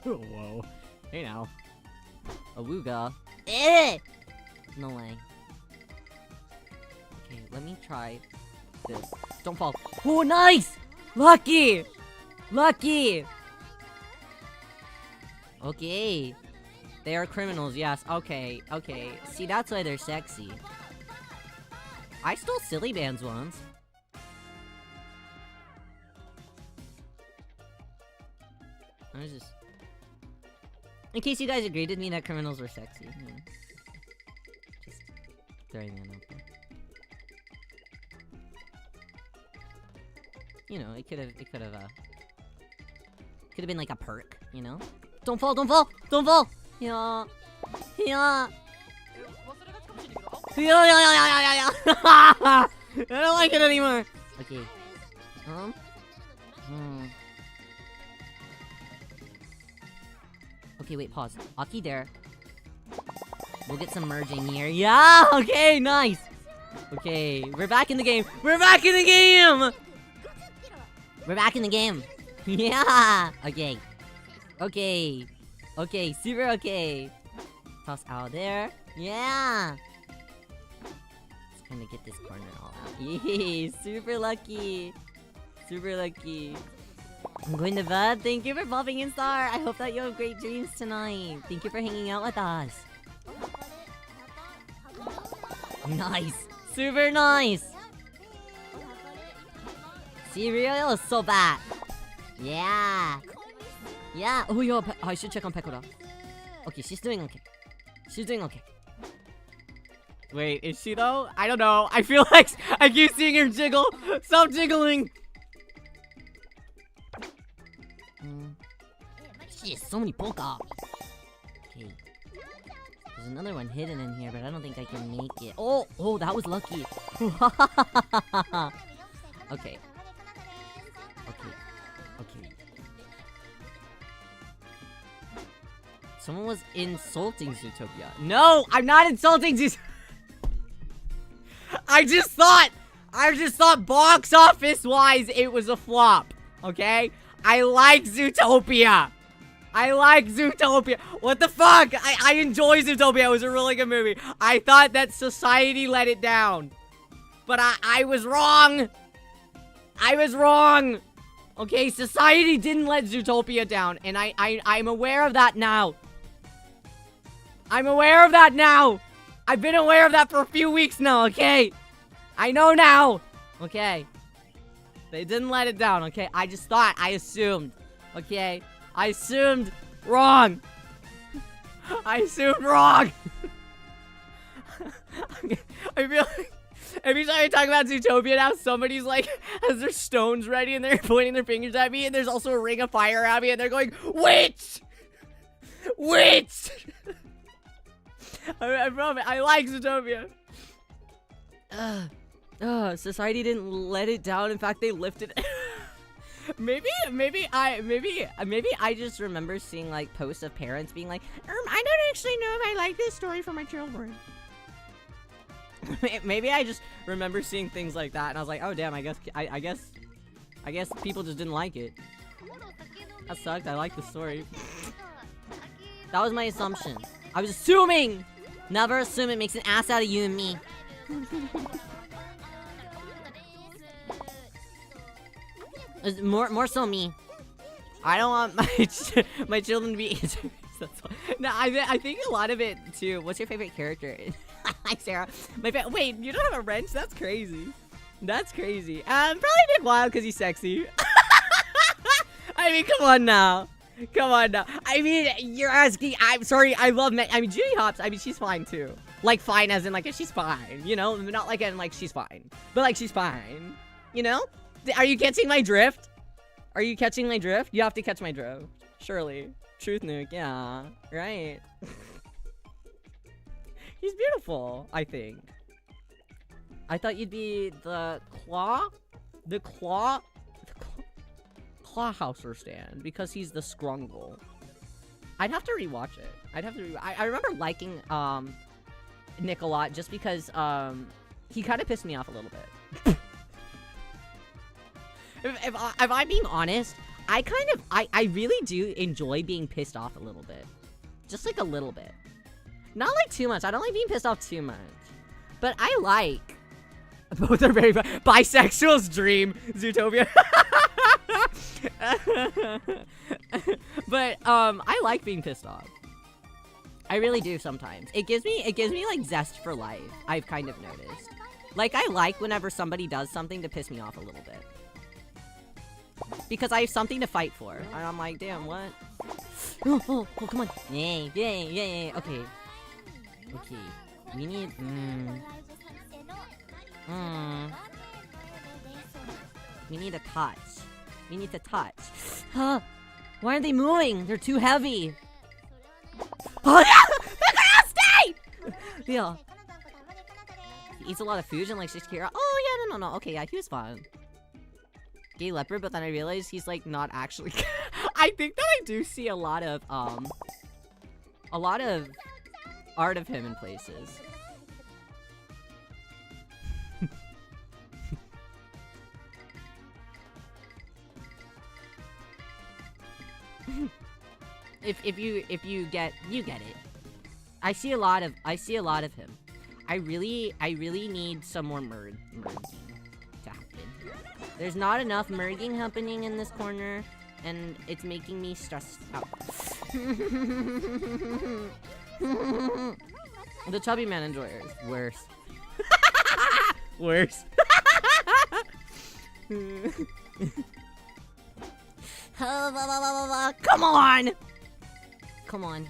Whoa. Hey now. Awooga. No way. Okay, let me try this. Don't fall. Oh, nice! Lucky! Lucky! Okay. They are criminals, yes. Okay, okay. See, that's why they're sexy. I stole Silly Bands once. I was just... In case you guys agreed with me that criminals were sexy. Yeah. Just throwing that out there. You know, it could have been like a perk, you know? Don't fall, don't fall! Don't fall! Yeah. Yeah. Yeah. I don't like it anymore. Okay. Okay, wait, pause. Aki there. We'll get some merging here. Yeah! Okay, nice! Okay, we're back in the game. We're back in the game! We're back in the game. Yeah! Okay. Okay. Okay, super okay. Toss out there. Yeah! Just gonna get this corner all out. Yay! Super lucky! Super lucky. I'm going to bed. Thank you for popping in, Star. I hope that you have great dreams tonight. Thank you for hanging out with us. Nice. Super nice. Cereal is so bad. Yeah. Yeah. Oh, yo, I should check on Pekora. Okay, she's doing okay. She's doing okay. Wait, is she though? I don't know. I feel like I keep seeing her jiggle. Stop jiggling. Shit, so many polka. Okay. There's another one hidden in here, but I don't think I can make it. Oh, that was lucky. Okay. Okay. Someone was insulting Zootopia. No, I'm not insulting Zootopia. I just thought box office wise it was a flop. Okay? I like Zootopia. What the fuck? I enjoy Zootopia. It was a really good movie. I thought that society let it down. But I was wrong. Okay, society didn't let Zootopia down. And I'm aware of that now. I've been aware of that for a few weeks now, okay? I know now. Okay. They didn't let it down, okay? I assumed. Okay? I assumed wrong. I feel like every time I talk about Zootopia now, somebody's like, has their stones ready and they're pointing their fingers at me, and there's also a ring of fire at me, and they're going, witch! I promise, I like Zootopia. Society didn't let it down. In fact, they lifted it. Maybe I just remember seeing like posts of parents being like, I don't actually know if I like this story for my children. Maybe I just remember seeing things like that, and I was like, oh damn, I guess people just didn't like it. That sucked. I like the story. That was my assumption. I was assuming. Never assume it makes an ass out of you and me. More so me. I don't want my children to be interviews. No, I think a lot of it too. What's your favorite character? Hi, Sarah. Wait, you don't have a wrench? That's crazy. That's crazy. Probably Nick Wilde because he's sexy. I mean, come on now. Come on now. I mean, you're asking. I'm sorry. I love men. I mean, Judy Hopps. I mean, she's fine too. Like fine as in like she's fine. You know, not like in like she's fine, but like she's fine. You know? Are you catching my drift? Are you catching my drift? You have to catch my drift. Surely. Truth Nuke. Yeah. Right. He's beautiful. I think. I thought you'd be the Clawhouser stand because he's the Scrungle. I'd have to rewatch it. I remember liking Nick a lot just because he kind of pissed me off a little bit. if I'm being honest, I really do enjoy being pissed off a little bit. Just like a little bit. Not like too much. I don't like being pissed off too much. But I like both are very bisexual's dream, Zootopia. But I like being pissed off. I really do sometimes. It gives me like zest for life. I've kind of noticed. Like I like whenever somebody does something to piss me off a little bit. Because I have something to fight for. And I'm like, damn, what? Oh, come on. Yay. Okay. We need we need a touch. We need to touch. Huh? Why aren't they moving? They're too heavy. Oh yeah! They're gonna stay! Yeah. He eats a lot of food and like Shakira. Oh yeah, no. Okay, yeah, he was fine. Gay leopard, but then I realized he's like not actually. I think that I do see a lot of art of him in places. if you get it. I see a lot of him. I really need some more merging to happen. There's not enough merging happening in this corner, and it's making me stressed out. The chubby man enjoyer is worse. Worse. Come on! Come on.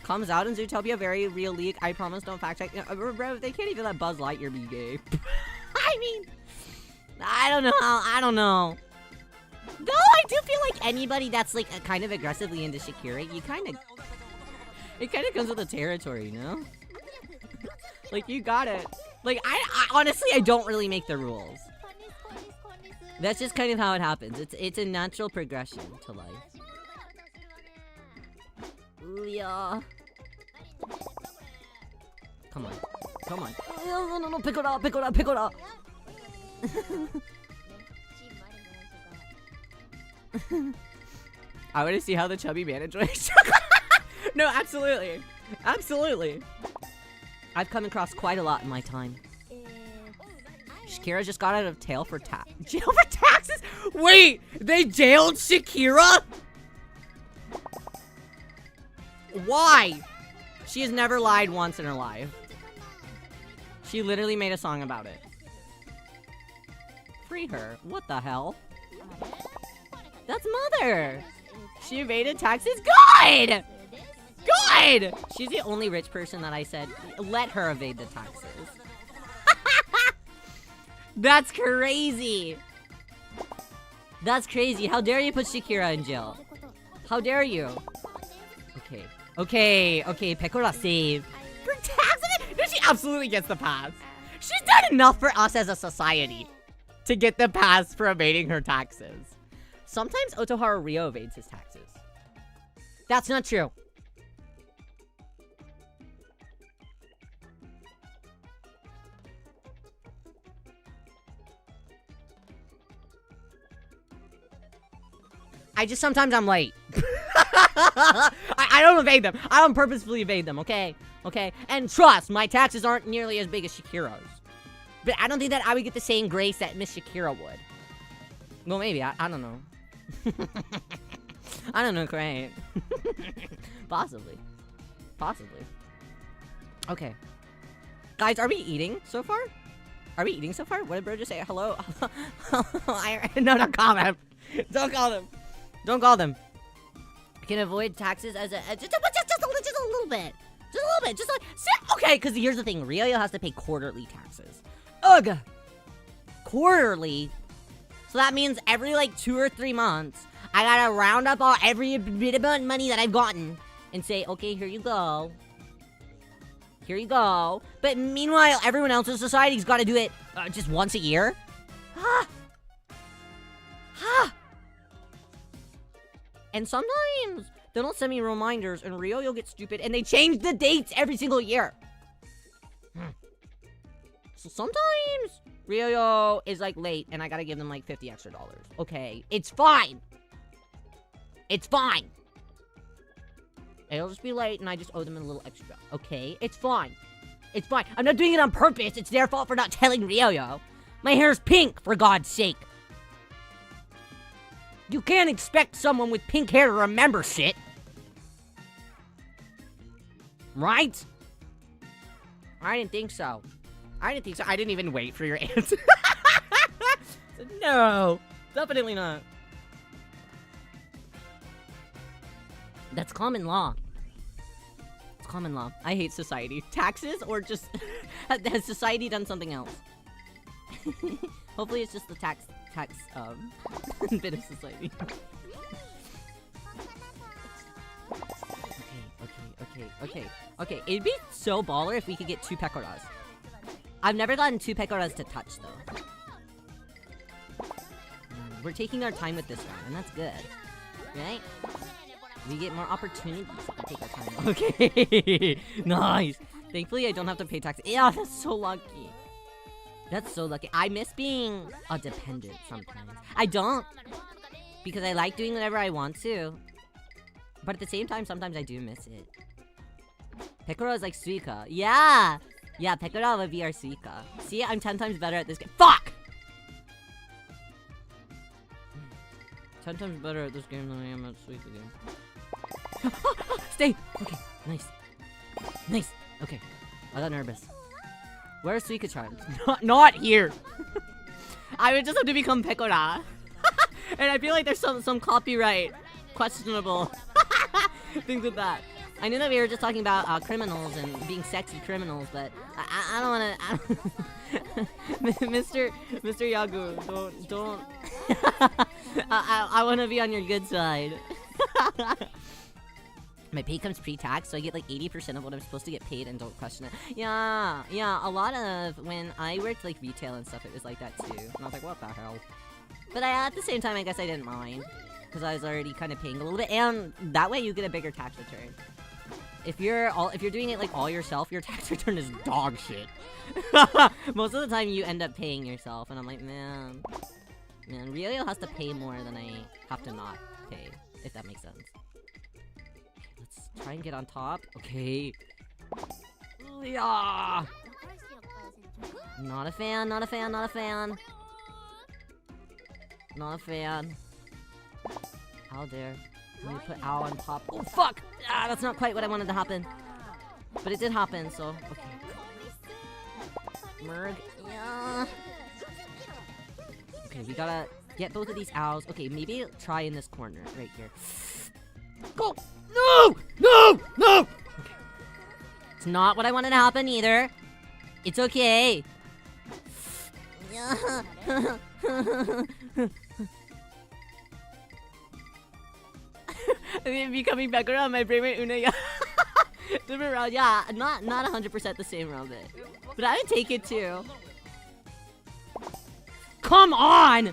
Comes out in Zootopia, very real league. I promise, don't fact check. Bro, they can't even let Buzz Lightyear be gay. I mean, I don't know. Though I do feel like anybody that's like kind of aggressively into Shakira, it kind of comes with the territory, you know? Like, you got it. Like, I honestly, I don't really make the rules. That's just kind of how it happens. It's a natural progression to life. Ooh, yeah. Come on. No, pick it up. I want to see how the chubby man enjoys chocolate. No, absolutely. I've come across quite a lot in my time. Shakira just got out of jail for taxes? Wait, they jailed Shakira? Why? She has never lied once in her life. She literally made a song about it. Free her. What the hell? That's Mother. She evaded taxes? Good! She's the only rich person that I said, let her evade the taxes. That's crazy. How dare you put Shakira in jail? How dare you? Okay, Pecora save. For taxes? No, she absolutely gets the pass. She's done enough for us as a society to get the pass for evading her taxes. Sometimes Otoharu Riyo evades his taxes. That's not true. Sometimes I'm late. I don't evade them. I don't purposefully evade them, okay? And trust, my taxes aren't nearly as big as Shakira's. But I don't think that I would get the same grace that Miss Shakira would. Well, maybe. I don't know. I don't know, great. Possibly. Okay. Guys, are we eating so far? Are we eating so far? What did bro just say? Hello? No, don't call them. Don't call them. Don't call them. Can avoid taxes as a just a little bit. Just a little bit. Just like okay, because here's the thing. Ryo has to pay quarterly taxes. Ugh. Quarterly. So that means every like 2 or 3 months, I gotta round up every bit of money that I've gotten and say, okay, here you go. Here you go. But meanwhile, everyone else in society's got to do it just once a year. And sometimes they don't send me reminders, and Ryo will get stupid, and they change the dates every single year. So sometimes Ryo is like late, and I gotta give them like $50 extra. Okay, it's fine. It's fine. It'll just be late, and I just owe them a little extra. Okay, it's fine. It's fine. I'm not doing it on purpose. It's their fault for not telling Ryo. My hair's pink, for God's sake. You can't expect someone with pink hair to remember shit. Right? I didn't think so. I didn't even wait for your answer. No, definitely not. That's common law. It's common law. I hate society. Taxes or just... has society done something else? Hopefully it's just the tax, bit of society. Okay. It'd be so baller if we could get 2 pecoras. I've never gotten 2 pecoras to touch, though. We're taking our time with this one, and that's good. Right? We get more opportunities if we take our time. Okay. Nice. Thankfully, I don't have to pay taxes. Yeah, that's so lucky. That's so lucky. I miss being a dependent sometimes. I don't. Because I like doing whatever I want to. But at the same time, sometimes I do miss it. Pekora is like Suika. Yeah! Yeah, Pekora would be our Suika. See, I'm 10 times better at this game. Fuck! 10 times better at this game than I am at Suika game. Stay! Okay, nice. Nice. Okay. I got nervous. Where's Suika charms? Not here! I would just have to become Pekora. And I feel like there's some copyright questionable things with that. I know that we were just talking about criminals and being sexy criminals, but I don't wanna... Mr. Yagu, don't... I wanna be on your good side. My pay comes pre-tax, so I get like 80% of what I'm supposed to get paid and don't question it. Yeah, a lot of... When I worked like retail and stuff, it was like that too. And I was like, what the hell? But at the same time, I guess I didn't mind. Because I was already kind of paying a little bit, and that way you get a bigger tax return. If you're doing it like all yourself, your tax return is dog shit. Most of the time you end up paying yourself, and I'm like, man, Ryo has to pay more than I have to not pay, if that makes sense. Okay, let's try and get on top. Okay. Yeah. Not a fan. Not a fan. How dare. Let me put ow on top. Oh, fuck! Ah, that's not quite what I wanted to happen. But it did happen, so... Okay. Merg. Yeah. Okay, we gotta get both of these owls. Okay, maybe try in this corner, right here. Go! No! Okay. It's not what I wanted to happen, either. It's okay. Yeah. Becoming back around my brain, Una, yeah. Different round, yeah. Not 100% the same round bit. But I would take it too. Come on!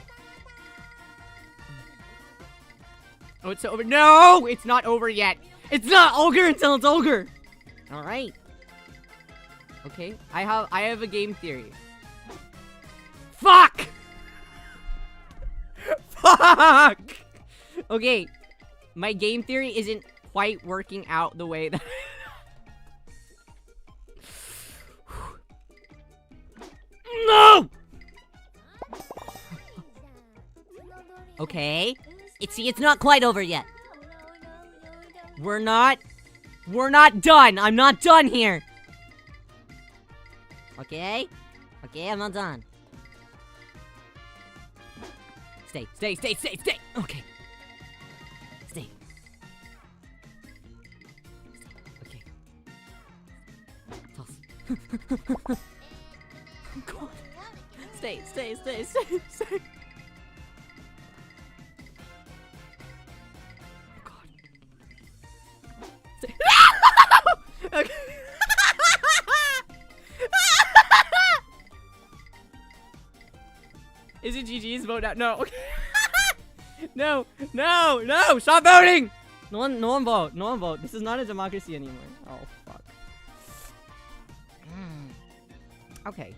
Oh, it's over. No! It's not over yet. It's not ogre until it's ogre. Alright. Okay, I have a game theory. Fuck! Fuck! Okay. My game theory isn't quite working out the way that... No! Okay. It's not quite over yet. We're not done. I'm not done here. Okay? Okay, I'm not done. Stay. Okay. Stay. Okay. Toss. Oh god. Stay. Oh god. Stay. Okay. Is it GG's? Vote out. No. Okay. No. Stop voting. No one vote. This is not a democracy anymore. Oh fuck. Okay.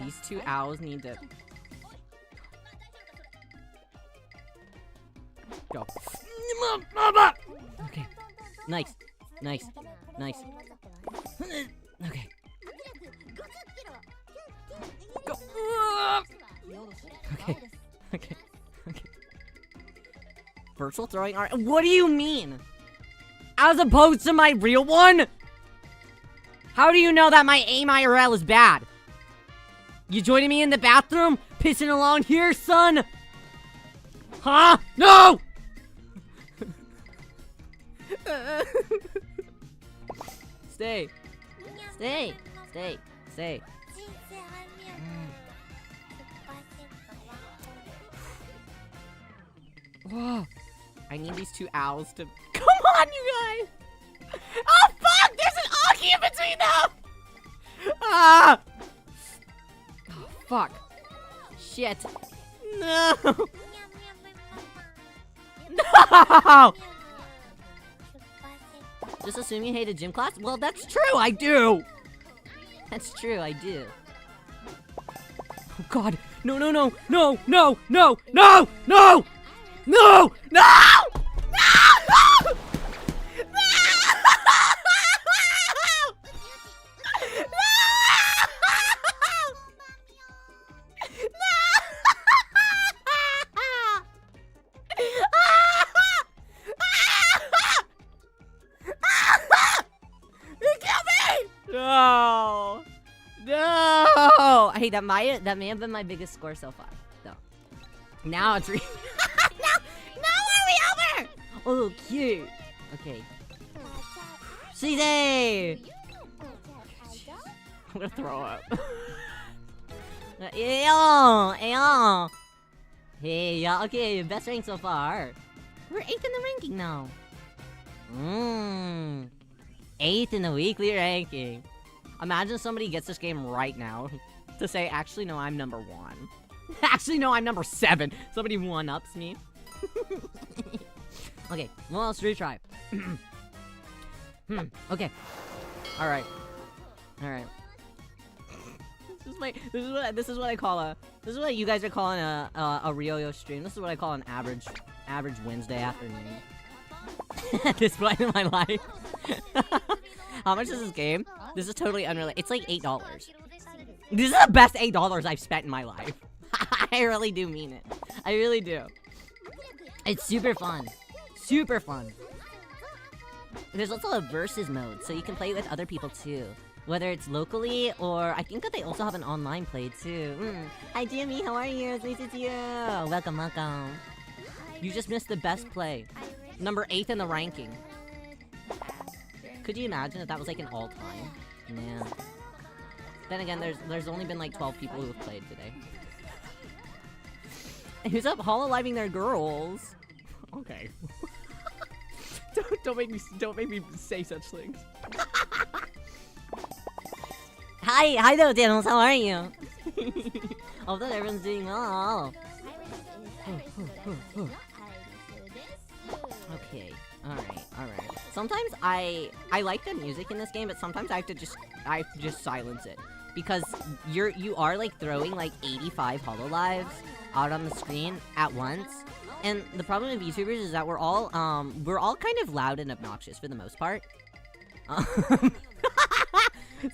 These two owls need to go. Okay. Nice. Okay. Go. Okay. Virtual throwing art. What do you mean? As opposed to my real one? How do you know that my aim IRL is bad? You joining me in the bathroom? Pissing along here, son? Huh? No! Stay. Whoa. I need these two owls to... Come on, you guys! Oh, fuck! There's an Aki in between them! Ah! Oh, fuck. Shit. No! No! Just assume you hated gym class? Well, that's true, I do! That's true, I do. Oh, God. No! No! Hey, that may have been my biggest score so far, though. Now it's now are we over? Oh, cute. Okay. CZ! I'm gonna throw up. Ayo! Hey, y'all. Okay, best rank so far. We're 8th in the ranking now. 8th in the weekly ranking. Imagine somebody gets this game right now to say, actually, no, I'm number 1. Actually, no, I'm number 7. Somebody one-ups me. Okay, well, let's retry. Okay. Alright. This is what I call a... This is what you guys are calling a Riyo stream. This is what I call an average Wednesday afternoon. At this point in my life. How much is this game? This is totally unrelated. It's like $8. This is the best $8 I've spent in my life. I really do mean it. I really do. It's super fun. Super fun. There's also a versus mode, so you can play with other people too. Whether it's locally, or I think that they also have an online play too. Hi Jimmy, how are you? It's nice to see you. Welcome. You just missed the best play. Number 8th in the ranking. Could you imagine if that was like an all-time? Yeah. Then again, there's only been like 12 people who have played today. Who's up hololiving their girls? Okay. don't make me say such things. Hi there, Daniels. How are you? Hope that everyone's doing well. Okay. All right. Sometimes I like the music in this game, but sometimes I have to just silence it because you are like throwing like 85 hololives out on the screen at once. And the problem with YouTubers is that we're all kind of loud and obnoxious for the most part.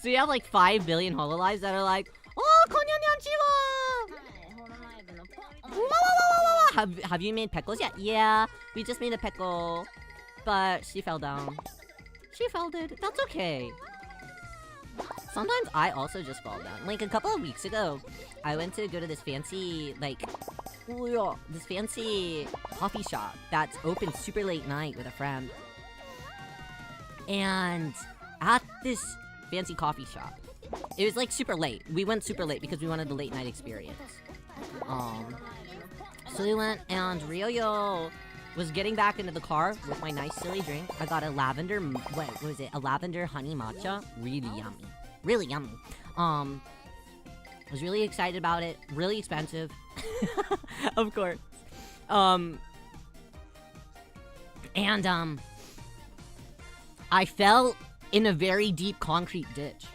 So you have like 5 billion hololives that are like, oh, konnichiwa! Have you made pickles yet? Yeah, we just made a pickle. But she fell down. She fell, dude. That's okay. Sometimes I also just fall down. Like a couple of weeks ago, I went to go to this fancy, like, this fancy coffee shop that's open super late night with a friend. And at this fancy coffee shop, it was like super late. We went super late because we wanted the late night experience. So we went and Ryo was getting back into the car with my nice silly drink. I got a lavender, what was it? A lavender honey matcha. Really yummy. Really yummy. Was really excited about it. Really expensive. Of course. I fell in a very deep concrete ditch.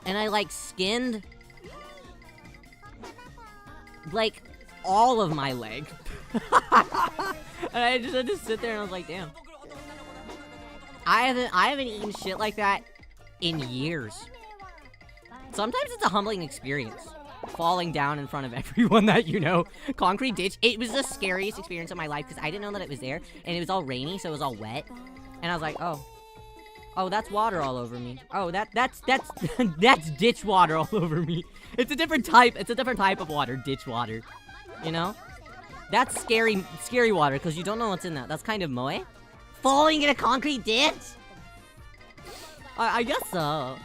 And I, like, skinned, like, all of my leg. And I just had to sit there and I was like, damn. I haven't eaten shit like that in years. Sometimes it's a humbling experience. Falling down in front of everyone that you know. Concrete ditch. It was the scariest experience of my life because I didn't know that it was there. And it was all rainy, so it was all wet. And I was like, oh. Oh, that's water all over me. Oh, that's that's ditch water all over me. It's a different type. It's a different type of water. Ditch water. You know? That's scary water because you don't know what's in that. That's kind of moe. Falling in a concrete ditch? I guess so.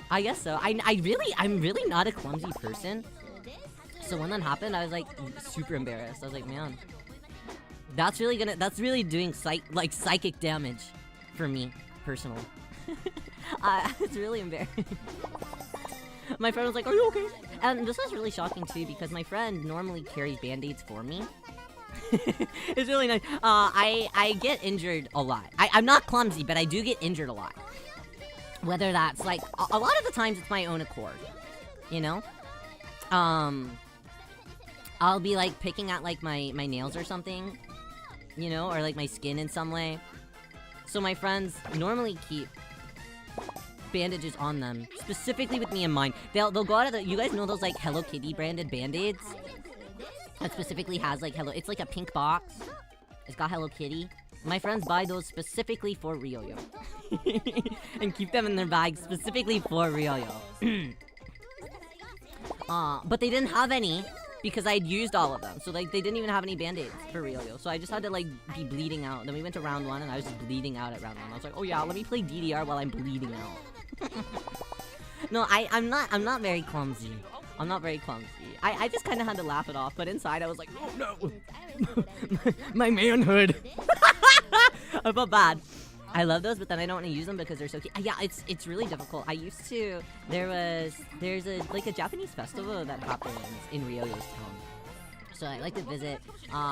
I guess so. I'm really not a clumsy person. So when that happened, I was like super embarrassed. I was like, man, that's really doing psychic damage for me personally. It's really embarrassing. My friend was like, are you okay? And this was really shocking too because my friend normally carries band-aids for me. It's really nice. I get injured a lot. I'm not clumsy, but I do get injured a lot. Whether that's like a lot of the times it's my own accord, you know. I'll be like picking at like my nails or something, you know, or like my skin in some way. So my friends normally keep bandages on them, specifically with me in mind. They'll go out of the, you guys know those like Hello Kitty branded band-aids? That specifically has like it's like a pink box. It's got Hello Kitty. My friends buy those specifically for Ryo. And keep them in their bag specifically for Ryo. But they didn't have any because I'd used all of them. So like they didn't even have any band-aids for Ryo. So I just had to like be bleeding out. Then we went to round 1 and I was just bleeding out at round 1. I was like, oh yeah, let me play DDR while I'm bleeding out. No, I'm not very clumsy. I'm not very clumsy. I just kind of had to laugh it off, but inside I was like, oh no, my manhood. I felt bad. I love those, but then I don't want to use them because they're so cute. Yeah, it's really difficult. I used to. There's a Japanese festival that happens in Ryo's town. So I like to visit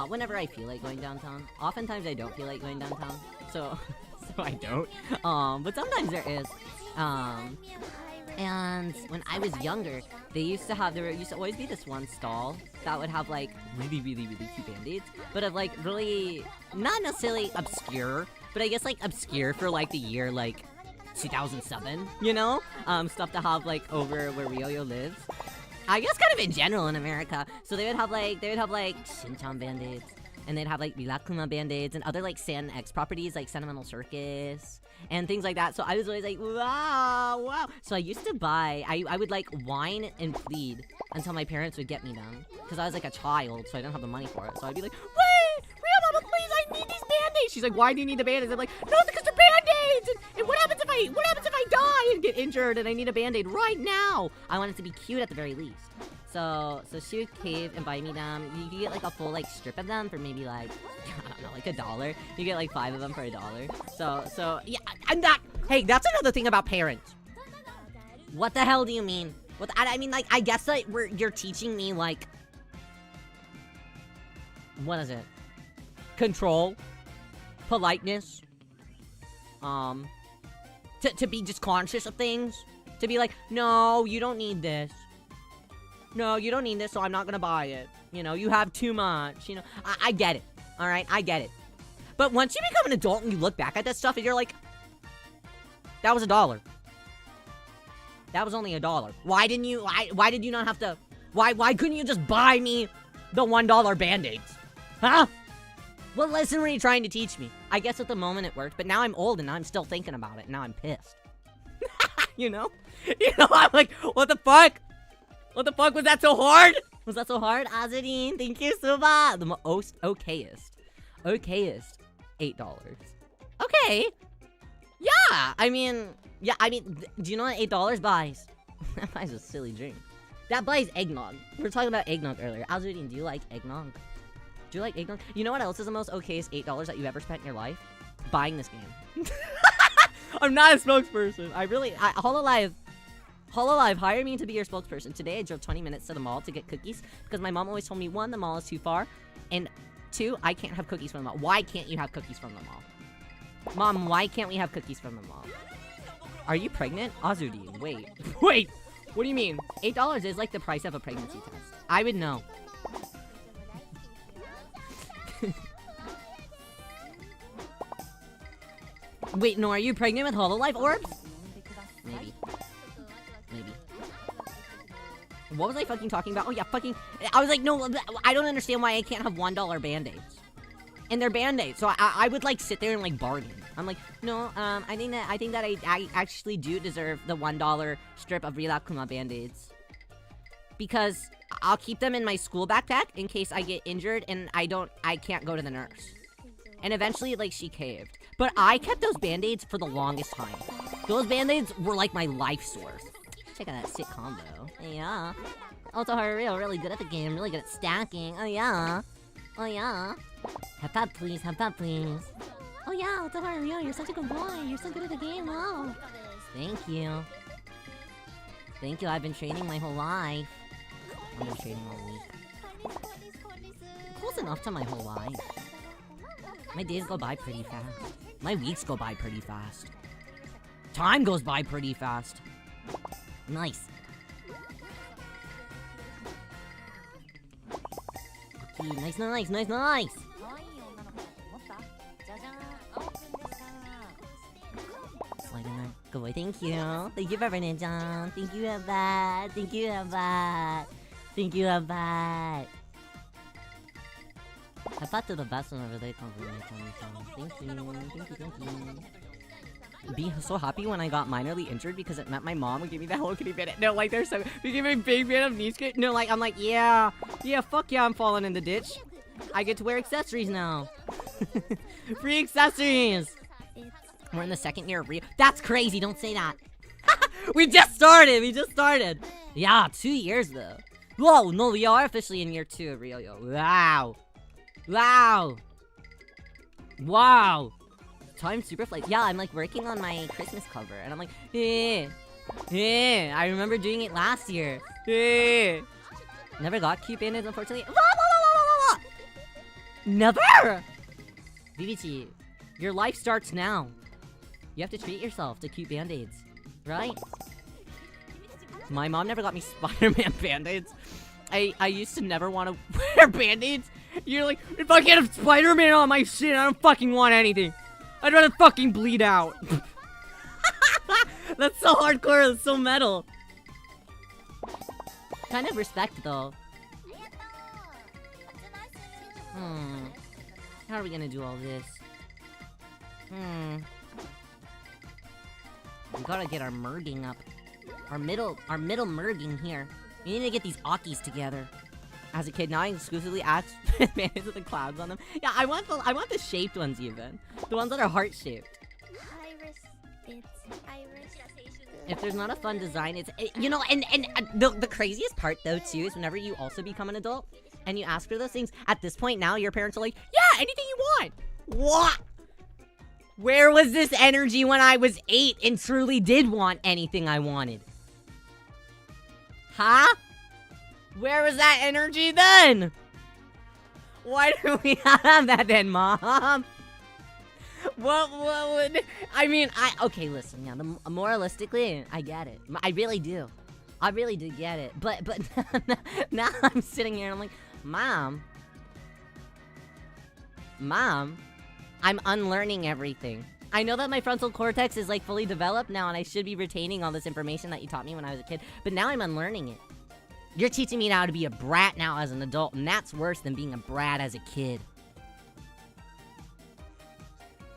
whenever I feel like going downtown. Oftentimes I don't feel like going downtown, so I don't. But sometimes there is. And when I was younger, there used to always be this one stall that would have like really cute band-aids, but of like really not necessarily obscure, but I guess like obscure for like the year like 2007, you know? Stuff to have like over where Ryo lives. I guess kind of in general in America. So they would have like Shin-chan band-aids, and they'd have like Rilakkuma band-aids and other like San X properties like Sentimental Circus and things like that. So I was always like, wow. So I used to buy, I would like whine and plead until my parents would get me them. Because I was like a child, so I didn't have the money for it. So I'd be like, wait, Mama, please, I need these band-aids. She's like, why do you need the band-aids? I'm like, no, because they're band-aids. And what happens if I die and get injured and I need a band-aid right now? I want it to be cute at the very least. So she would cave and buy me them. You could get like a full like strip of them for maybe like, I don't know, like $1. You get like 5 of them for $1. So yeah, I'm not. Hey, that's another thing about parents. What the hell do you mean? I mean, like, I guess that you're teaching me like, what is it? Control, politeness, to be just conscious of things, to be like, no, you don't need this. No, you don't need this, so I'm not gonna buy it. You know, you have too much. You know, I get it. All right, I get it. But once you become an adult and you look back at that stuff and you're like, that was $1. That was only $1. Why didn't you, why did you not have to, why couldn't you just buy me the $1 Band-Aids? Huh? What lesson were you trying to teach me? I guess at the moment it worked, but now I'm old and I'm still thinking about it, and now I'm pissed. You know? You know, I'm like, what the fuck? What the fuck? Was that so hard? Was that so hard? Azurine, thank you so much. The okayest, $8. Okay. Yeah, I mean, do you know what $8 buys? That buys a silly drink. That buys eggnog. We were talking about eggnog earlier. Azurine, do you like eggnog? Do you like eggnog? You know what else is the most okayest $8 that you've ever spent in your life? Buying this game. I'm not a spokesperson. HOLOLIVE, hire me to be your spokesperson. Today I drove 20 minutes to the mall to get cookies because my mom always told me, 1, the mall is too far, and 2, I can't have cookies from the mall. Why can't you have cookies from the mall? Mom, why can't we have cookies from the mall? Are you pregnant? Azurine, wait. Wait! What do you mean? $8 is like the price of a pregnancy test. I would know. Wait, no, are you pregnant with HOLOLIVE orbs? Maybe. What was I fucking talking about? Oh yeah, I was like, no, I don't understand why I can't have $1 Band-Aids. And they're Band-Aids, so I would like sit there and like bargain. I'm like, no, I think that I actually do deserve the $1 strip of Rilakkuma Band-Aids. Because I'll keep them in my school backpack in case I get injured and I can't go to the nurse. And eventually, like, she caved. But I kept those Band-Aids for the longest time. Those Band-Aids were like my life source. Check out that sick combo. Yeah. Otoharu Riyo, really good at the game, really good at stacking. Oh yeah. Oh yeah. Have that please, have that please. Oh yeah, Otoharu Riyo, you're such a good boy. You're so good at the game, wow. Thank you. Thank you, I've been training my whole life. I've been training all week. Close enough to my whole life. My days go by pretty fast. My weeks go by pretty fast. Time goes by pretty fast. Nice. Okay, nice. Slide in there. Good boy, thank you. Thank you for Vernon-chan. Thank you, Abbat. Thank you, Abbat. Thank you, Abbat. I thought to the best one over there. Thank you. Be so happy when I got minorly injured because it meant my mom would give me the Hello Kitty Band-Aid. No, like, there's so... We give me a big fan of knee skate. No, like, I'm like, yeah, fuck yeah, I'm falling in the ditch. I get to wear accessories now. Free accessories! We're in the 2nd year of Riyo. That's crazy, don't say that. We just started. Yeah, 2 years, though. Whoa, no, we are officially in year 2 of Riyo, yo. Wow. Time super flight. Yeah, I'm like working on my Christmas cover, and I'm like, I remember doing it last year. Never got cute Band-Aids, unfortunately. Never! Vivichi, your life starts now. You have to treat yourself to cute Band-Aids, right? My mom never got me Spider-Man Band-Aids. I used to never want to wear Band-Aids. You're like, if I get a Spider-Man on my shit, I don't fucking want anything. I'd rather fucking bleed out. That's so hardcore, that's so metal. Kind of respect, though. How are we gonna do all this? We gotta get our merging up. Our middle merging here. We need to get these Akis together. As a kid, now I exclusively ask Band-Aids with the clouds on them. Yeah, I want the shaped ones even. The ones that are heart-shaped. If there's not a fun design, you know, and the craziest part though too is whenever you also become an adult and you ask for those things, at this point now your parents are like, yeah, anything you want. What? Where was this energy when I was 8 and truly did want anything I wanted? Huh? Where was that energy then? Why do we have that then, Mom? What would... I mean, okay, listen, yeah, moralistically, I get it. I really do. I really do get it. But now I'm sitting here and I'm like, Mom, I'm unlearning everything. I know that my frontal cortex is like fully developed now, and I should be retaining all this information that you taught me when I was a kid, but now I'm unlearning it. You're teaching me now to be a brat now as an adult, and that's worse than being a brat as a kid.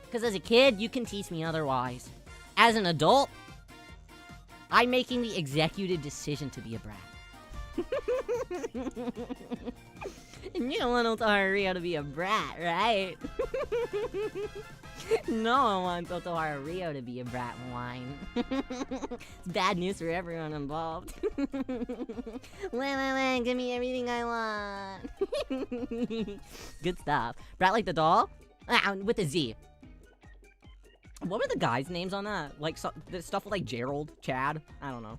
Because as a kid, you can teach me otherwise. As an adult, I'm making the executive decision to be a brat. And you don't want Otoharu Riyo to be a brat, right? No one wants Otoharu Riyo to be a brat and whine. It's bad news for everyone involved. Wah, give me everything I want. Good stuff. Brat like the doll? With a Z. What were the guys' names on that? Like, the stuff with, like, Gerald? Chad? I don't know.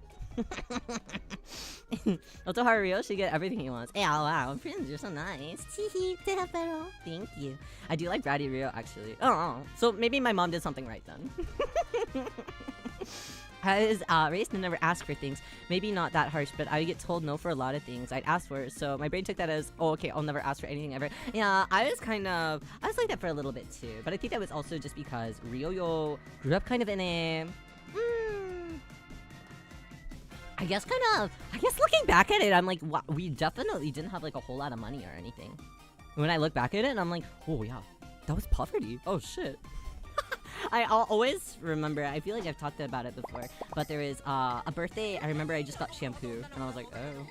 Otoharu Riyo should get everything he wants. Hey, oh, wow, friends, you're so nice. Thank you. I do like Bratty Riyo, actually. Oh, so maybe my mom did something right then. I was raised to never ask for things. Maybe not that harsh, but I get told no for a lot of things I'd ask for. So my brain took that as, oh, okay, I'll never ask for anything ever. Yeah, I was like that for a little bit too. But I think that was also just because Ryo grew up kind of in a, I guess looking back at it, I'm like, wow, we definitely didn't have like a whole lot of money or anything. When I look back at it, I'm like, oh yeah, that was poverty. Oh shit. I'll always remember, I feel like I've talked about it before, but there was a birthday. I remember I just got shampoo, and I was like, oh.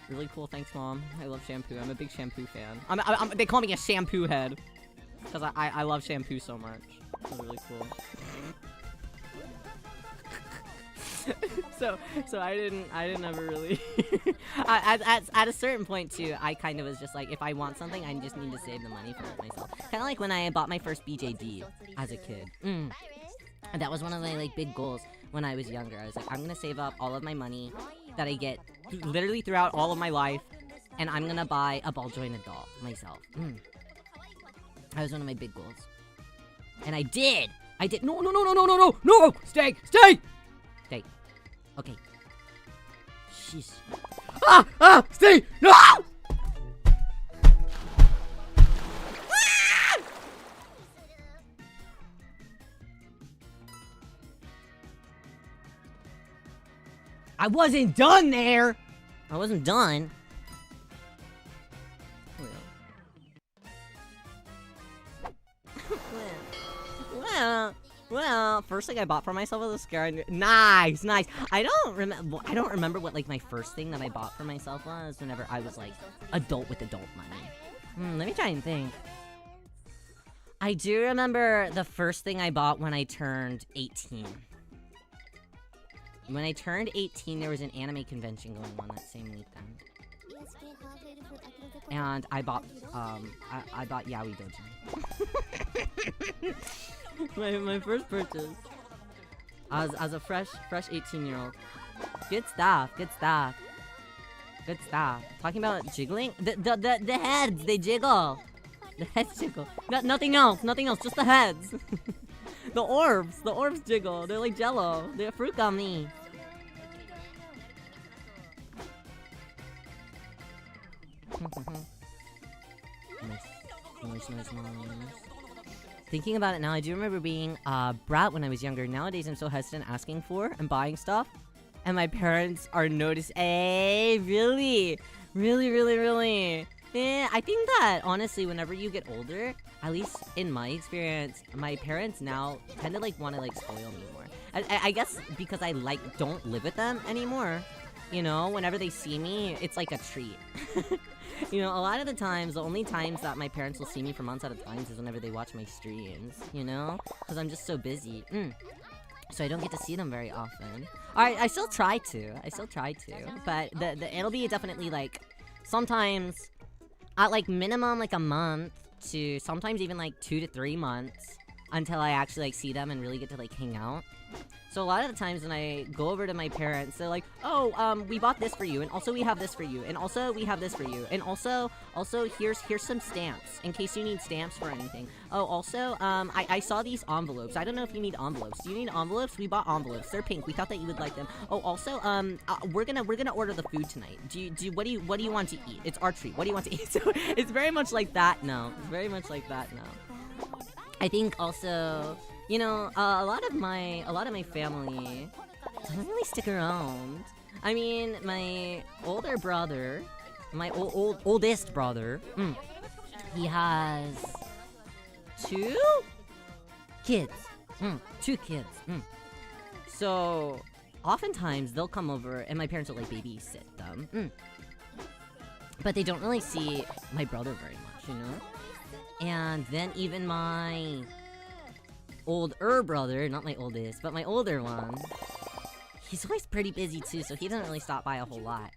Really cool, thanks mom. I love shampoo. I'm a big shampoo fan. They call me a shampoo head, because I love shampoo so much. It's really cool. so I didn't ever really at a certain point too, I kind of was just like, if I want something, I just need to save the money for it myself. Kind of like when I bought my first BJD as a kid. And that was one of my like big goals when I was younger. I was like, I'm gonna save up all of my money that I get literally throughout all of my life, and I'm gonna buy a ball jointed doll myself. That was one of my big goals, and I did. No, stay. Okay. Jeez. Stay! No! I wasn't done there! I wasn't done. Well, first thing I bought for myself was a scare. Nice. I don't remember what like my first thing that I bought for myself was whenever I was like adult with adult money. Let me try and think. I do remember the first thing I bought when I turned 18. When I turned 18, there was an anime convention going on that same weekend. And I bought Yaoi Dojo. my first purchase. As a fresh 18-year-old. Good stuff. Talking about jiggling? The heads, they jiggle. The heads jiggle. Nothing else, just the heads. The orbs jiggle. They're like jello. They're fruit gummy. Nice. Thinking about it now, I do remember being a brat when I was younger. Nowadays, I'm so hesitant asking for and buying stuff. And my parents are noticing. Hey, really? Yeah, I think that, honestly, whenever you get older, at least in my experience, my parents now tend to, like, want to, like, spoil me more. I guess because I, like, don't live with them anymore. You know, whenever they see me, it's like a treat. You know, a lot of the times, the only times that my parents will see me for months at a time is whenever they watch my streams, you know? Because I'm just so busy. So I don't get to see them very often. Alright, I still try to. But it'll be definitely, like, sometimes at, like, minimum, like, a month to sometimes even, like, 2 to 3 months until I actually, like, see them and really get to, like, hang out. So a lot of the times when I go over to my parents, they're like, oh, we bought this for you, and also we have this for you, and also we have this for you, and also here's some stamps, in case you need stamps for anything. Oh, also, I saw these envelopes. I don't know if you need envelopes. Do you need envelopes? We bought envelopes. They're pink. We thought that you would like them. Oh, also, we're gonna order the food tonight. What do you want to eat? It's our treat. What do you want to eat? So it's very much like that now. I think also, you know, a lot of my family doesn't really stick around. I mean, my older brother, my oldest brother, he has 2 kids. 2 kids. So, oftentimes they'll come over and my parents will like babysit them. But they don't really see my brother very much, you know? And then even my older brother, not my oldest, but my older one, he's always pretty busy too, so he doesn't really stop by a whole lot.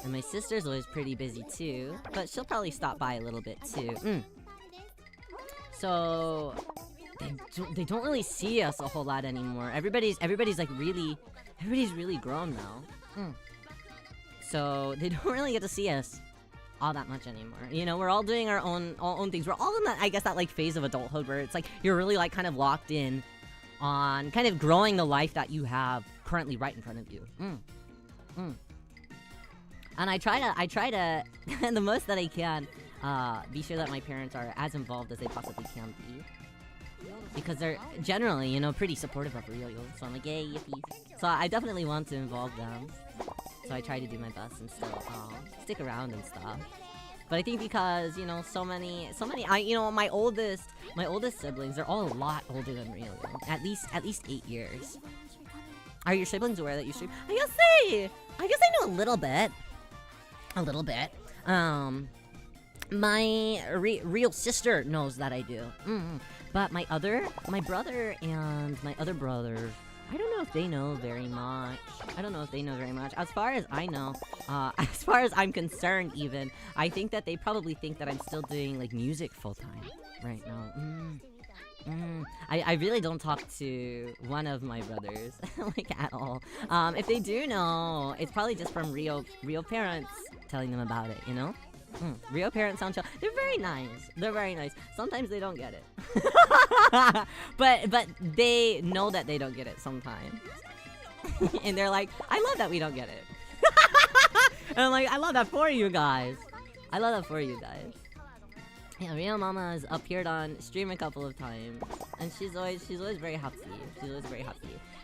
And my sister's always pretty busy too, but she'll probably stop by a little bit too. So they don't really see us a whole lot anymore. Everybody's like really grown now. So they don't really get to see us all that much anymore. You know, we're all doing our own things. We're all in that, I guess, that like phase of adulthood where it's like you're really like kind of locked in on kind of growing the life that you have currently right in front of you. And I try to the most that I can be sure that my parents are as involved as they possibly can be, because they're generally, you know, pretty supportive of Riyo. So I'm like, yay, yippee. So I definitely want to involve them. So I try to do my best and still stick around and stuff. But I think because, you know, so many, you know, my oldest siblings, they're all a lot older than Riyo. At least 8 years. Are your siblings aware that you stream? I guess they know a little bit. My real sister knows that I do. But my brother and my other brother, I don't know if they know very much. As far as I know, as far as I'm concerned even, I think that they probably think that I'm still doing, like, music full-time right now. I really don't talk to one of my brothers, like, at all. If they do know, it's probably just from Riyo parents telling them about it, you know? Riyo parents sound chill. They're very nice. Sometimes they don't get it. but they know that they don't get it sometimes. And they're like, I love that we don't get it. And I'm like, I love that for you guys. Yeah, Riyo Mama has appeared on stream a couple of times, and she's always very happy.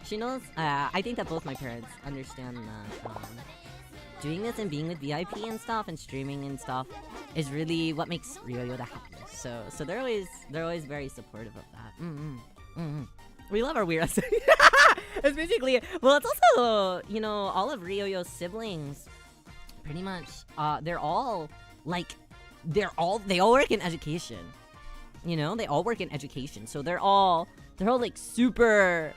She knows. I think that both my parents understand that doing this and being with VIP and stuff and streaming and stuff is really what makes Riyo the happiest. So they're always very supportive of that. We love our weird. It's basically, well, it's also, you know, all of Ryo's siblings, pretty much, they all work in education. You know, they all work in education, so they're all like super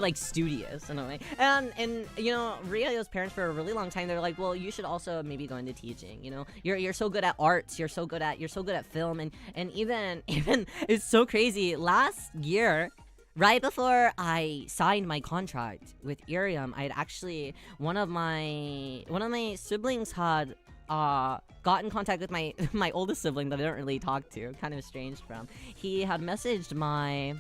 like studious in a way. And you know, Ryo's parents for a really long time, they're like, well, you should also maybe go into teaching, you know? You're so good at arts, you're so good at film, and even it's so crazy. Last year, right before I signed my contract with Irium, I'd actually one of my siblings had got in contact with my oldest sibling that I don't really talk to, kind of estranged from. He had messaged my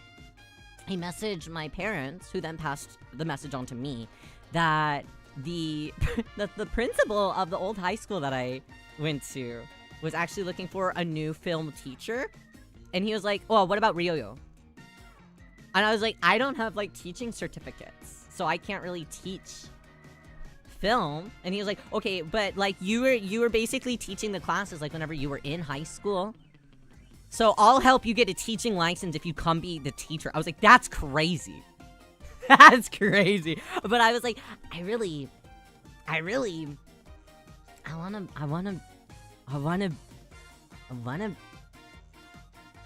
parents, who then passed the message on to me, that the principal of the old high school that I went to was actually looking for a new film teacher. And he was like, oh, what about Riyo? And I was like, I don't have, like, teaching certificates, so I can't really teach film. And he was like, okay, but, like, you were basically teaching the classes, like, whenever you were in high school. So I'll help you get a teaching license if you come be the teacher. I was like, that's crazy. That's crazy. But I was like, I wanna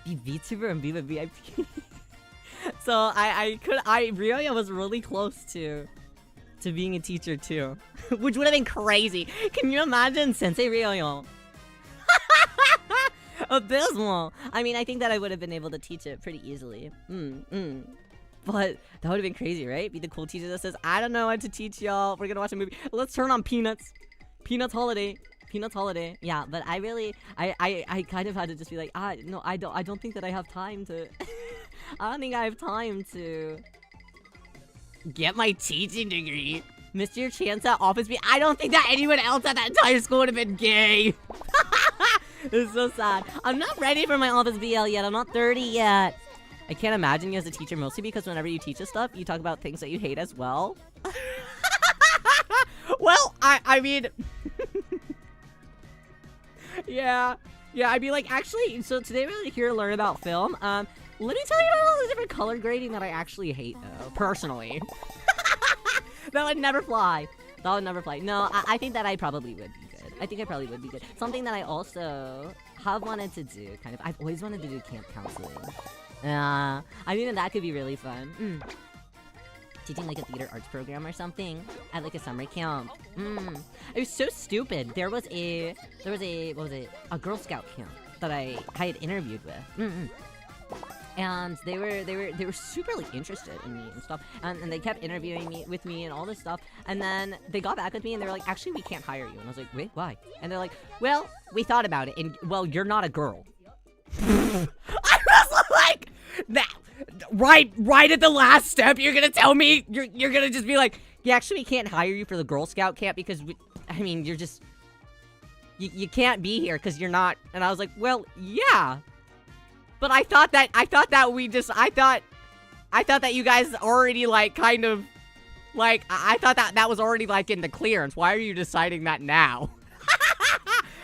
be VTuber and be the VIP. So Riyo was really close to being a teacher too. Which would have been crazy. Can you imagine Sensei Riyo? Abysmal. I mean, I think that I would have been able to teach it pretty easily. But that would have been crazy, right? Be the cool teacher that says, I don't know what to teach y'all. We're gonna watch a movie. Let's turn on Peanuts. Peanuts Holiday. Yeah, but I kind of had to just be like, no, I don't think that I have time to I don't think I have time to get my teaching degree. Missed your chance at office B. I don't think that anyone else at that entire school would have been gay. It's so sad. I'm not ready for my office BL yet. I'm not 30 yet. I can't imagine you as a teacher, mostly because whenever you teach us stuff, you talk about things that you hate as well. Well, I mean... Yeah, I'd be like, actually, so today we're here to learn about film. Let me tell you about all the different color grading that I actually hate, though, personally. That would never fly. That would never fly. No, I think that I probably would be good. I think I probably would be good. Something that I also have wanted to do, kind of. I've always wanted to do camp counseling. I think that could be really fun. Teaching like a theater arts program or something at like a summer camp. It was so stupid. There was a what was it? A Girl Scout camp that I had interviewed with. And they were super like interested in me and stuff. And they kept interviewing me with me and all this stuff. And then they got back with me and they were like, actually we can't hire you. And I was like, wait, why? And they're like, well, we thought about it and well, you're not a girl. I was like, that right at the last step, you're gonna tell me you're gonna just be like, yeah, actually we can't hire you for the Girl Scout camp because I mean you're just you can't be here because you're not. And I was like, well, yeah, but I thought that you guys already like kind of like I thought that was already like in the clearance. Why are you deciding that now?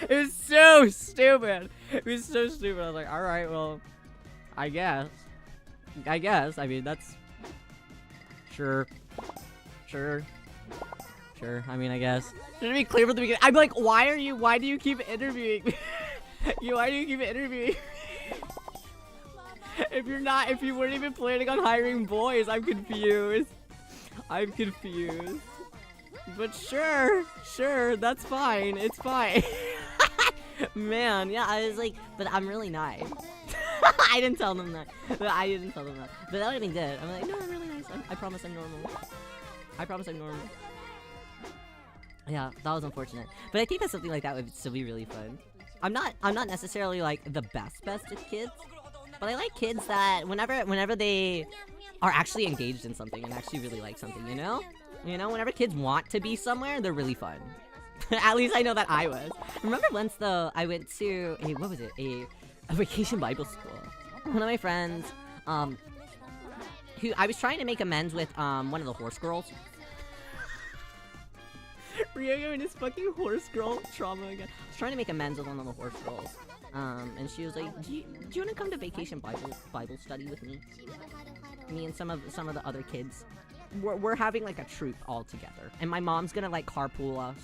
It was so stupid. It was so stupid. I was like, all right, well, I guess. I mean, that's... Sure. I mean, I guess. Should be clear from the beginning. I'm like, why do you keep interviewing me? Why do you keep interviewing me? If you weren't even planning on hiring boys, I'm confused. But sure, that's fine. It's fine. Man, yeah, I was like, but I'm really nice. I didn't tell them that. But that would have been good. I'm like, no, I'm really nice. I promise I'm normal. Yeah, that was unfortunate. But I think that something like that would still be really fun. I'm not necessarily like the best with kids, but I like kids that whenever they are actually engaged in something and actually really like something, you know? Whenever kids want to be somewhere, they're really fun. At least I know that I was. Remember once though, I went to a vacation Bible school. One of my friends, who I was trying to make amends with, one of the horse girls. Riyo and his fucking horse girl trauma again. I was trying to make amends with one of the horse girls. And she was like, do you want to come to vacation Bible study with me? Me and some of the other kids. We're having like a troop all together. And my mom's gonna like carpool us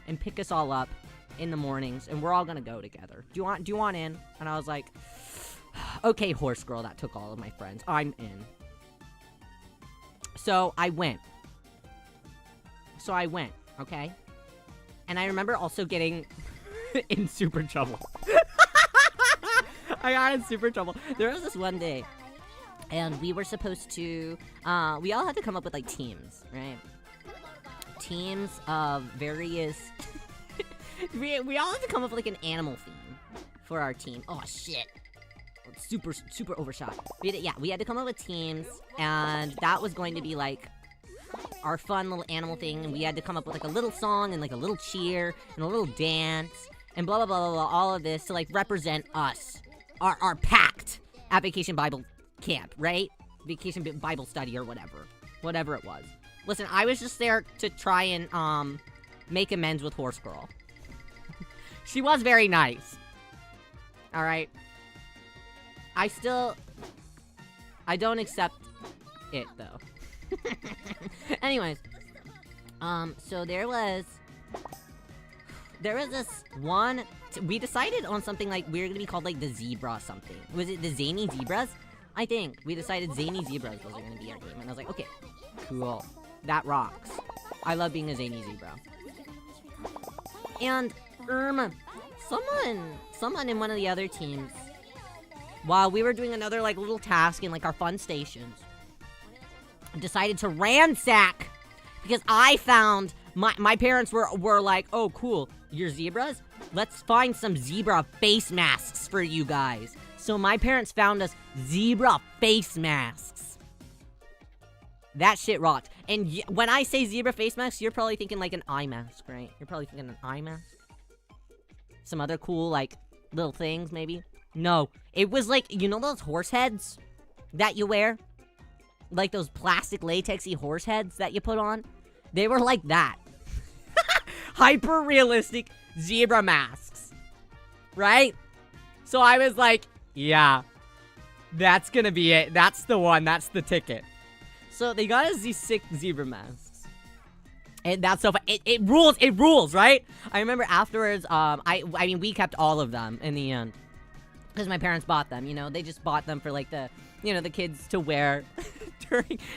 and pick us all up in the mornings, and we're all gonna go together. Do you want in? And I was like, okay, horse girl, that took all of my friends. I'm in. So I went, okay? And I remember also getting in super trouble. I got in super trouble. There was this one day, and we were supposed to, we all had to come up with like teams, right? Teams of various... we all had to come up with like an animal theme for our team. Oh shit. Super overshot. We had to come up with teams, and that was going to be like our fun little animal thing, and we had to come up with like a little song and like a little cheer and a little dance and blah blah blah blah, blah all of this to like represent us, our pact at Vacation Bible Camp, right? Vacation Bible Study or whatever it was. Listen, I was just there to try and make amends with Horse Girl. She was very nice. Alright. I don't accept it, though. Anyways. So there was this one... We decided on something like, we were gonna be called, like, the Zebra something. Was it the Zany Zebras? I think. We decided Zany Zebras was gonna be our game. And I was like, okay, cool. That rocks. I love being a Zany Zebra. And, someone in one of the other teams, while we were doing another, like, little task in, like, our fun stations, decided to ransack, because I found, my parents were like, oh, cool, you're zebras? Let's find some zebra face masks for you guys. So my parents found us zebra face masks. That shit rocked. And when I say zebra face masks, you're probably thinking, like, an eye mask, right? You're probably thinking an eye mask. Some other cool, like, little things, maybe. No, it was like, you know those horse heads that you wear? Like those plastic latexy horse heads that you put on? They were like that. Hyper realistic zebra masks. Right? So I was like, yeah, that's gonna be it. That's the one. That's the ticket. So they got us these sick zebra masks. And that's so fun. It rules. It rules, right? I remember afterwards, I mean, we kept all of them in the end. Because my parents bought them, you know? They just bought them for, like, the, you know, the kids to wear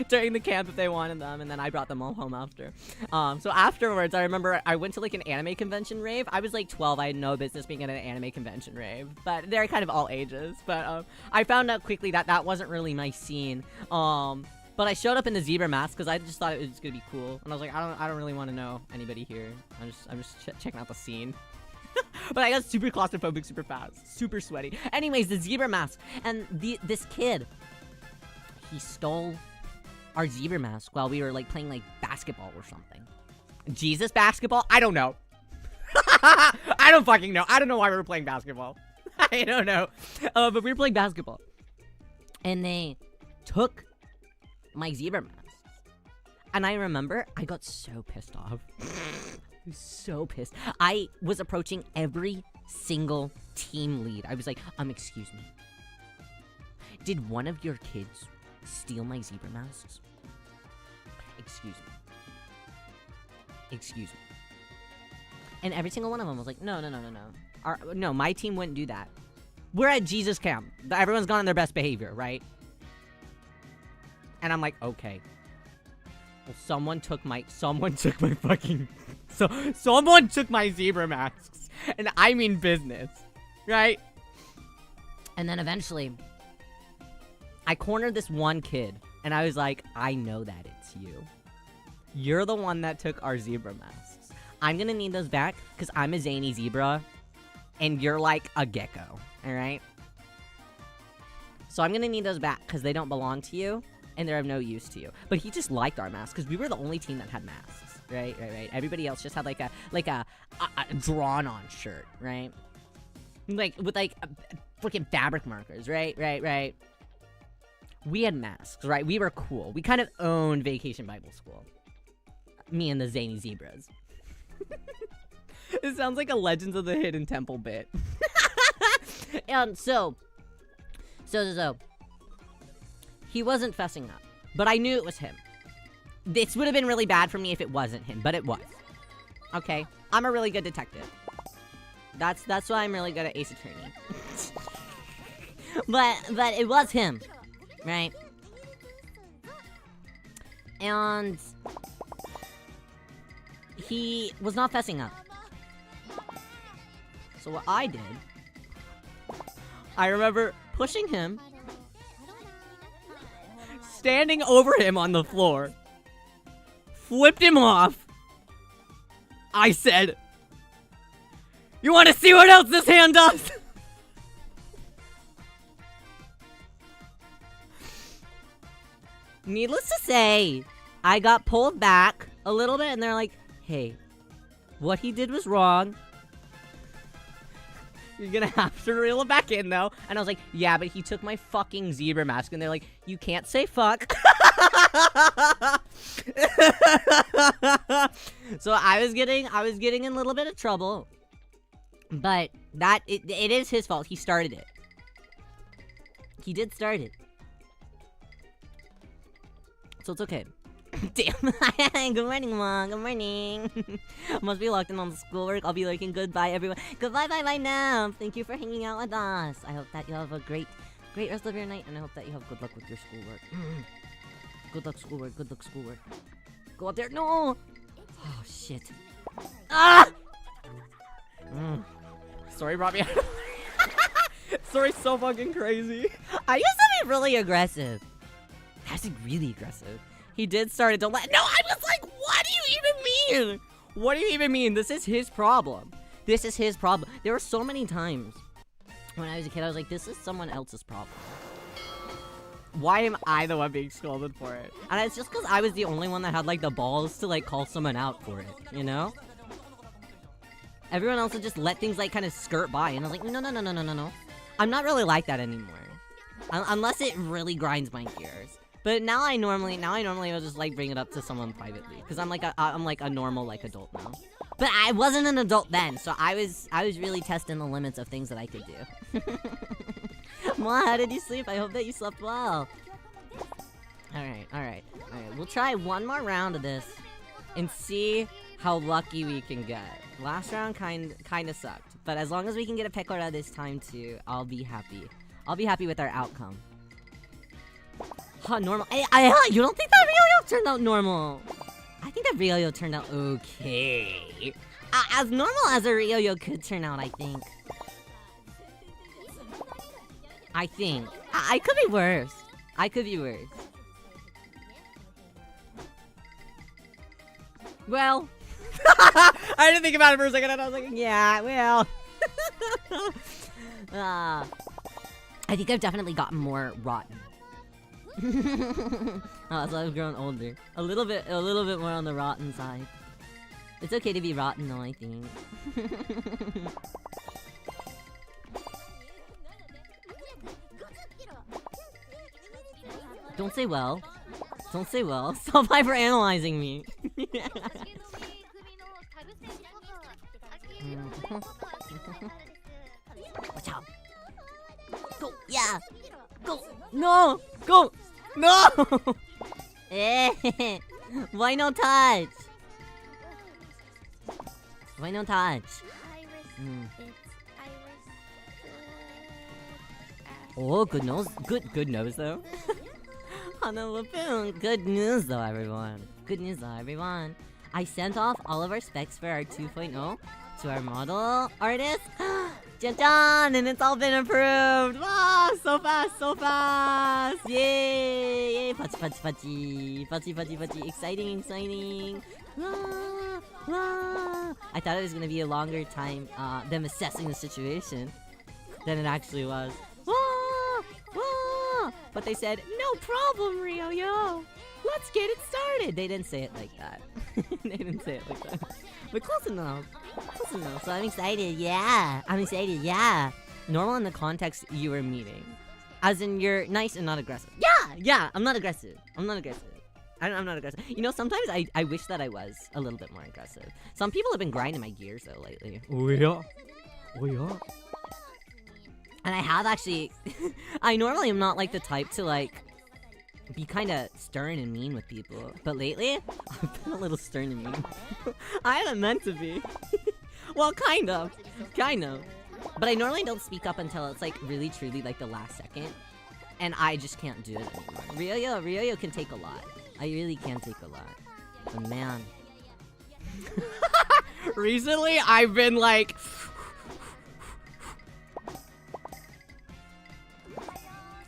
during the camp if they wanted them. And then I brought them all home after. So afterwards, I remember I went to, like, an anime convention rave. I was, like, 12. I had no business being at an anime convention rave. But they're kind of all ages. But I found out quickly that that wasn't really my scene. But I showed up in the zebra mask because I just thought it was gonna be cool. And I was like, I don't really want to know anybody here. I'm just checking out the scene. But I got super claustrophobic super fast. Super sweaty. Anyways, the zebra mask. And this kid, he stole our zebra mask while we were, like, playing, like, basketball or something. Jesus basketball? I don't know. I don't fucking know. I don't know why we were playing basketball. I don't know. But we were playing basketball. And they took my zebra mask. And I remember I got so pissed off. I was so pissed. I was approaching every single team lead. I was like, excuse me. Did one of your kids steal my zebra masks? Excuse me. Excuse me. And every single one of them was like, no. No, my team wouldn't do that. We're at Jesus camp. Everyone's gone on their best behavior, right? And I'm like, okay. Well, someone took my fucking... someone took my zebra masks. And I mean business. Right? And then eventually, I cornered this one kid. And I was like, I know that it's you. You're the one that took our zebra masks. I'm gonna need those back, because I'm a zany zebra. And you're like a gecko. Alright? So I'm gonna need those back, because they don't belong to you. And they're of no use to you. But he just liked our masks, because we were the only team that had masks. Right. Everybody else just had like a drawn-on shirt, right? Like, with like freaking fabric markers, right? We had masks, right? We were cool. We kind of owned Vacation Bible School. Me and the zany zebras. It sounds like a Legends of the Hidden Temple bit. And so. He wasn't fessing up, but I knew it was him. This would have been really bad for me if it wasn't him, but it was. Okay, I'm a really good detective. That's why I'm really good at Ace Attorney. but it was him, right? And he was not fessing up. So what I did, I remember pushing him, standing over him on the floor, flipped him off. I said, "You want to see what else this hand does?" Needless to say, I got pulled back a little bit, and they're like, "Hey, what he did was wrong. You're gonna have to reel it back in, though." And I was like, "Yeah, but he took my fucking zebra mask." And they're like, "You can't say fuck." So I was getting in a little bit of trouble. But it is his fault. He started it. He did start it. So it's okay. Damn. Good morning, Mom. Good morning. Must be locked in on the schoolwork. I'll be looking goodbye, everyone. Goodbye, bye now. Thank you for hanging out with us. I hope that you have a great rest of your night, and I hope that you have good luck with your schoolwork. Good luck, schoolwork. Good luck, schoolwork. Go out there. No. Oh shit. Ah. Story brought me out. Story's so fucking crazy. I used to be really aggressive. I was really aggressive. He did start it to let. No, I was like, what do you even mean? What do you even mean? This is his problem. This is his problem. There were so many times when I was a kid, I was like, this is someone else's problem. Why am I the one being scolded for it? And it's just because I was the only one that had, like, the balls to, like, call someone out for it, you know? Everyone else would just let things like kind of skirt by, and I was like, no. I'm not really like that anymore, unless it really grinds my gears. But now I normally will just like bring it up to someone privately, because I'm like a normal like adult now. But I wasn't an adult then, so I was really testing the limits of things that I could do. Ma, how did you sleep? I hope that you slept well. Alright. We'll try one more round of this and see how lucky we can get. Last round kinda sucked, but as long as we can get a Pecora this time too, I'll be happy. I'll be happy with our outcome. Huh, normal. You don't think that Ryo turned out normal? I think that Ryo turned out okay. As normal as a Ryo could turn out, I think. I could be worse. Well, I didn't think about it for a second, and I was like, yeah, well. I think I've definitely gotten more rotten. So I've grown older. A little bit more on the rotten side. It's okay to be rotten though, I think. Don't say well. Stop hyper-analyzing me. Watch out. Go, yeah. Go. No. Go. No. Why no touch? Oh, good nose. Good nose though. Hana Lapoon. Good news though, everyone. I sent off all of our specs for our 2.0 to our model artist. Jan, and it's all been approved. Wow, so fast. Yay. Pachi. Exciting. I thought it was gonna be a longer time them assessing the situation than it actually was. But they said, no problem, Ryo. Let's get it started. They didn't say it like that. But close enough. So I'm excited, yeah. Normal in the context you were meeting. As in, you're nice and not aggressive. Yeah, I'm not aggressive. I'm not aggressive. You know, sometimes I wish that I was a little bit more aggressive. Some people have been grinding my gears, though, lately. Oh, yeah. And I have actually... I normally am not, like, the type to, like, be kind of stern and mean with people. But lately, I've been a little stern and mean. I hadn't meant to be. Well, kind of. But I normally don't speak up until it's, like, really, truly, like, the last second. And I just can't do it anymore. Ryo can take a lot. I really can take a lot. But man. Recently, I've been, like...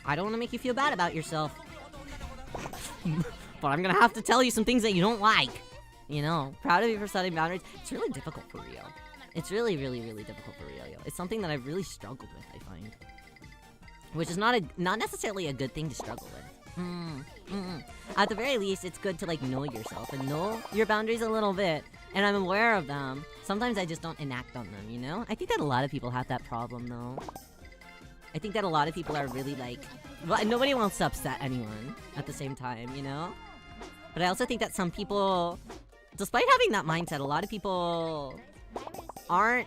I don't want to make you feel bad about yourself. But I'm gonna have to tell you some things that you don't like. You know, proud of you for setting boundaries. It's really difficult for Ryo. It's really difficult for Ryo. It's something that I've really struggled with, I find. Which is not necessarily a good thing to struggle with. At the very least, it's good to, like, know yourself and know your boundaries a little bit. And I'm aware of them. Sometimes I just don't enact on them, you know? I think that a lot of people have that problem, though. I think that a lot of people are really, like... Well, nobody wants to upset anyone at the same time, you know? But I also think that some people... Despite having that mindset, a lot of people... aren't...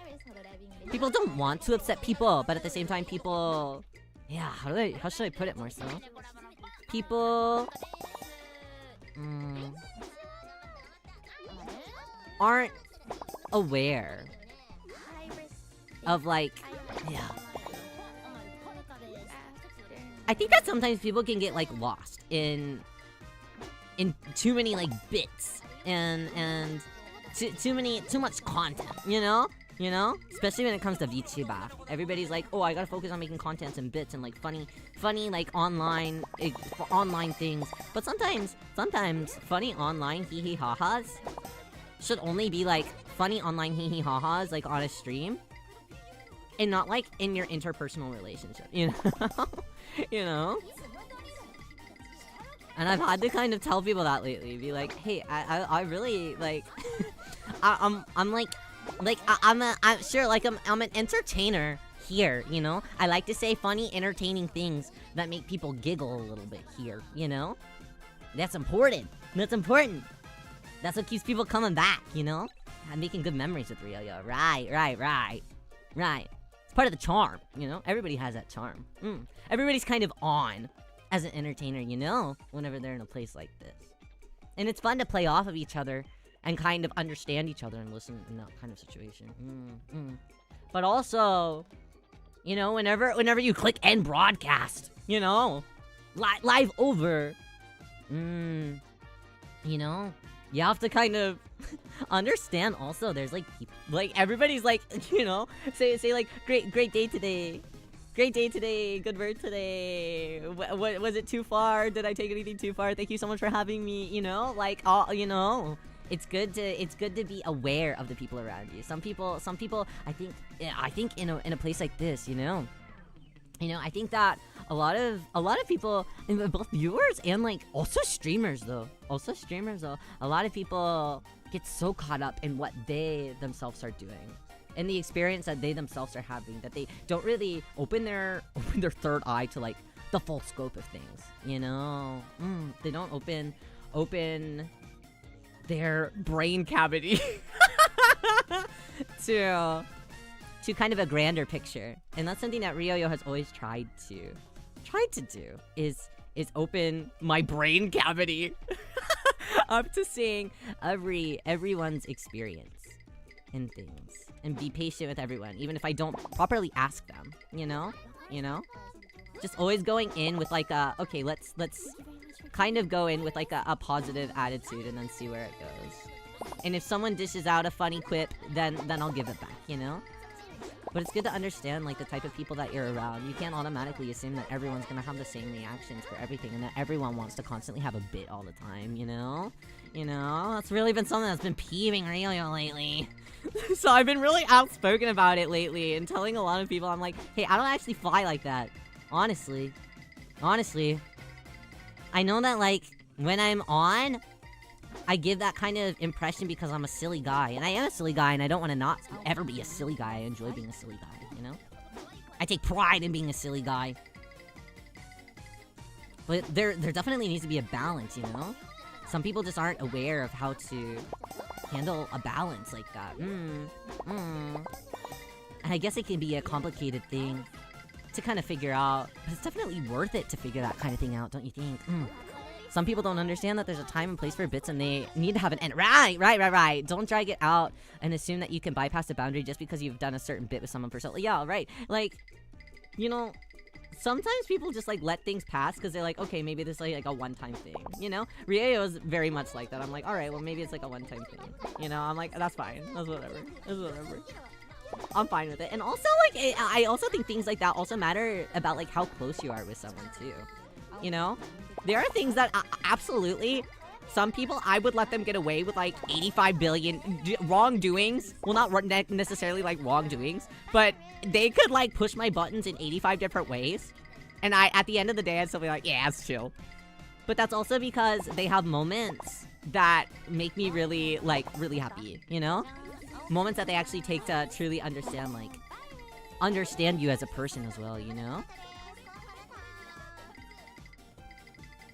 People don't want to upset people, but at the same time, people... Yeah, how should I put it more so? People... aren't aware of, like... Yeah. I think that sometimes people can get, like, lost in too many, like, bits and too much content, you know? Especially when it comes to VTuber. Everybody's like, oh, I gotta focus on making contents and bits and, like, funny, like, online things. But sometimes funny online hee-hee-ha-has should only be, like, funny online hee-hee-ha-has, like, on a stream. And not, like, in your interpersonal relationship, you know? You know? And I've had to kind of tell people that lately. Be like, hey, I really, like... I'm like... Like, I'm sure, like, I'm an entertainer here, you know? I like to say funny, entertaining things that make people giggle a little bit here, you know? That's important. That's important. That's what keeps people coming back, you know? I'm making good memories with Riyo. Right. It's part of the charm, you know? Everybody has that charm. Everybody's kind of on as an entertainer, you know? Whenever they're in a place like this. And it's fun to play off of each other and kind of understand each other and listen in that kind of situation. But also, you know, whenever you click end broadcast, you know? Live over. You know? You have to kind of understand also there's like people, like everybody's like, you know, say like great day today. Great day today. Good word today. What was it too far? Did I take anything too far? Thank you so much for having me, you know? Like all, you know, it's good to be aware of the people around you. Some people I think in a place like this, you know, I think that a lot of people, both viewers and like also streamers though, a lot of people get so caught up in what they themselves are doing and the experience that they themselves are having that they don't really open their third eye to like the full scope of things, you know? They don't open their brain cavity to kind of a grander picture. And that's something that Riyo has always tried to do is open my brain cavity up to seeing everyone's experience in things and be patient with everyone, even if I don't properly ask them, you know? Just always going in with like a, okay, let's kind of go in with like a positive attitude and then see where it goes. And if someone dishes out a funny quip, then I'll give it back, you know? But it's good to understand like the type of people that you're around. You can't automatically assume that everyone's gonna have the same reactions for everything and that everyone wants to constantly have a bit all the time, you know? That's really been something that's been peeving Riyo lately. So I've been really outspoken about it lately and telling a lot of people, I'm like, hey, I don't actually fly like that. Honestly. I know that like when I'm on, I give that kind of impression because I'm a silly guy. And I am a silly guy, and I don't want to not ever be a silly guy. I enjoy being a silly guy, you know? I take pride in being a silly guy. But there definitely needs to be a balance, you know? Some people just aren't aware of how to handle a balance like that. And I guess it can be a complicated thing to kind of figure out. But it's definitely worth it to figure that kind of thing out, don't you think? Some people don't understand that there's a time and place for bits and they need to have an end. Right. Don't drag it out and assume that you can bypass the boundary just because you've done a certain bit with someone for so. Yeah, right. Like, you know, sometimes people just like let things pass because they're like, okay, maybe this is like a one-time thing, you know? Riyo is very much like that. I'm like, alright, well maybe it's like a one-time thing. You know, I'm like, that's fine. That's whatever. I'm fine with it. And also, like, I also think things like that also matter about, like, how close you are with someone, too. You know? There are things that, absolutely, some people, I would let them get away with, like, 85 billion wrongdoings. Well, not necessarily, like, wrongdoings, but they could, like, push my buttons in 85 different ways. And at the end of the day, I'd still be like, yeah, it's chill. But that's also because they have moments that make me really, like, really happy, you know? Moments that they actually take to truly understand, like, understand you as a person as well, you know?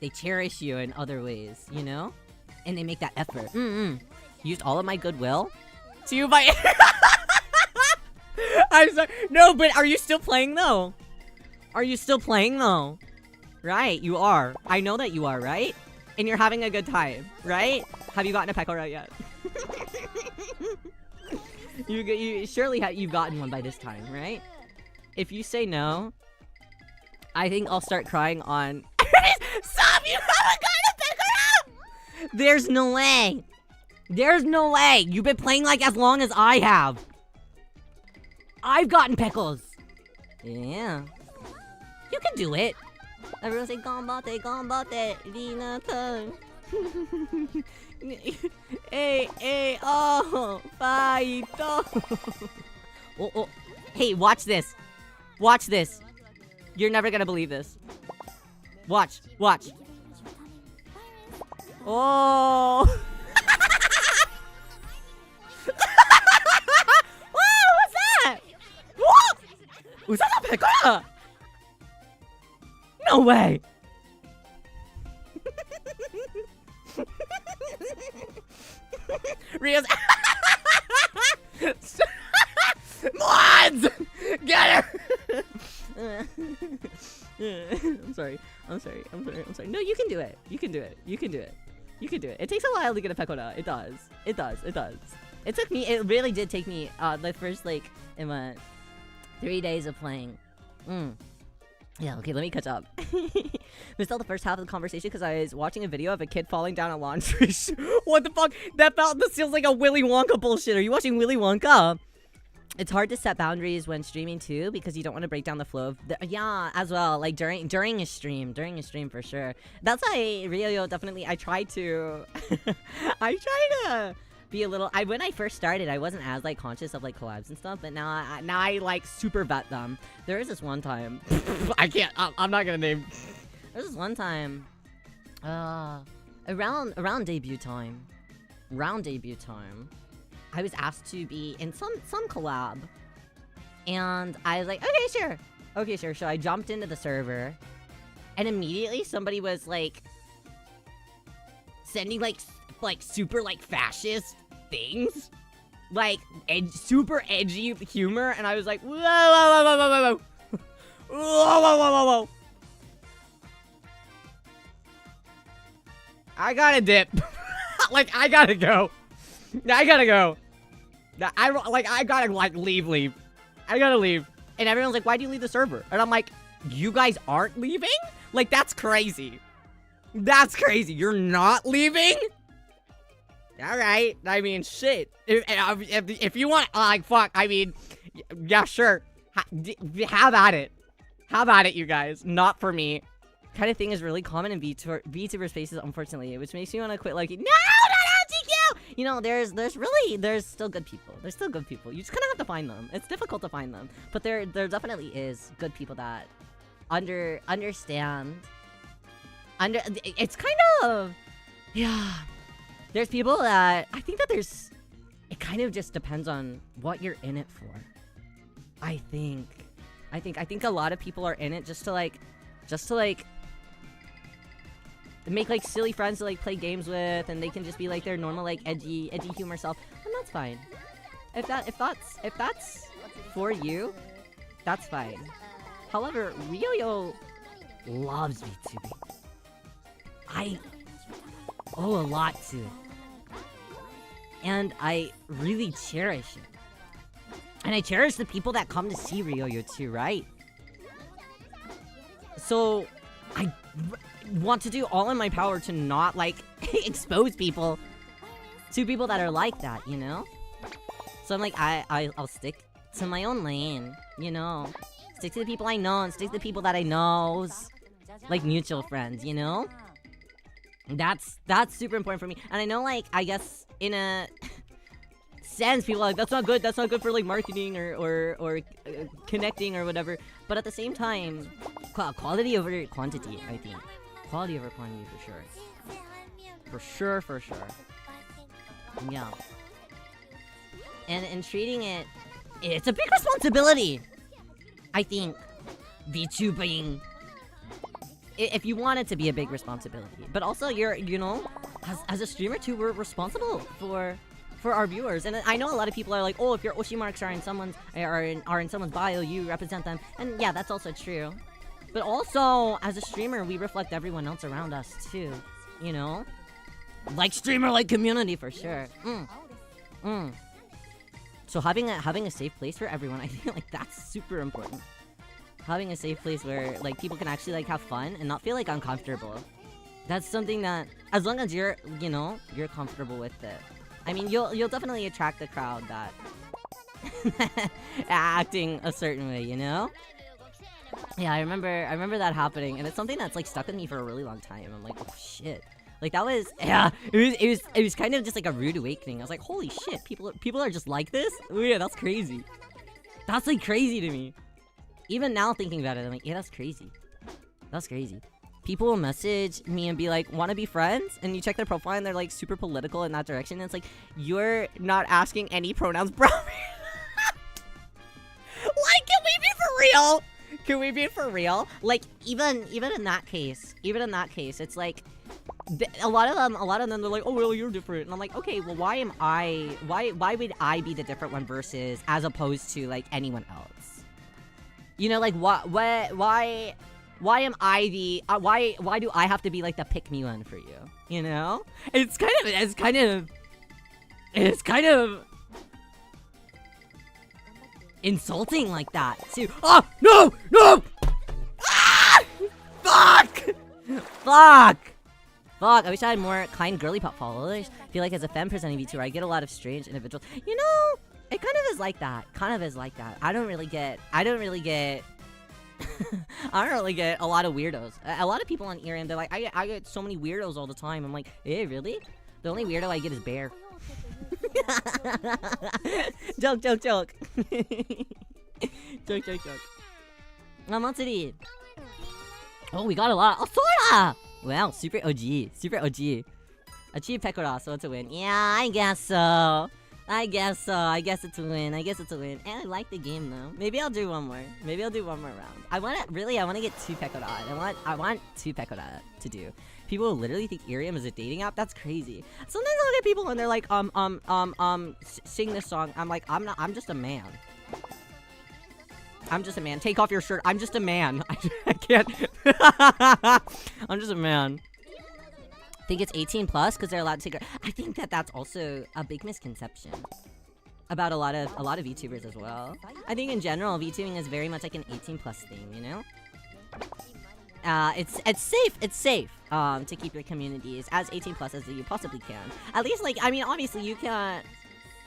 They cherish you in other ways, you know? And they make that effort. Used all of my goodwill to my... I'm sorry. No, but are you still playing, though? Right, you are. I know that you are, right? And you're having a good time, right? Have you gotten a peck already yet? You surely you've gotten one by this time, right? If you say no, I think I'll start crying on... Stop! You haven't gotten a peck up! There's no way. You've been playing like as long as I have. I've gotten pickles. Yeah. You can do it. Everyone say, ganbatte, rinata. Fight. Oh. Hey, watch this. You're never gonna believe this. Watch. Oh. Usada pekora! No way! Rio's Mods! Get her! I'm sorry. No, you can do it. You can do it. It takes a while to get a pekora. It does. It took me, it really did take me, the first, like, 3 days of playing. Yeah, okay, let me catch up. Missed all the first half of the conversation because I was watching a video of a kid falling down a laundry chute. What the fuck? This feels like a Willy Wonka bullshit. Are you watching Willy Wonka? It's hard to set boundaries when streaming too because you don't want to break down the flow of yeah, as well, like during a stream for sure. That's why Riyo definitely, I try to be a little, when I first started, I wasn't as like conscious of like collabs and stuff, but now I like super vet them. There was this one time, I'm not gonna name. There was this one time, around debut time, I was asked to be in some collab, and I was like, okay, sure. So I jumped into the server, and immediately somebody was like sending like super like fascist things, like super edgy humor, and I was like, whoa. I gotta dip. Like, I gotta go. I gotta leave. I gotta leave. And everyone's like, why do you leave the server? And I'm like, you guys aren't leaving? Like, that's crazy. You're not leaving? Alright. I mean, shit. If you want, like, fuck, I mean, yeah, sure. Have at it. You guys. Not for me. Kind of thing is really common in VTuber spaces, unfortunately, which makes me want to quit, like, no, not LGQ! You know, there's still good people. You just kind of have to find them. It's difficult to find them. But there definitely is good people that understand. It's kind of, yeah. There's people that, I think that it kind of just depends on what you're in it for. I think a lot of people are in it just to make like silly friends to like play games with, and they can just be like their normal like edgy humor self, and that's fine. If that's for you, that's fine. However, Riyo loves VTubing. I owe a lot to it, and I really cherish it. And I cherish the people that come to see Riyo too, right? So I want to do all in my power to not like expose people to people that are like that, you know? So I'm like, I'll stick to my own lane, you know? Stick to the people I know and stick to the people that I know's like mutual friends, you know? That's super important for me. And I know, like, I guess in a sense people are like, that's not good for like marketing or connecting or whatever. But at the same time, quality over quantity, I think. Quality over quantity for sure. For sure. Yeah. And in treating it's a big responsibility, I think, VTubing. If you want it to be a big responsibility. But also, you know, as a streamer too, we're responsible for our viewers. And I know a lot of people are like, oh, if your Oshi marks are in someone's bio, you represent them. And yeah, that's also true. But also, as a streamer, we reflect everyone else around us too, you know? Like streamer, like community, for sure. So having a safe place for everyone, I feel like that's super important. Having a safe place where like people can actually like have fun and not feel like uncomfortable. That's something that, as long as you're comfortable with it. I mean, you'll definitely attract the crowd that acting a certain way, you know? Yeah, I remember that happening, and it's something that's like stuck with me for a really long time. I'm like, oh shit. Like that was, yeah, it was kind of just like a rude awakening. I was like, holy shit, people are just like this? Oh yeah, that's crazy. That's like crazy to me. Even now thinking about it, I'm like, yeah, that's crazy. That's crazy. People will message me and be like, want to be friends? And you check their profile and they're like super political in that direction. And it's like, you're not asking any pronouns, bro. Like, can we be for real? Can we be for real? Like, even in that case, it's like, a lot of them, they're like, oh, well, you're different. And I'm like, okay, well, why would I be the different one versus, as opposed to, like, anyone else? You know, like, why am I the, why do I have to be, like, the pick-me one for you? You know? It's kind of insulting like that, too. Oh, no! Ah! Fuck! I wish I had more kind girly pop followers. I feel like as a femme presenting VTuber, I get a lot of strange individuals. You know, it kind of is like that. I don't really get I don't really get a lot of weirdos. A lot of people on Erin, they're like, I get so many weirdos all the time. I'm like, eh, really? The only weirdo I get is Bear. joke. joke. Matsuri. Oh, we got a lot. Oh, Sora! Wow, super OG. Achieve Pekora, so it's a win. Yeah, I guess so. I guess it's a win. And I like the game though. Maybe I'll do one more. Round. I want to get 2 Pekora. I want 2 Pekora to do. People literally think Irium is a dating app. That's crazy. Sometimes I look at people and they're like, sing this song. I'm like, I'm just a man. Take off your shirt. I'm just a man. I can't. I'm just a man. Think it's 18 plus because they're allowed to take. I think that's also a big misconception about a lot of VTubers as well. I think in general, VTubing is very much like an 18 plus thing. You know. It's safe to keep your communities as 18 plus as you possibly can. At least, like, I mean, obviously you can't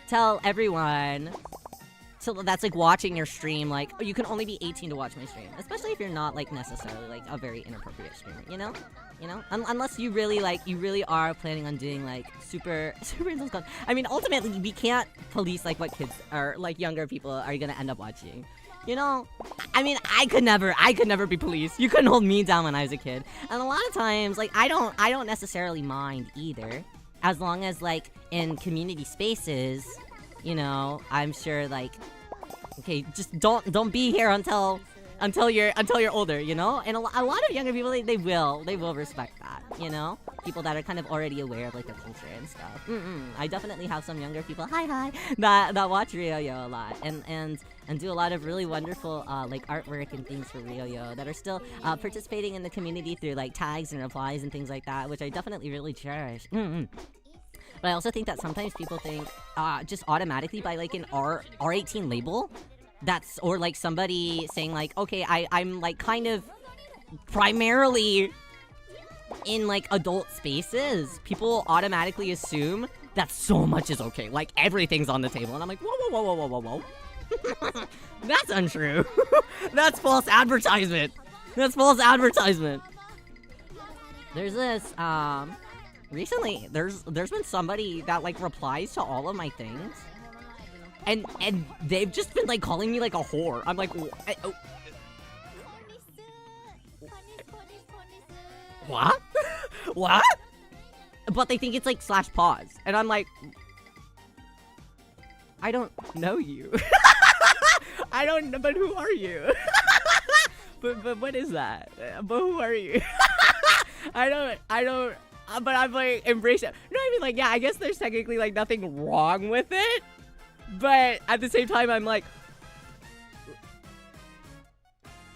tell everyone, so that's like watching your stream, like, oh, you can only be 18 to watch my stream, especially if you're not like necessarily like a very inappropriate streamer, you know, unless you really are planning on doing like super intense content. I mean, ultimately we can't police like what kids or like younger people are gonna end up watching. You know, I mean, I could never be police. You couldn't hold me down when I was a kid. And a lot of times, like, I don't necessarily mind either. As long as, like, in community spaces, you know, I'm sure, like, okay, just don't be here until you're older, you know? And a lot of younger people, they will respect that, you know? People that are kind of already aware of, like, the culture and stuff. I definitely have some younger people, hi, that watch Riyo a lot, and do a lot of really wonderful, like, artwork and things for Riyo that are still, participating in the community through, like, tags and replies and things like that, which I definitely really cherish. But I also think that sometimes people think, just automatically by, like, an R18 label, that's, or, like, somebody saying, like, okay, I'm, like, kind of primarily in, like, adult spaces, people automatically assume that so much is okay. Like, everything's on the table. And I'm like, whoa. That's untrue. That's false advertisement. There's this, recently, there's been somebody that, like, replies to all of my things. And they've just been, like, calling me, like, a whore. I'm like, what? What? But they think it's, like, /pause. And I'm like, I don't know you. I don't know, but who are you? but what is that? But who are you? I don't, but I'm like, embrace it. No, I mean, like, yeah, I guess there's technically, like, nothing wrong with it. But at the same time, I'm like,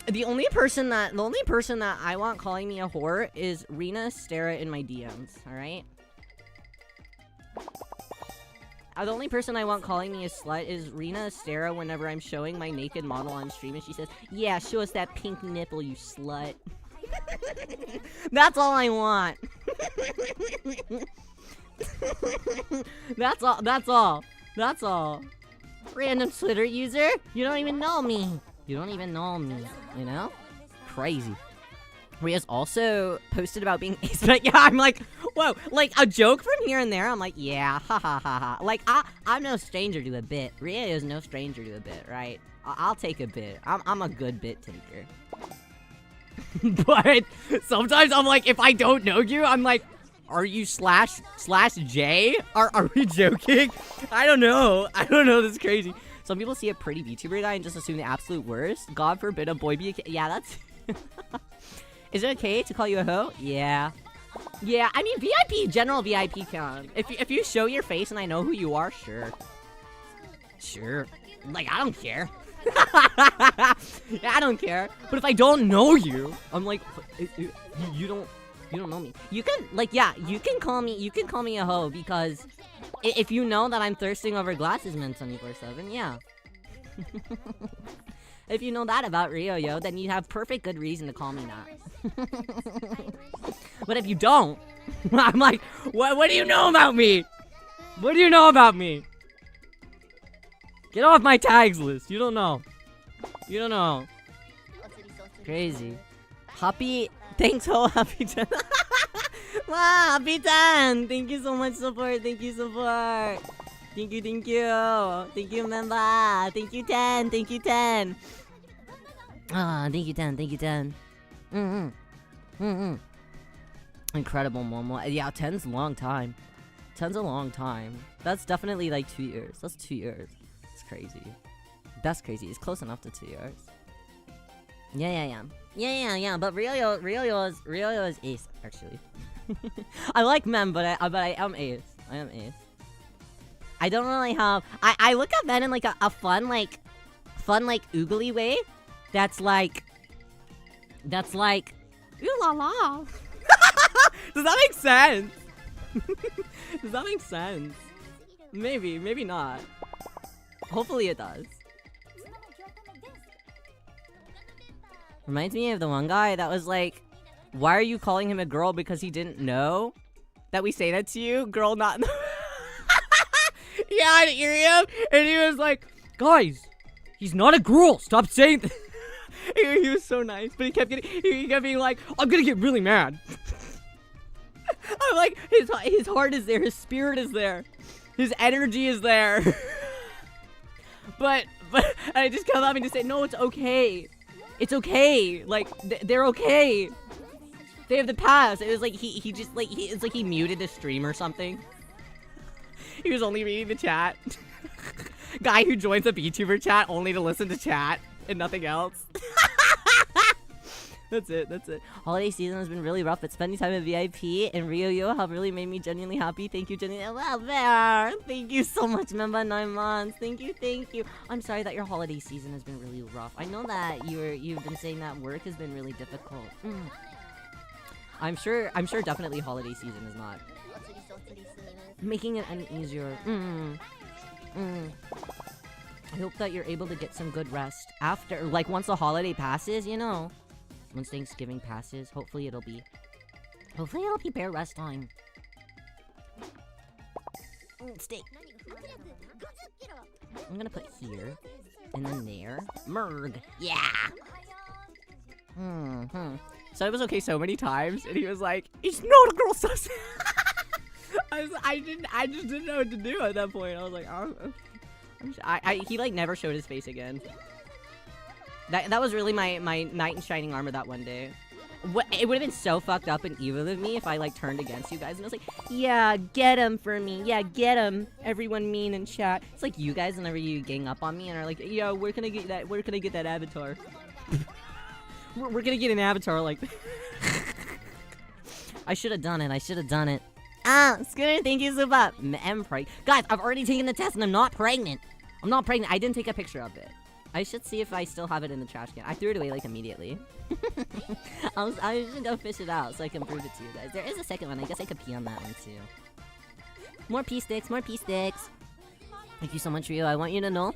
the only person that I want calling me a whore is Rena Stara in my DMs, alright? The only person I want calling me a slut is Rena Stara whenever I'm showing my naked model on stream and she says, yeah, show us that pink nipple, you slut. That's all I want. That's all. Random Twitter user? You don't even know me, you know? Crazy. Ria's also posted about being ace, but yeah, I'm like, whoa, like, a joke from here and there, I'm like, yeah, ha. Like, I'm no stranger to a bit. Ria is no stranger to a bit, right? I'll take a bit. I'm a good bit taker. But sometimes I'm like, if I don't know you, I'm like, are you /J? Are we joking? I don't know, this is crazy. Some people see a pretty VTuber guy and just assume the absolute worst. God forbid a boy be a yeah, that's... Is it okay to call you a hoe? Yeah. Yeah, I mean, VIP, general VIP count. If you show your face and I know who you are, sure. Sure. Like, I don't care. Yeah, I don't care. But if I don't know you, I'm like, you don't know me. You can, like, yeah, you can call me a hoe because if you know that I'm thirsting over glasses men 24/7, yeah. If you know that about Riyo, yo, then you have perfect good reason to call me that. But if you don't, I'm like, what do you know about me? What do you know about me? Get off my tags list. You don't know. You don't know. Crazy. Happy. Thanks, ho. Happy 10. Wow, happy 10. Thank you so much support. Thank you support. Thank you, thank you. Thank you, member. Thank you, 10. Thank you, 10. Ah, thank you, 10. Thank you, 10. Incredible, Momo. Yeah, 10's a long time. 10's a long time. That's definitely like 2 years. That's 2 years. It's crazy. That's crazy. It's close enough to 2 years. Yeah. But Riyo is ace, actually. I like men, but I am ace. I am ace. I don't really have. I look at men in like a fun like oogly way. That's like ooh la la. Does that make sense? Does that make sense? Maybe not. Hopefully it does. Reminds me of the one guy that was like, why are you calling him a girl because he didn't know that we say that to you? Girl not yeah, I'd hear him and he was like, guys, he's not a girl, stop saying that. He was so nice, but he kept being like, I'm gonna get really mad. I'm like, his heart is there, his spirit is there, his energy is there. but I just kept having to say, no, it's okay. It's okay. Like, they're okay. They have the pass. It was like he just like it's like he muted the stream or something. He was only reading the chat. Guy who joins a VTuber chat only to listen to chat and nothing else. That's it. Holiday season has been really rough, but spending time at VIP and Riyo have really made me genuinely happy. Thank you, genuinely. Well, there. Thank you so much, member 9 months. Thank you. I'm sorry that your holiday season has been really rough. I know that you've been saying that work has been really difficult. I'm sure definitely holiday season is not making it any easier. I hope that you're able to get some good rest after, like, once the holiday passes, you know. Once Thanksgiving passes, hopefully it'll be bare rest time. Stay. I'm gonna put here, and then there. Merg. Yeah! So it was okay so many times, and he was like, it's not a girl sus. I just didn't know what to do at that point. I was like, oh, okay. He like never showed his face again. That was really my knight in shining armor that one day. It would have been so fucked up and evil of me if I like turned against you guys and I was like, yeah, get him for me. Yeah, get him. Everyone mean in chat. It's like you guys whenever you gang up on me and are like, yo, where can I get that avatar? we're gonna get an avatar like I should have done it. Ah, Scooter, thank you so much. I'm pregnant. Guys, I've already taken the test and I'm not pregnant. I didn't take a picture of it. I should see if I still have it in the trash can. I threw it away like immediately. I should go fish it out so I can prove it to you guys. There is a second one. I guess I could pee on that one too. More pee sticks. Thank you so much, Riyo. I want you to know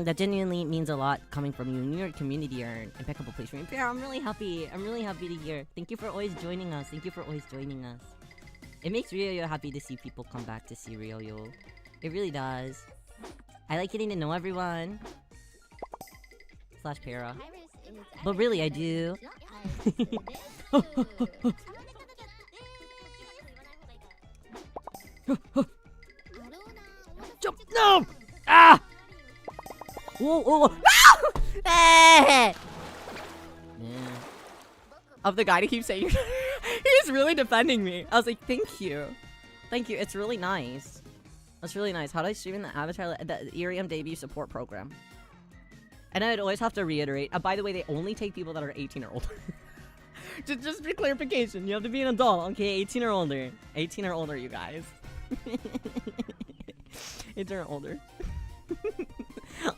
that genuinely means a lot coming from you. New York community are an impeccable place for me. I'm really happy. I'm really happy to hear. Thank you for always joining us. It makes Riyo happy to see people come back to see Riyo. It really does. I like getting to know everyone. / para. But really, I do. Jump! No! Ah! Whoa! No! Yeah. Of the guy to keep saying he's really defending me. I was like, thank you. It's really nice. That's really nice. How do I stream in the Avatar, the Irium debut support program? And I'd always have to reiterate, by the way, they only take people that are 18 or older. just for clarification, you have to be an adult, okay? 18 or older. 18 or older, you guys. 18 or older.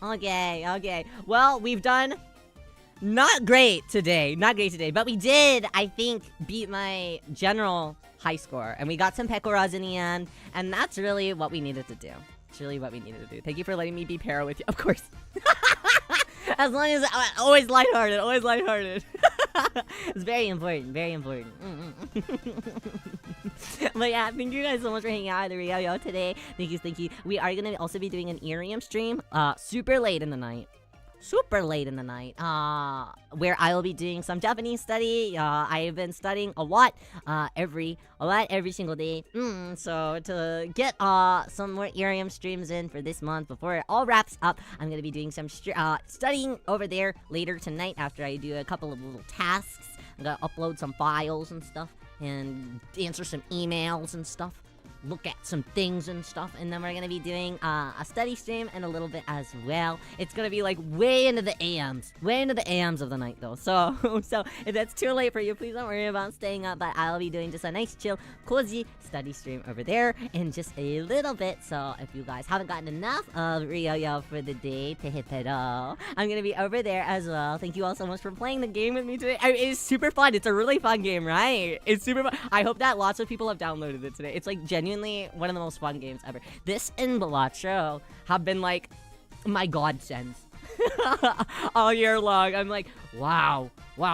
Okay. Well, we've done not great today, but we did, I think, beat my general high score, and we got some pecoras in the end, and that's really what we needed to do. It's really what we needed to do. Thank you for letting me be para with you, of course. As long as always lighthearted. It's very important. But yeah, thank you guys so much for hanging out with Riyo today. Thank you. We are gonna also be doing an Irium stream, super late in the night, where I will be doing some Japanese study. I've been studying a lot every single day. So to get some more Irium streams in for this month before it all wraps up, I'm gonna be doing some studying over there later tonight after I do a couple of little tasks. I'm gonna upload some files and stuff, and answer some emails and stuff, look at some things and stuff, and then we're gonna be doing a study stream in a little bit as well. It's gonna be like way into the AMs of the night though. So if that's too late for you, please don't worry about staying up, but I'll be doing just a nice chill cozy study stream over there in just a little bit. So if you guys haven't gotten enough of Riyo for the day, I'm gonna be over there as well. Thank you all so much for playing the game with me today. It's super fun. It's a really fun game, right? It's super fun. I hope that lots of people have downloaded it today. It's like genuinely one of the most fun games ever. This and Balatro have been like my godsends all year long. I'm like, wow,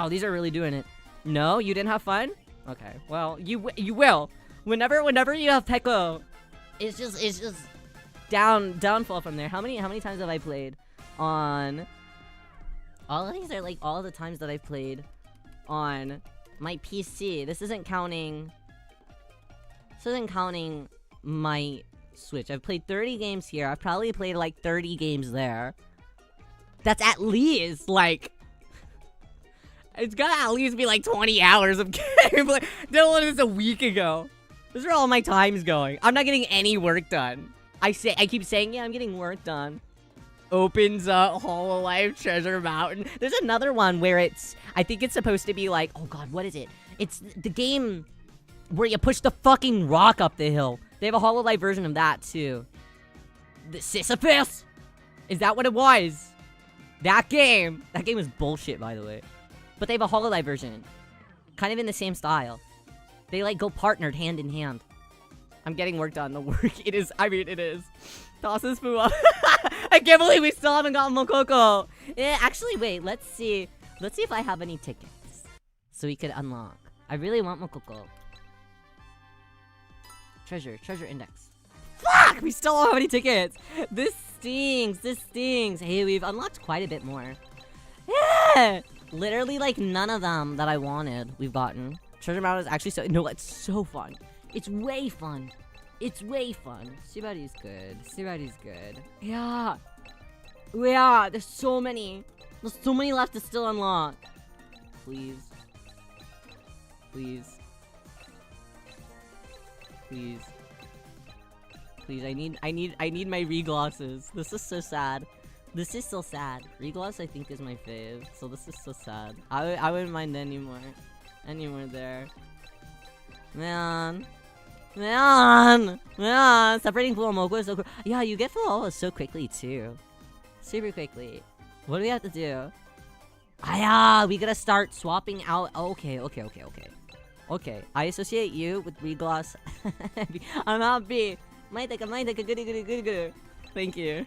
these are really doing it. No, you didn't have fun? Okay, well, you will. Whenever you have Peko, it's just downfall from there. How many times have I played on? All of these are like all the times that I've played on my PC. This isn't counting my Switch. I've played 30 games here. I've probably played like 30 games there. That's at least like, it's gotta at least be like 20 hours of gameplay. Did this a week ago. Those are all my times going. I'm not getting any work done. I keep saying, yeah, I'm getting work done. Opens up HOLOLIVE Treasure Mountain. There's another one where I think it's supposed to be like, oh god, what is it? It's the game where you push the fucking rock up the hill. They have a HOLOLIVE version of that too. The Sisyphus? Is that what it was? That game was bullshit, by the way. But they have a HOLOLIVE version. Kind of in the same style. They like go partnered hand in hand. I'm getting work done. The work, it is. Tosses foo up. I can't believe we still haven't gotten Mokoko. Yeah, actually, wait. Let's see if I have any tickets. So we could unlock. I really want Mokoko. Treasure index. Fuck! We still don't have any tickets. This stings. Hey, we've unlocked quite a bit more. Yeah! Literally, like, none of them that I wanted we've gotten. Treasure Mountain is actually no, it's so fun. It's way fun. Subari's good. Yeah. There's so many left to still unlock. Please. I need my reglosses. This is so sad. This is so sad. Regloss I think is my fave, so this is so sad. I wouldn't mind anymore there. Man. Separating full Moko is so cool. Yeah, you get full so quickly too. Super quickly. What do we have to do? We gotta start swapping out. Okay. I associate you with Regloss. I'm happy. Maitaka, goody. Thank you.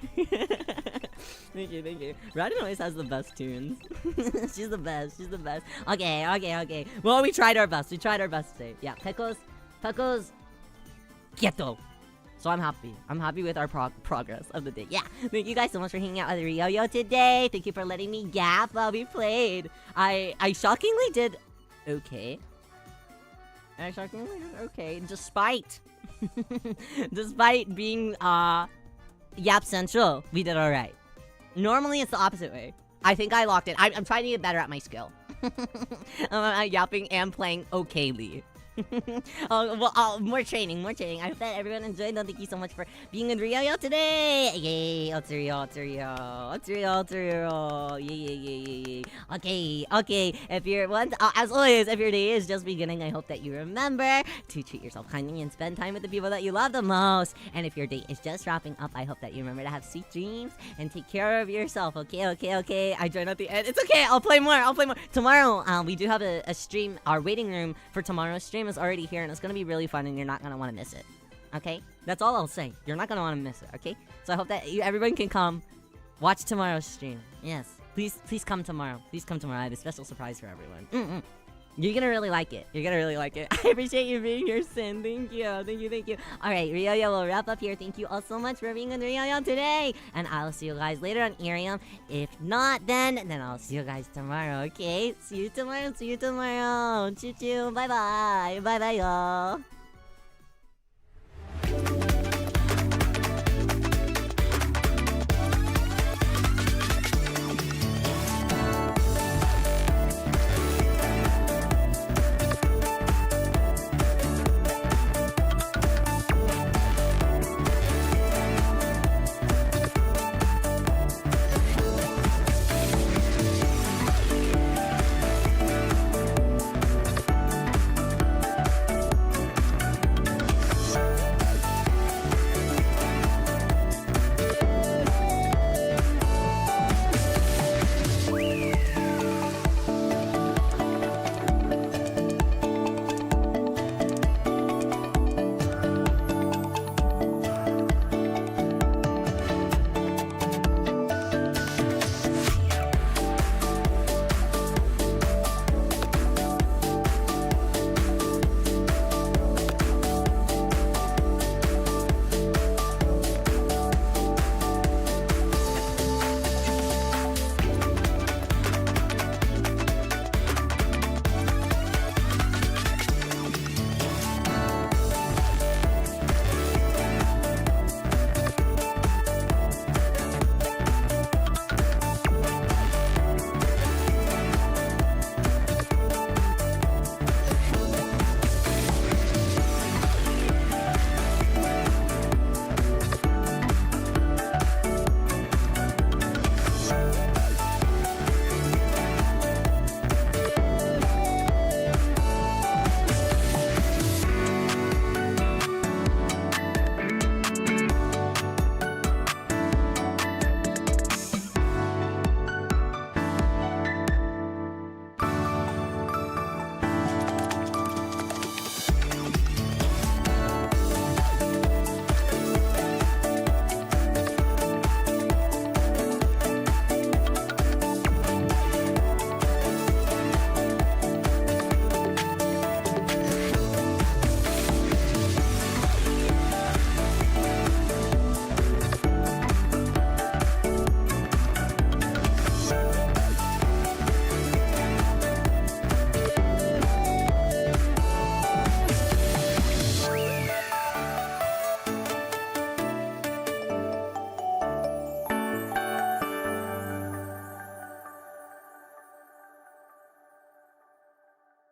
Thank you. Radin always has the best tunes. She's the best. Okay. Well, we tried our best today. Yeah, Pecos, Ghetto. So I'm happy with our progress of the day. Yeah, thank you guys so much for hanging out with Riyo today. Thank you for letting me gap while we played. I shockingly did okay. Despite being Yap Central, we did alright. Normally it's the opposite way. I think I locked it. I'm trying to get better at my skill. Yapping and playing okayly. Oh, well, more training. I hope that everyone enjoyed. Thank you so much for being in Rio today. Yay, Otsurio. Yay. Okay. If you're as always, if your day is just beginning, I hope that you remember to treat yourself kindly and spend time with the people that you love the most. And if your day is just wrapping up, I hope that you remember to have sweet dreams and take care of yourself. Okay. I joined at the end. It's okay. I'll play more. Tomorrow, we do have a stream. Our waiting room for tomorrow's stream is already here, and it's gonna be really fun, and you're not gonna want to miss it. Okay? That's all I'll say. You're not gonna want to miss it. Okay? So I hope that everyone can come watch tomorrow's stream. Yes. Please come tomorrow. I have a special surprise for everyone. You're gonna really like it. I appreciate you being here, Sin. Thank you. Alright, Ryo will wrap up here. Thank you all so much for being on Ryo today. And I'll see you guys later on Irium. If not, then I'll see you guys tomorrow, okay? See you tomorrow. Choo choo. Bye bye, y'all.